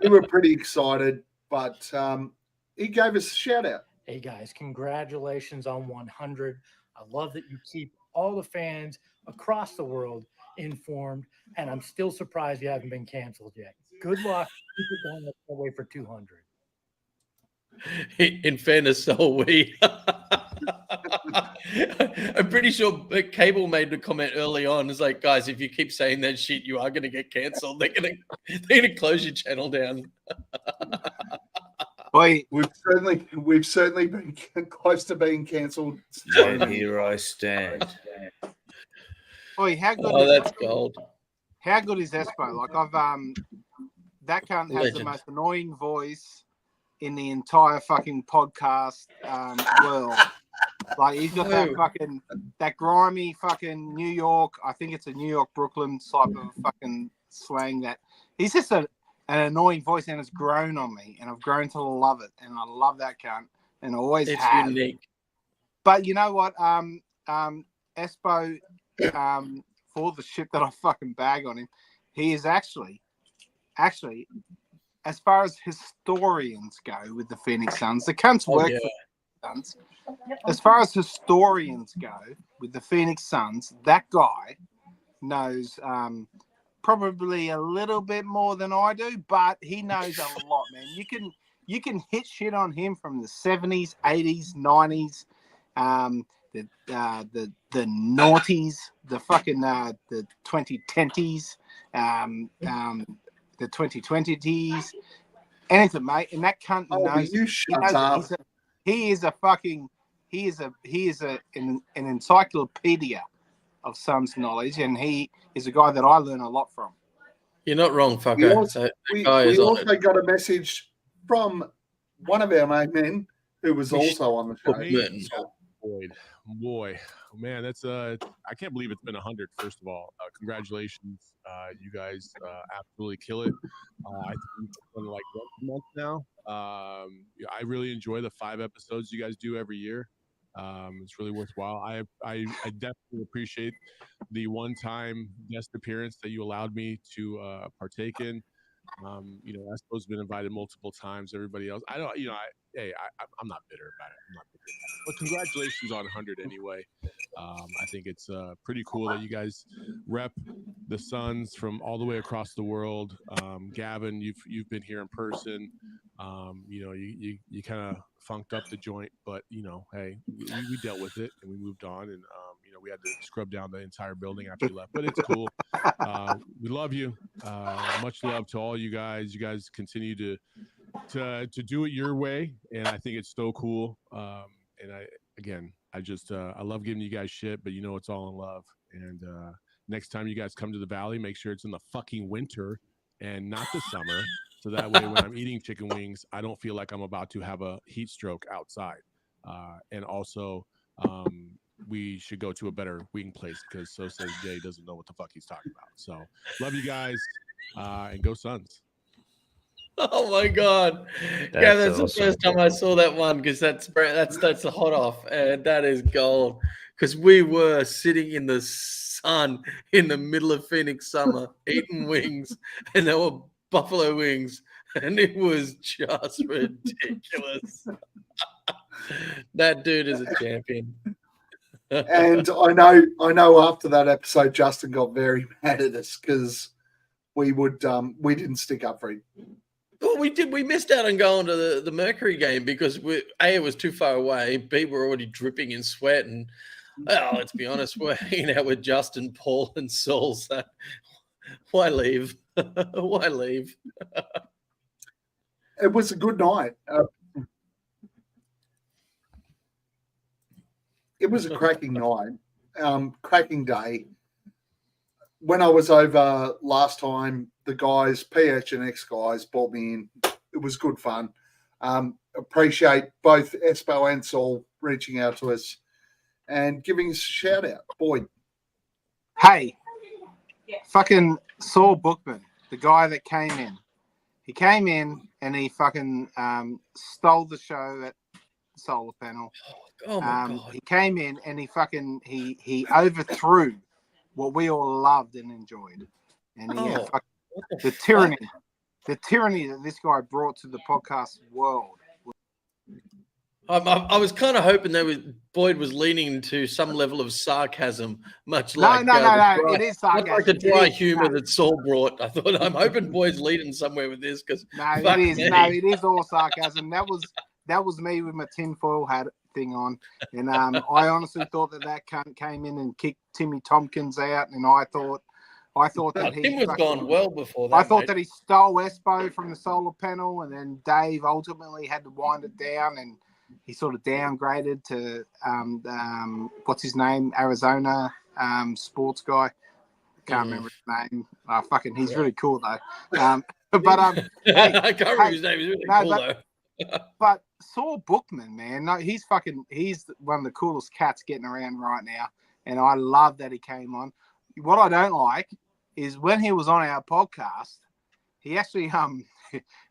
We were pretty excited, but he gave us a shout out. Hey guys, congratulations on 100. I love that you keep all the fans across the world informed, and I'm still surprised you haven't been canceled yet. Good luck. Keep it going. Let's wait for 200. In fairness, so are we. I'm pretty sure Cable made the comment early on. It's like, guys, if you keep saying that shit, you are going to get cancelled. They're going to close your channel down. We've certainly been close to being cancelled. And here I stand. How good? That's gold. How good is Espo? Like that cunt has the most annoying voice in the entire fucking podcast world. Like he's got that grimy fucking New York. I think it's a New York Brooklyn type of fucking slang. That he's just an annoying voice, and it's grown on me, and I've grown to love it, and I love that cunt, and I always have. It's unique. But you know what? Espo, for all the shit that I fucking bag on him, he is actually, as far as historians go with the Phoenix Suns, the cunts work for the Suns. As far as historians go with the Phoenix Suns, that guy knows probably a little bit more than I do, but he knows a lot, man. You can hit shit on him from the 70s, 80s, 90s, the noughties, the fucking the 2010s, the 2020s, anything, mate. And that cunt knows. You shut up. He is an encyclopedia of Suns knowledge, and he is a guy that I learn a lot from. You're not wrong, fucker. We also got a message from one of our main men who was also on the show. Boy, man, that's I can't believe it's been 100. First of all, congratulations, you guys absolutely kill it. I think we've done like once a month now. I really enjoy the 5 episodes you guys do every year. It's really worthwhile. I definitely appreciate the one-time guest appearance that you allowed me to partake in. Espo's been invited multiple times. Everybody else, I don't. I'm not bitter about it. But congratulations on 100 anyway. I think it's pretty cool that you guys rep the Suns from all the way across the world. Gavin, you've been here in person. You kind of funked up the joint, but hey, we dealt with it and we moved on, and we had to scrub down the entire building after you left, but it's cool. We love you. Much love to all you guys. You guys continue to do it your way, and I think it's so cool. And I love giving you guys shit, but it's all in love. And next time you guys come to the Valley, make sure it's in the fucking winter and not the summer. So that way, when I'm eating chicken wings, I don't feel like I'm about to have a heat stroke outside. And also, we should go to a better wing place because So Says Jay doesn't know what the fuck he's talking about. So love you guys, and go Suns. Oh my god! That's awesome. The first time I saw that one, because that's the hot off, and that is gold. Because we were sitting in the sun in the middle of Phoenix summer eating wings, and they were buffalo wings, and it was just ridiculous. That dude is a champion. And I know after that episode, Justin got very mad at us because we didn't stick up for him. Well, we did. We missed out on going to the Mercury game because it was too far away. B, we're already dripping in sweat, and let's be honest, we're hanging out with Justin, Paul, and Saul. So why leave? Why leave? It was a good night. It was a cracking night, cracking day. When I was over last time, the guys, PH&X guys, brought me in. It was good fun. Appreciate both Espo and Saul reaching out to us and giving us a shout out. Boyd. Hey, fucking Saul Bookman, the guy that came in. He came in and he fucking stole the show at Solar Panel. Oh my God. He came in and he overthrew what we all loved and enjoyed. And he the tyranny that this guy brought to the podcast world. I was kind of hoping Boyd was leaning into some level of sarcasm, much No, like no. It is sarcasm. Like the dry humor that Saul brought. I'm hoping Boyd's leading somewhere with this because it is all sarcasm. That was me with my tinfoil hat thing on, and I honestly thought that cunt came in and kicked Timmy Tompkins out, and I thought that Tim was gone well before that. I thought that he stole Espo from the Solar Panel, and then Dave ultimately had to wind it down, and he sort of downgraded to what's his name, Arizona sports guy. Can't remember his name. He's really cool though. I can't remember his name. He's really cool though. But Saul Bookman, man, no, he's one of the coolest cats getting around right now, and I love that he came on. What I don't like is when he was on our podcast, he actually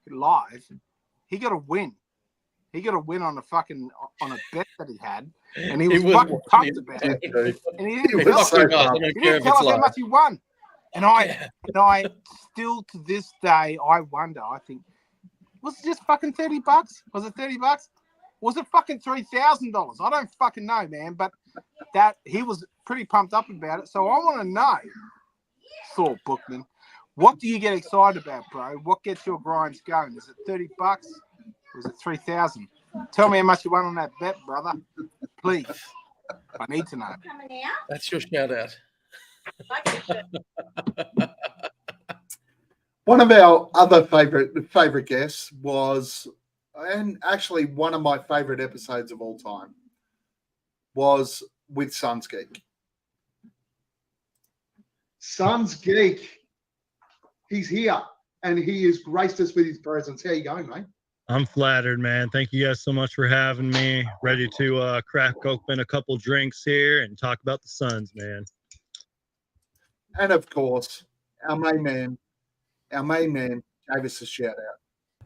live, he got a win. He got a win on a bet that he had, and he was fucking pumped about it. And he didn't tell us how much he won. And I still to this day I wonder. I think, was it just fucking $30? Was it $30? Was it fucking $3,000? I don't fucking know, man. But that he was pretty pumped up about it. So I want to know, Saul Bookman, what do you get excited about, bro? What gets your grinds going? Is it $30? Was it 3,000? Tell me how much you won on that bet, brother. Please. I need to know. That's your shout out. One of our other favorite guests was, and actually one of my favorite episodes of all time, was with Suns Geek. Suns Geek. He's here, and he has graced us with his presence. How you going, mate? I'm flattered, man. Thank you guys so much for having me. Ready to crack open a couple drinks here and talk about the Suns, man. And of course, our main man gave us a shout out.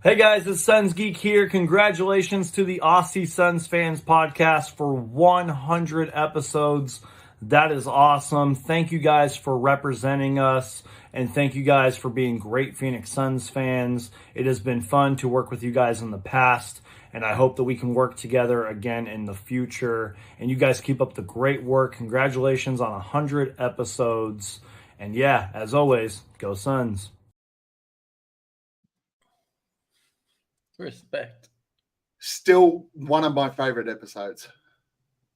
Hey guys, it's Suns Geek here. Congratulations to the Aussie Suns Fans podcast for 100 episodes. That is awesome. Thank you guys for representing us. And thank you guys for being great Phoenix Suns fans. It has been fun to work with you guys in the past, and I hope that we can work together again in the future. And you guys keep up the great work. Congratulations on 100 episodes. And yeah, as always, go Suns. Respect. Still one of my favorite episodes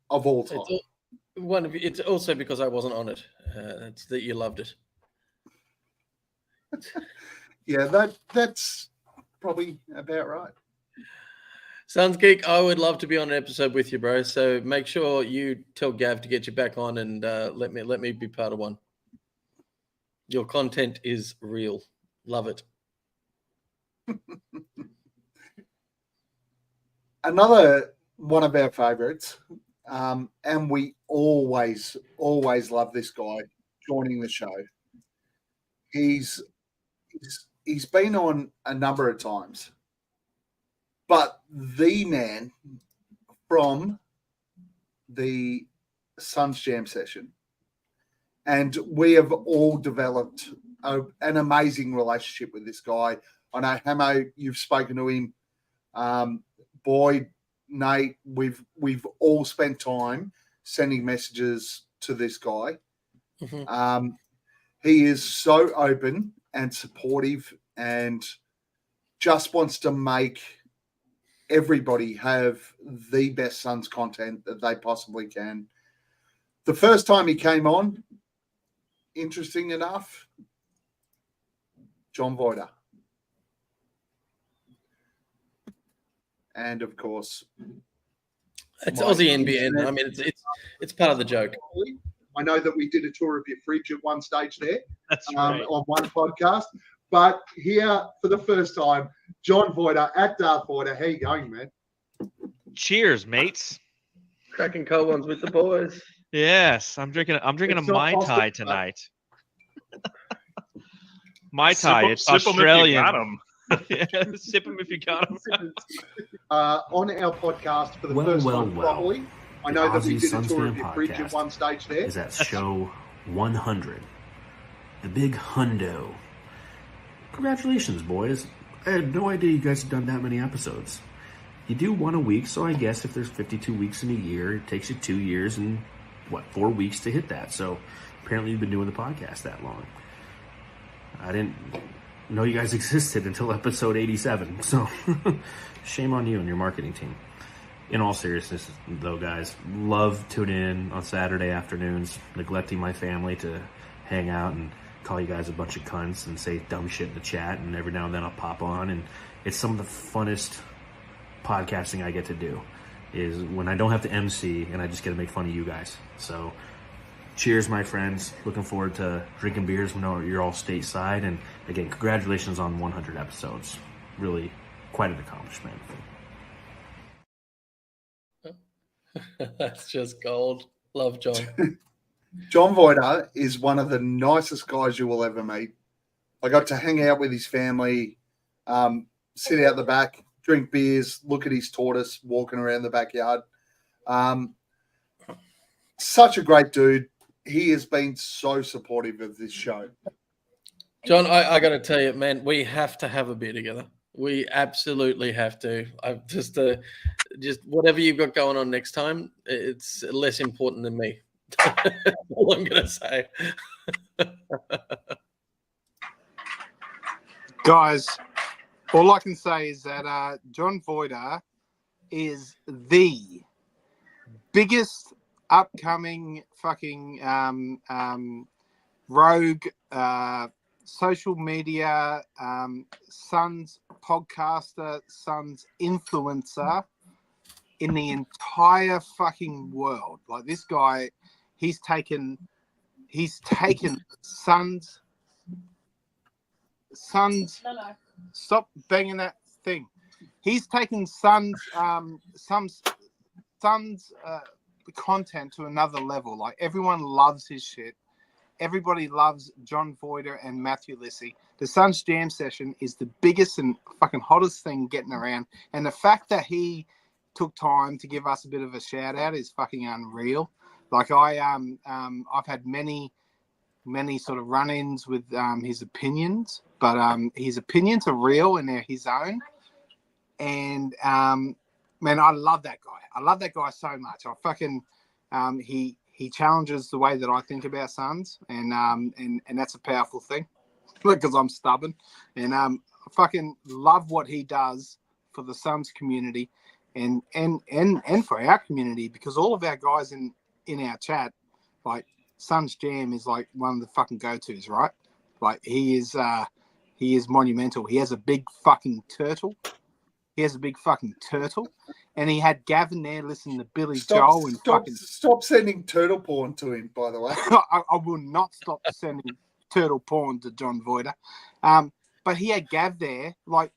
of all time. It's also because I wasn't on it. It's that you loved it. Yeah, that's probably about right. Suns Geek, I would love to be on an episode with you, bro. So make sure you tell Gav to get you back on and let me be part of one. Your content is real. Love it. Another one of our favorites, and we always love this guy joining the show. He's been on a number of times, but the man from the Suns Jam session, and we have all developed an amazing relationship with this guy. I know, Hammo, you've spoken to him. Boyd, Nate, we've all spent time sending messages to this guy. Mm-hmm. He is so open and supportive and just wants to make everybody have the best Suns content that they possibly can. The first time he came on, interesting enough, John Voida. And of course, it's Aussie NBN. I mean, it's part of the joke. I know that we did a tour of your fridge at one stage there. That's right. On one podcast. But here for the first time, John Voida at Darth Voida. How you going, man? Cheers, mates. Cracking cold ones with the boys. Yes, I'm drinking a Mai Tai tonight. Mai Tai. It's Sip 'em if you Australian. got 'em. Yeah, sip them if you got them. On our podcast for the first time properly. I know that we did a tour of your fridge at one stage there. Is at show 100. The big hundo. Congratulations, boys. I had no idea you guys had done that many episodes. You do one a week, so I guess if there's 52 weeks in a year, it takes you 2 years and, 4 weeks to hit that. So apparently you've been doing the podcast that long. I didn't know you guys existed until episode 87. So shame on you and your marketing team. In all seriousness, though, guys, love tuning in on Saturday afternoons, neglecting my family to hang out and call you guys a bunch of cunts and say dumb shit in the chat, and every now and then I'll pop on, and it's some of the funnest podcasting I get to do is when I don't have to MC and I just get to make fun of you guys. So cheers, my friends. Looking forward to drinking beers when you're all stateside, and again, congratulations on 100 episodes. Really quite an accomplishment. That's just gold. Love John. John Voida is one of the nicest guys you will ever meet. I got to hang out with his family, sit out the back, drink beers, look at his tortoise walking around the backyard. Such a great dude. He has been so supportive of this show. John, I got to tell you, man, we have to have a beer together. We absolutely have to. I've just whatever you've got going on next time, it's less important than me. That's all I'm going to say. Guys, all I can say is that John Voida is the biggest upcoming fucking rogue social media Suns podcaster, Suns influencer in the entire fucking world. Like, this guy, he's taken Suns. Stop banging that thing. He's taken Suns content to another level. Like, everyone loves his shit. Everybody loves John Voida and Matthew Lissy. The Suns Jam session is the biggest and fucking hottest thing getting around. And the fact that he took time to give us a bit of a shout out is fucking unreal. Like, I've had many sort of run-ins with his opinions, but his opinions are real and they're his own. And man, I love that guy. I love that guy so much. I fucking he challenges the way that I think about Suns, and that's a powerful thing because I'm stubborn, and I fucking love what he does for the Suns community and for our community, because all of our guys in our chat, like, Suns Jam is like one of the fucking go-tos, right? Like, he is monumental. He has a big fucking turtle. And he had Gavin there listening to Billy Joel and stop sending turtle porn to him, by the way. I will not stop sending turtle porn to John Voida. But he had Gav there. Like,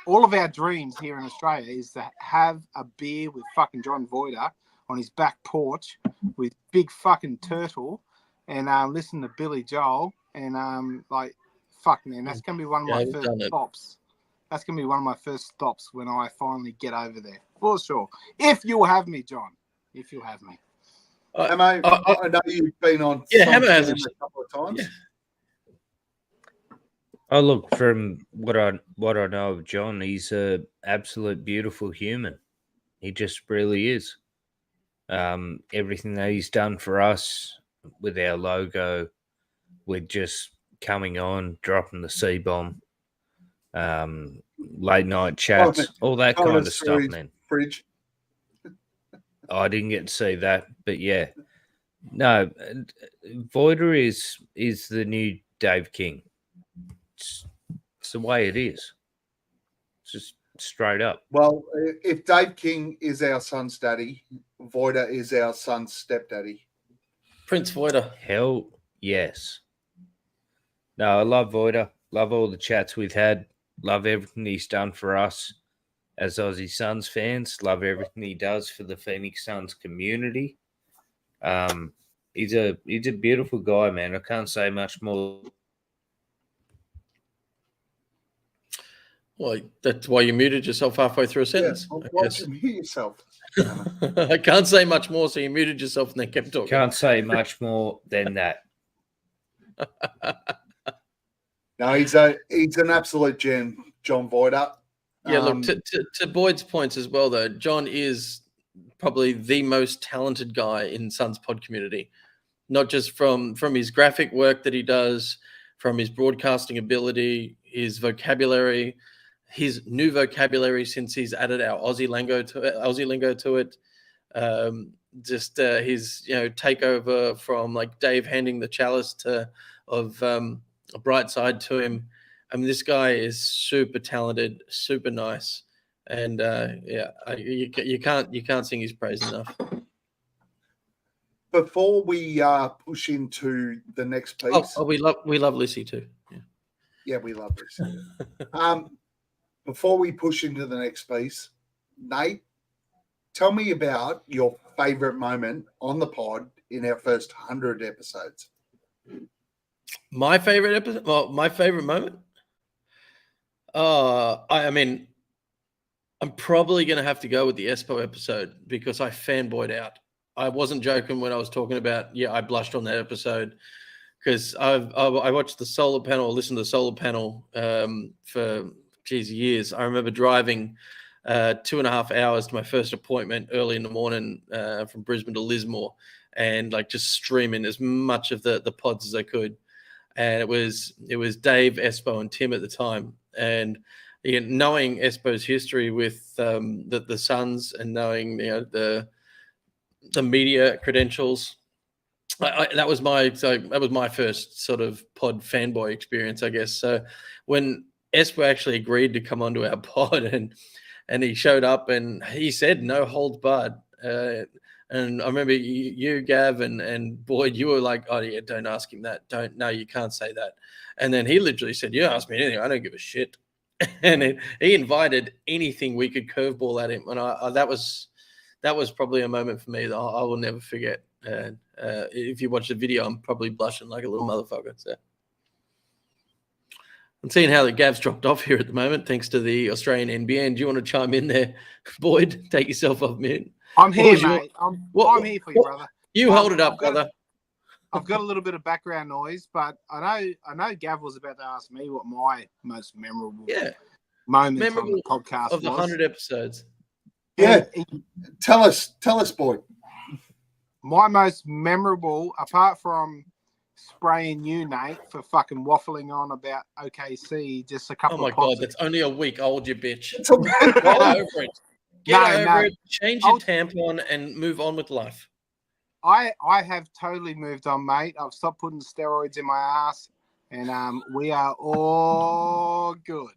all of our dreams here in Australia is to have a beer with fucking John Voida on his back porch with big fucking turtle and listen to Billy Joel and like, fuck, man, that's gonna be one of my first stops. That's gonna be one of my first stops when I finally get over there, for sure. If you'll have me, John. If you'll have me. Hammo, I know you've been on. Yeah, Hammo has a couple of times. Yeah. Oh, look, from what I know of John, he's a absolute beautiful human. He just really is. Everything that he's done for us with our logo, with just coming on, dropping the C-bomb, late night chats, all that kind of stuff, man. Fridge. Oh, I didn't get to see that, but yeah. No, Voida is the new Dave King. It's the way it is. It's just straight up. Well, if Dave King is our son's daddy, Voida is our son's stepdaddy. Prince Voida. Hell yes. No, I love Voida. Love all the chats we've had. Love everything he's done for us as Aussie Suns fans. Love everything he does for the Phoenix Suns community. He's a beautiful guy, man. I can't say much more. Well, that's why you muted yourself halfway through a sentence. Yeah, I why guess. did you mute yourself? I can't say much more, so you muted yourself and then kept talking. Can't say much more than that. No, he's an absolute gem, John Voider. Yeah, look, to Boyd's points as well, though, John is probably the most talented guy in Suns pod community, not just from his graphic work that he does, from his broadcasting ability, his vocabulary, his new vocabulary since he's added our Aussie lingo to it. Just his takeover from like Dave handing the chalice of a bright side to him. I mean, this guy is super talented, super nice, and you can't sing his praise enough. Before we push into the next piece, we love Lissy too. Yeah, we love Lissy. Before we push into the next piece, Nate, tell me about your favorite moment on the pod in our first 100 episodes. My favorite episode? Well, my favorite moment? I mean, I'm probably going to have to go with the Espo episode because I fanboyed out. I wasn't joking when I was talking about, I blushed on that episode because I watched the solar panel, listened to the solar panel for years. I remember driving 2.5 hours to my first appointment early in the morning from Brisbane to Lismore and like just streaming as much of the pods as I could. And it was Dave, Espo, and Tim at the time. And knowing Espo's history with the Suns and knowing the media credentials, that was my first sort of pod fanboy experience, I guess. So when Espo actually agreed to come onto our pod and he showed up and he said no holds barred. And I remember you Gav, and Boyd, you were like, oh, yeah, don't ask him that. No, you can't say that. And then he literally said, yeah, ask me anything. I don't give a shit. And he invited anything we could curveball at him. And that was probably a moment for me that I will never forget. If you watch the video, I'm probably blushing like a little motherfucker. So I'm seeing how the Gav's dropped off here at the moment, thanks to the Australian NBN. Do you want to chime in there, Boyd? Take yourself off mute. I'm here, mate. I'm here for you, brother. You hold it up, brother. I've got a little bit of background noise, but I know Gav was about to ask me what my most memorable moment on the podcast of the 100 episodes. Yeah, tell us, Boyd. My most memorable, apart from spraying you, Nate, for fucking waffling on about OKC just a couple of God, that's only a week old, you bitch. Get over it. Get over it. Change your tampon and move on with life. I have totally moved on, mate. I've stopped putting steroids in my ass, and we are all good.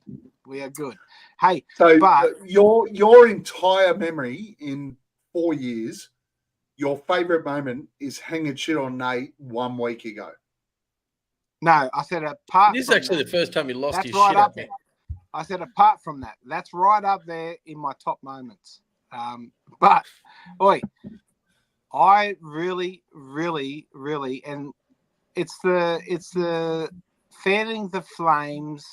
We are good. Hey, but your entire memory in 4 years, your favorite moment is hanging shit on Nate 1 week ago. No, I said apart. This is actually the first time you lost your right shit up there. I said apart from that, that's right up there in my top moments. But, oi, I really, and it's the fanning the flames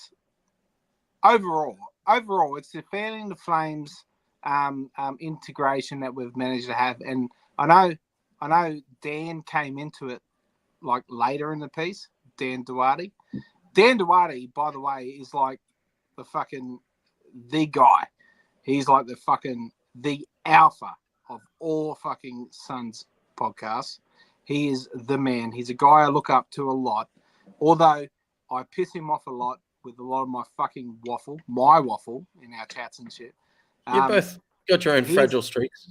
overall. Overall, it's the fanning the flames integration that we've managed to have. And I know Dan came into it like later in the piece. Dan Duarte, by the way, is like the guy. He's like the alpha of all fucking Suns podcasts. He is the man. He's a guy I look up to a lot. Although I piss him off a lot with a lot of my fucking waffle in our chats and shit. You both got your own fragile streaks.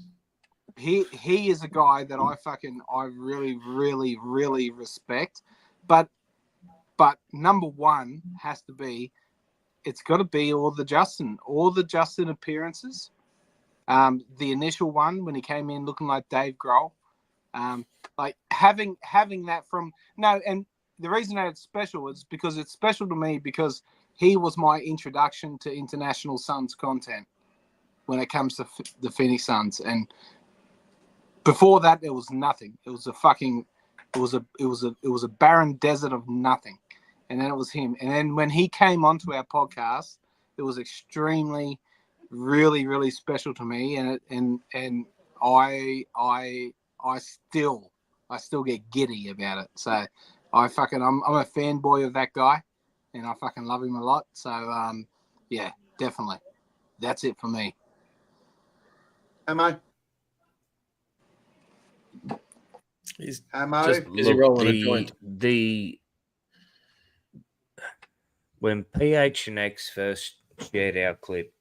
He is a guy that I really respect. But number one has to be, it's got to be all the Justin appearances. The initial one when he came in looking like Dave Grohl, like having that and the reason that it's special is because it's special to me because he was my introduction to international Suns content when it comes to the Phoenix Suns, and before that there was nothing. It was a barren desert of nothing. And then it was him. And then when he came onto our podcast It was extremely, really, really special to me, and I still get giddy about it. So I'm a fanboy of that guy, and I fucking love him a lot. So yeah, definitely, that's it for me. Hammo. He's Hammo. just busy rolling a joint. When PHNX first shared our clip,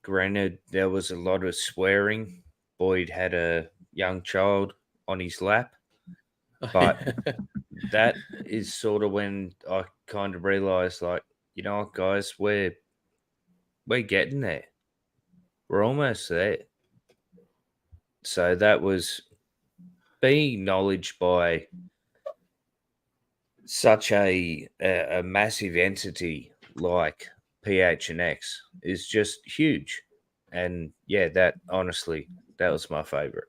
granted there was a lot of swearing. Boyd had a young child on his lap, but that is sort of when I kind of realized, like, you know what, guys, we're getting there. We're almost there. So that was being acknowledged by such a massive entity like PHNX is just huge. And yeah, that honestly, that was my favorite.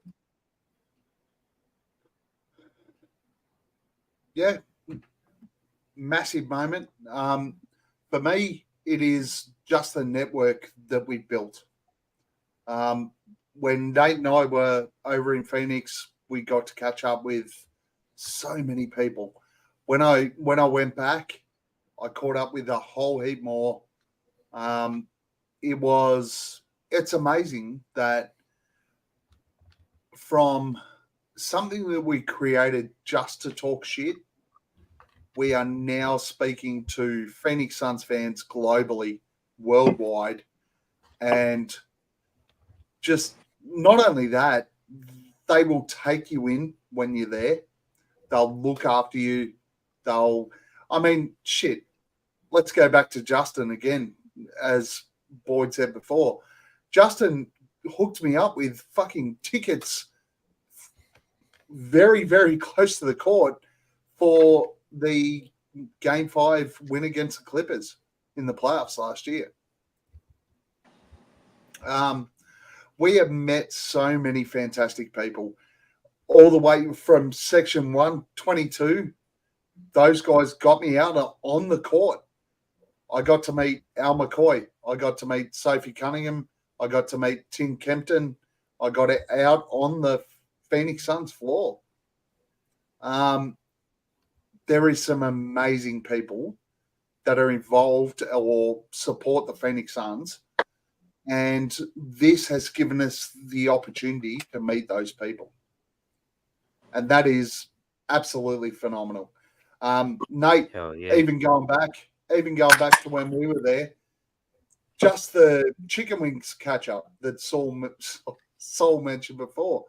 Yeah, massive moment. For me, it is just the network that we built. When Nate and I were over in Phoenix, we got to catch up with so many people. When I went back, I caught up with a whole heap more. It's amazing that from something that we created just to talk shit, we are now speaking to Phoenix Suns fans globally, worldwide, and just not only that, they will take you in when you're there. They'll look after you. Shit. Let's go back to Justin again, as Boyd said before. Justin hooked me up with fucking tickets very, very close to the court for the Game 5 win against the Clippers in the playoffs last year. We have met so many fantastic people, all the way from Section 122. Those guys got me out on the court. I got to meet Al McCoy. I got to meet Sophie Cunningham. I got to meet Tim Kempton. I got it out on the Phoenix Suns floor. There is some amazing people that are involved or support the Phoenix Suns. And this has given us the opportunity to meet those people. And that is absolutely phenomenal. Nate, even going back to when we were there, just the chicken wings catch up that Saul mentioned before.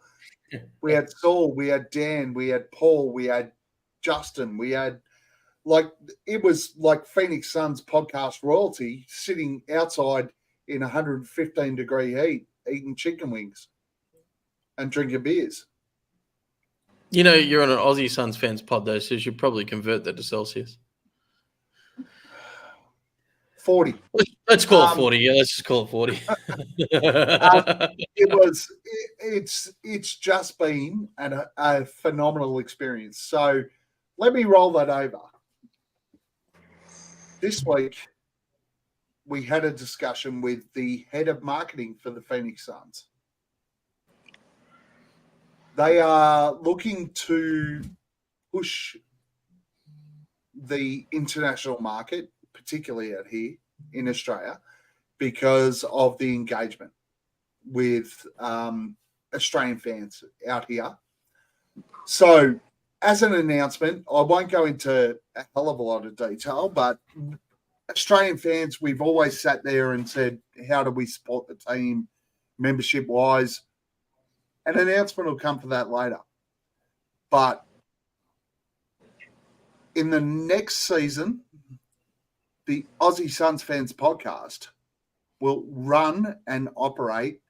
We had Saul, we had Dan, we had Paul, we had Justin, we had it was like Phoenix Suns podcast royalty sitting outside in 115-degree heat eating chicken wings and drinking beers. You know, you're on an Aussie Suns Fans pod, though, so you should probably convert that to Celsius. 40. Let's call it 40. Yeah, let's just call it 40. It's just been a phenomenal experience. So let me roll that over. This week, we had a discussion with the head of marketing for the Phoenix Suns. They are looking to push the international market, particularly out here in Australia, because of the engagement with Australian fans out here. So, as an announcement, I won't go into a hell of a lot of detail, but Australian fans, we've always sat there and said, how do we support the team membership-wise? An announcement will come for that later. But in the next season, the Aussie Suns Fans podcast will run and operate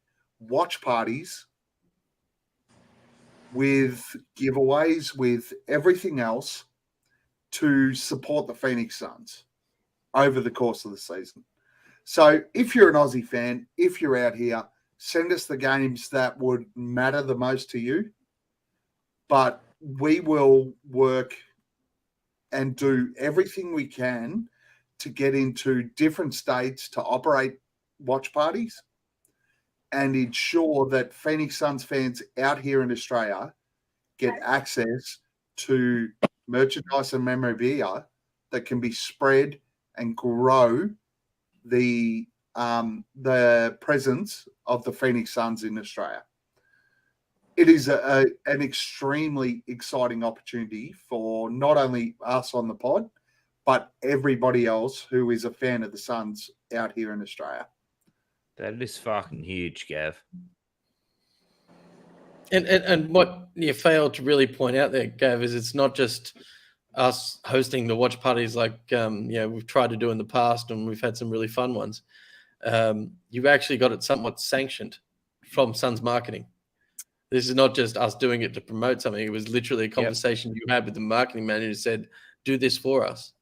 watch parties with giveaways, with everything else to support the Phoenix Suns over the course of the season. So if you're an Aussie fan, if you're out here, send us the games that would matter the most to you. But we will work and do everything we can to get into different states to operate watch parties and ensure that Phoenix Suns fans out here in Australia get access to merchandise and memorabilia that can be spread and grow the presence of the Phoenix Suns in Australia. It is an extremely exciting opportunity for not only us on the pod, but everybody else who is a fan of the Suns out here in Australia. That is fucking huge, Gav. And what you failed to really point out there, Gav, is it's not just us hosting the watch parties like we've tried to do in the past, and we've had some really fun ones. You've actually got it somewhat sanctioned from Suns marketing. This is not just us doing it to promote something. It was literally a conversation you had with the marketing manager who said, "Do this for us."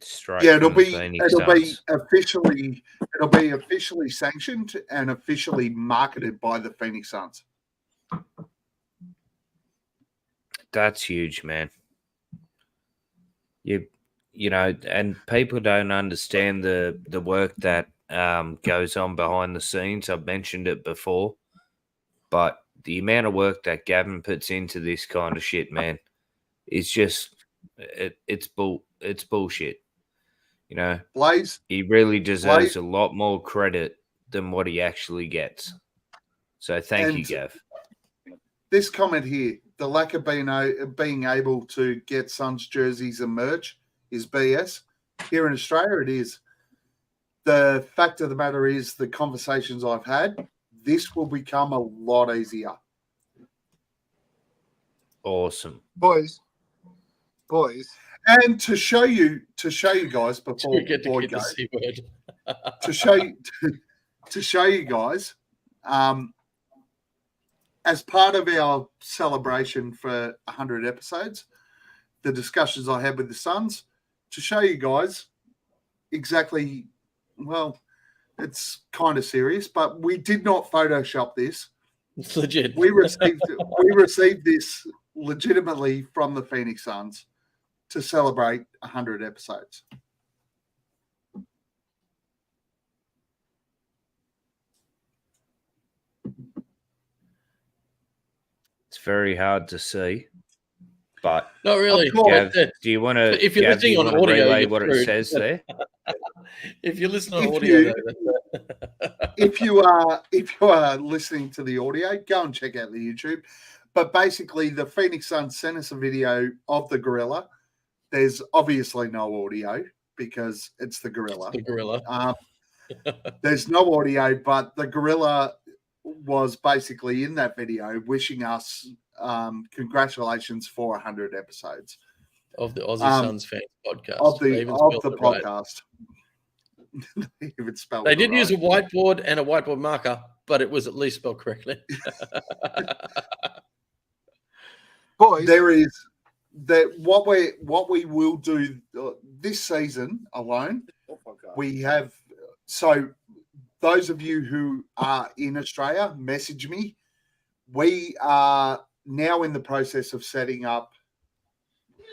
Straight it'll from the be Phoenix officially sanctioned and officially marketed by the Phoenix Suns. That's huge, man. You know, and people don't understand the work that goes on behind the scenes. I've mentioned it before, but the amount of work that Gavin puts into this kind of shit, man, is just it's bullshit. You know, Blaze, he really deserves a lot more credit than what he actually gets. So thank you, Gav. This comment here, the lack of being able to get Suns jerseys and merch is BS. Here in Australia, it is. The fact of the matter is, the conversations I've had, this will become a lot easier. Awesome. Boys. And to show you guys before Boyd goes, to show you guys, as part of our celebration for 100 episodes, the discussions I had with the Suns, to show you guys exactly, well, it's kind of serious, but we did not Photoshop this. It's legit. We received this legitimately from the Phoenix Suns to celebrate 100 episodes. It's very hard to see, but not really. Gav, do you want to? If you're listening on audio, relay what it says there? If you listen on audio, if you are listening to the audio, go and check out the YouTube. But basically, the Phoenix Suns sent us a video of the gorilla. There's obviously no audio because it's the gorilla. It's the gorilla. There's no audio, but the gorilla was basically in that video wishing us congratulations for 100 episodes of the Aussie Suns Fans podcast. Of the podcast. They did use a whiteboard and a whiteboard marker, but it was at least spelled correctly. Boys, there is that what we will do this season alone. We have those of you who are in Australia, message me. We are now in the process of setting up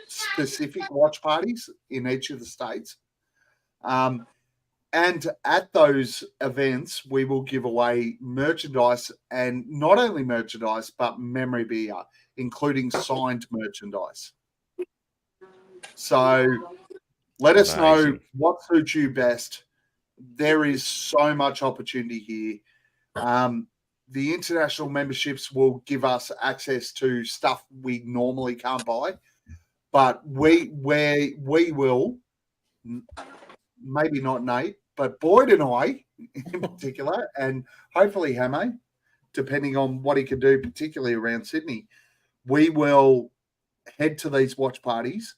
specific watch parties in each of the states. And at those events, we will give away merchandise, and not only merchandise, but memorabilia, including signed merchandise. So let us know what suits you best. There is so much opportunity here. The international memberships will give us access to stuff we normally can't buy, but we will, maybe not Nate, but Boyd and I in particular, and hopefully Hammo, depending on what he can do, particularly around Sydney, we will head to these watch parties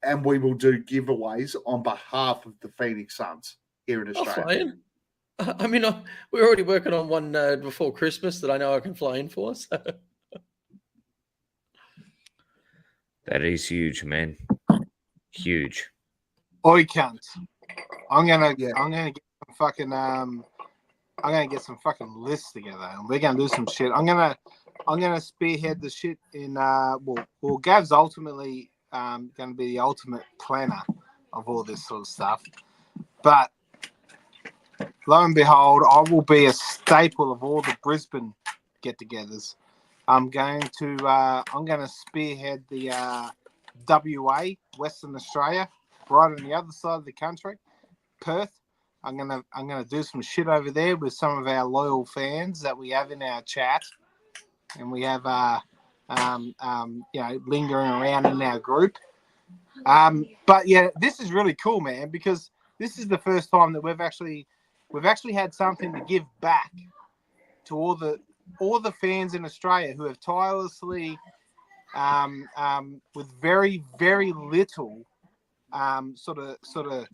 and we will do giveaways on behalf of the Phoenix Suns here in Australia. I mean, we're already working on one before Christmas that I know I can fly in for. So. That is huge, man. Huge. I can't. I'm gonna get some fucking I'm gonna get some fucking lists together, and we're gonna do some shit. I'm gonna spearhead the shit in Gav's ultimately gonna be the ultimate planner of all this sort of stuff. But lo and behold, I will be a staple of all the Brisbane get-togethers. I'm going to spearhead the WA, Western Australia, right on the other side of the country, Perth. I'm gonna do some shit over there with some of our loyal fans that we have in our chat, and we have lingering around in our group. But yeah, this is really cool, man, because this is the first time that we've actually had something to give back to all the fans in Australia who have tirelessly, with very, very little sort of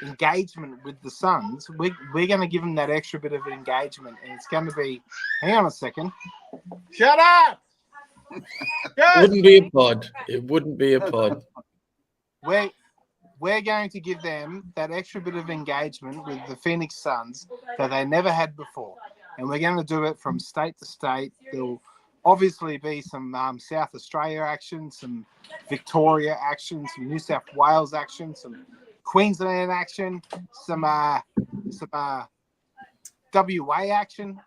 engagement with the Suns. We're going to give them that extra bit of engagement, and it's going to be. Hang on a second. Shut up. It wouldn't be a pod. It wouldn't be a pod. We're going to give them that extra bit of engagement with the Phoenix Suns that they never had before. And we're going to do it from state to state. There'll obviously be some South Australia action, some Victoria action, some New South Wales action, some Queensland action, some WA action.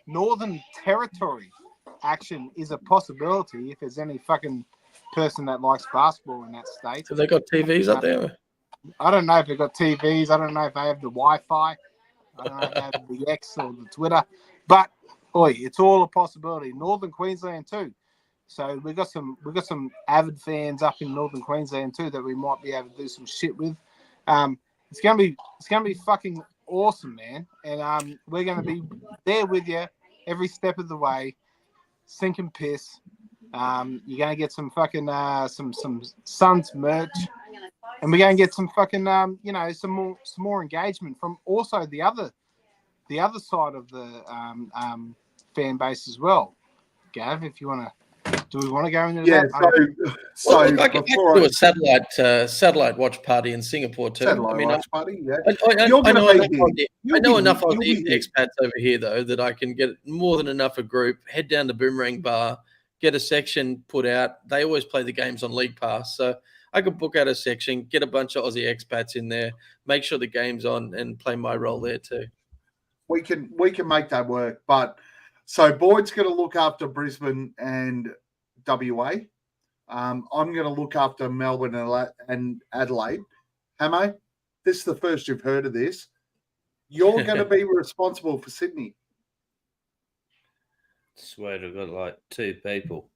Northern Territory action is a possibility if there's any fucking person that likes basketball in that state. Have they got TVs up there? I don't know if they've got TVs. I don't know if they have the Wi-Fi. I don't know if they have the X or the Twitter. But it's all a possibility. Northern Queensland too. So we've got some avid fans up in Northern Queensland too that we might be able to do some shit with. It's gonna be fucking awesome, man. And we're gonna be there with you every step of the way. Sink and piss. You're gonna get some fucking some Suns merch, and we're gonna get some fucking some more engagement from also the other side of the fan base as well. Gav, if you wanna, do we want to go into that? So I can do a satellite watch party in Singapore too. Watch party, yeah. I know enough of the expats over here though that I can get more than enough a group. Head down to Boomerang Bar. Get a section put out. They always play the games on League Pass. So I could book out a section, get a bunch of Aussie expats in there, make sure the game's on, and play my role there too. We can make that work. But so Boyd's going to look after Brisbane and WA. I'm going to look after Melbourne and Adelaide. Hammo, this is the first you've heard of this. You're going to be responsible for Sydney. Swear to God, like 2 people.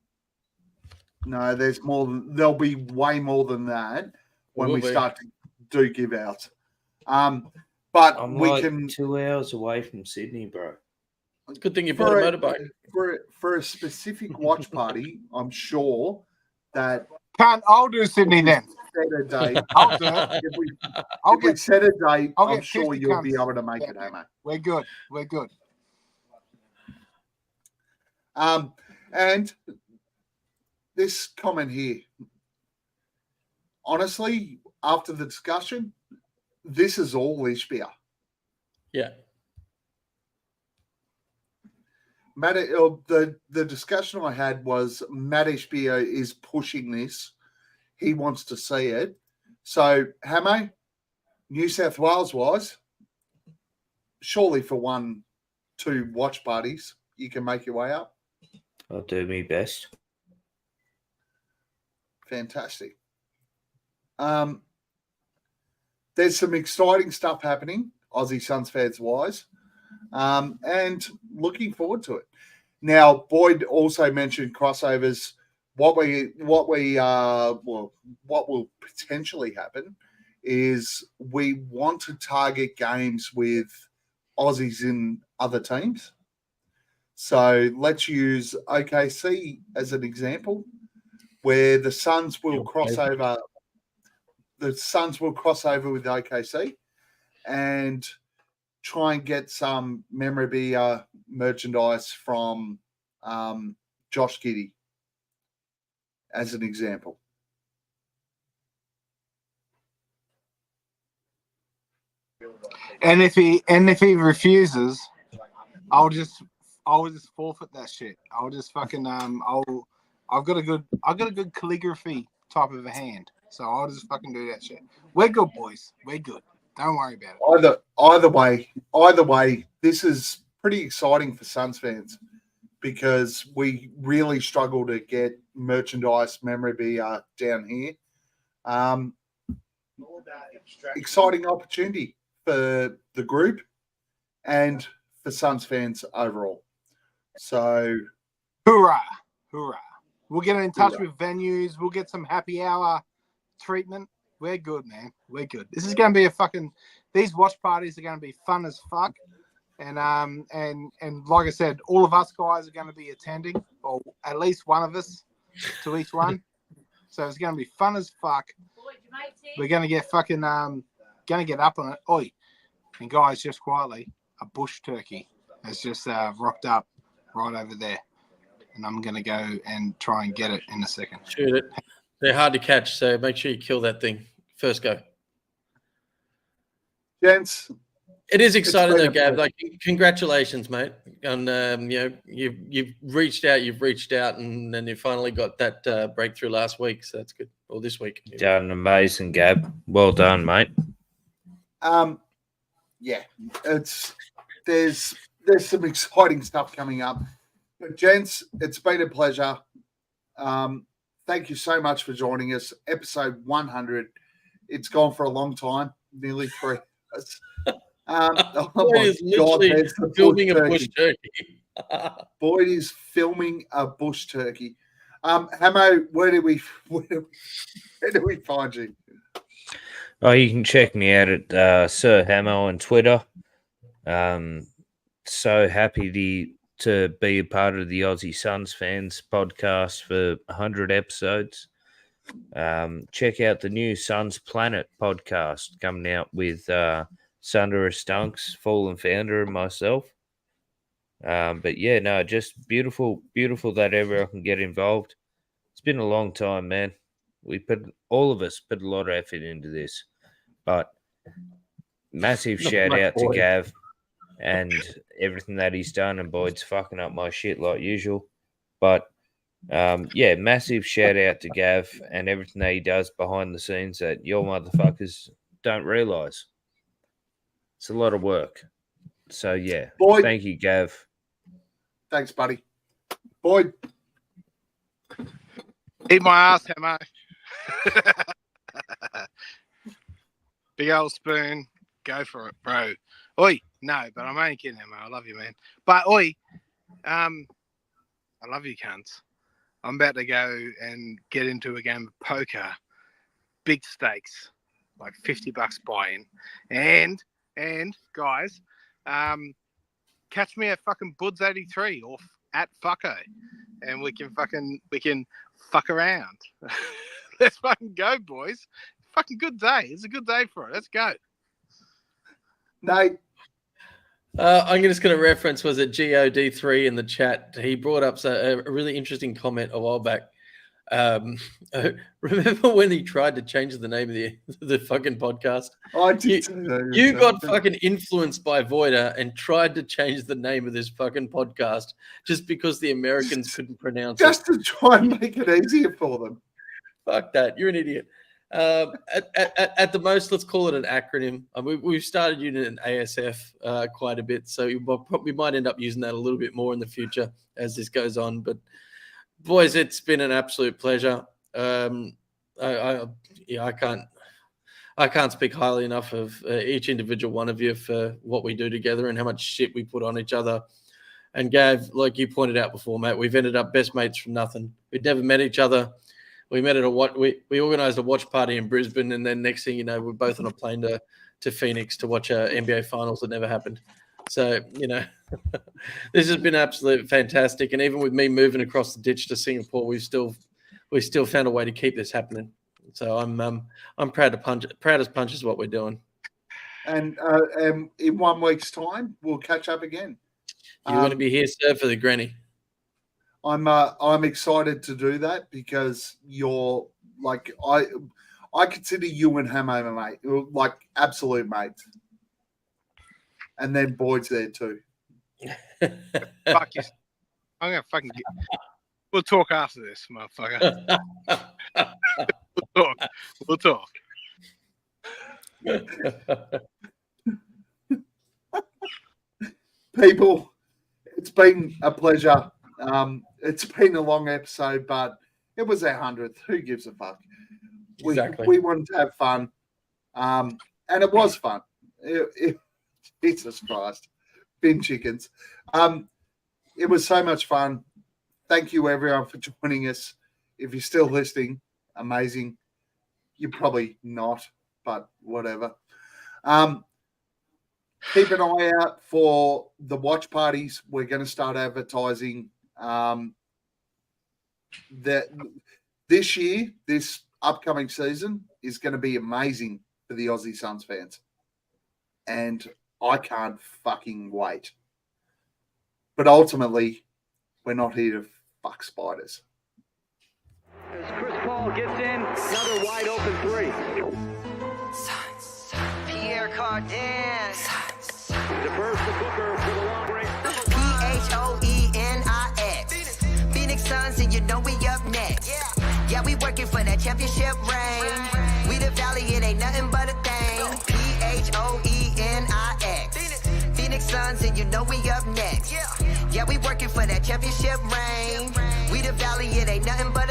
No, there's more. There'll be way more than that when we start to do give outs. But I'm we like can 2 hours away from Sydney, bro. Good thing you bought a motorbike. For a specific watch party, I'm sure that I'll do Sydney then. Set a date. I'll do it. If we set a date, I'm sure you'll be able to make it, Hammo. We're good. We're good. And this comment here, honestly, after the discussion, this is all Ishbia. Yeah. Matt, the discussion I had was Matt Ishbia is pushing this. He wants to see it. So, Hammo, New South Wales wise, surely for 1-2 watch parties, you can make your way up. I'll do my best. Fantastic. There's some exciting stuff happening, Aussie Suns fans wise, and looking forward to it. Now, Boyd also mentioned crossovers. What will potentially happen is we want to target games with Aussies in other teams. So let's use OKC as an example, where the Suns will cross over. The Suns will cross over with OKC and try and get some memorabilia merchandise from Josh Giddey, as an example. And if he refuses, I'll just forfeit that shit. I'll just fucking I've got a good calligraphy type of a hand. So I'll just fucking do that shit. We're good, boys. We're good. Don't worry about it. Either way, this is pretty exciting for Suns fans because we really struggle to get merchandise memorabilia down here. Exciting opportunity for the group and for Suns fans overall. So, hoorah! We'll get in touch with venues. We'll get some happy hour treatment. We're good, man. We're good. This is going to be these watch parties are going to be fun as fuck. And like I said, all of us guys are going to be attending, or at least one of us to each one. So it's going to be fun as fuck. We're going to get fucking going to get up on it. Oi, and guys, just quietly, a bush turkey has just rocked up right over there, and I'm going to go and try and get it in a second. Shoot it. They're hard to catch, so make sure you kill that thing first go. Gents, it is exciting though, Gav. Like, congratulations, mate. And you've reached out, and then you finally got that breakthrough last week. So that's good. Or this week. Done amazing, Gab. Well done, mate. Yeah, there's some exciting stuff coming up. But gents, it's been a pleasure. Thank you so much for joining us. Episode 100. It's gone for a long time, nearly 3 hours. Oh my God, there's the filming a bush turkey. Boyd is filming a bush turkey. Hammo, where do we find you? Oh, you can check me out at Sir Hammo on Twitter. So happy to be a part of the Aussie Suns Fans podcast for 100 episodes. Check out the new Suns Planet podcast coming out with Sundara Stunks, Fallen Founder, and myself. But yeah, no, just beautiful that everyone can get involved. It's been a long time, man. All of us put a lot of effort into this, but massive shout out to Gav and everything that he's done. And Boyd's fucking up my shit like usual, but yeah, massive shout out to Gav and everything that he does behind the scenes that your motherfuckers don't realize. It's a lot of work. So yeah, Boyd, thank you, Gav. Thanks, buddy. Boyd, eat my ass, Hammo. Big old spoon, go for it, bro. Oi, no, but I'm only kidding, Hammo. I love you, man. But oi, I love you, cunts. I'm about to go and get into a game of poker, big stakes, like $50 buy-in, and guys, catch me at fucking Buds 83 or at Fucko, and we can fuck around. Let's fucking go, boys. Fucking good day. It's a good day for it. Let's go. Nate. I'm just going to reference, was it GOD3 in the chat? He brought up a really interesting comment a while back. Remember when he tried to change the name of the fucking podcast? I did. You got fucking influenced by Voider and tried to change the name of this fucking podcast just because the Americans couldn't pronounce it. Just to try and make it easier for them. Fuck that. You're an idiot. At the most, let's call it an acronym. We've started using an ASF quite a bit, so we might end up using that a little bit more in the future as this goes on. But boys, it's been an absolute pleasure. I can't speak highly enough of each individual one of you for what we do together and how much shit we put on each other. And Gav, like you pointed out before, mate, we've ended up best mates from nothing. We'd never met each other. We met at we organised a watch party in Brisbane, and then next thing you know, we're both on a plane to Phoenix to watch NBA finals that never happened. So, this has been absolutely fantastic. And even with me moving across the ditch to Singapore, we still found a way to keep this happening. So I'm proud as punch is what we're doing. And in 1 week's time, we'll catch up again. You're going to be here, sir, for the granny. I'm excited to do that because you're like I consider you and Hammo mate, like absolute mates. And then Boyd's there too. Fuck you. I'm gonna fucking we'll talk after this, motherfucker. We'll talk. People, it's been a pleasure. It's been a long episode, but it was our 100th. Who gives a fuck? Exactly. We wanted to have fun, and it was fun. Jesus Christ, bin chickens. It was so much fun. Thank you, everyone, for joining us. If you're still listening, amazing. You're probably not, but whatever. Keep an eye out for the watch parties. We're going to start advertising that this year, this upcoming season is going to be amazing for the Aussie Suns fans. And I can't fucking wait. But ultimately, we're not here to fuck spiders. As Chris Paul gets in, another wide open three. Pierre Cardin. Defers to Booker for the long range. Phoenix. Phoenix Suns, and you know we up next. Yeah, we working for that championship ring. We the Valley, it ain't nothing but a thing. Phoenix. Phoenix Suns, and you know we up next. Yeah, we working for that championship ring. We the Valley, it ain't nothing but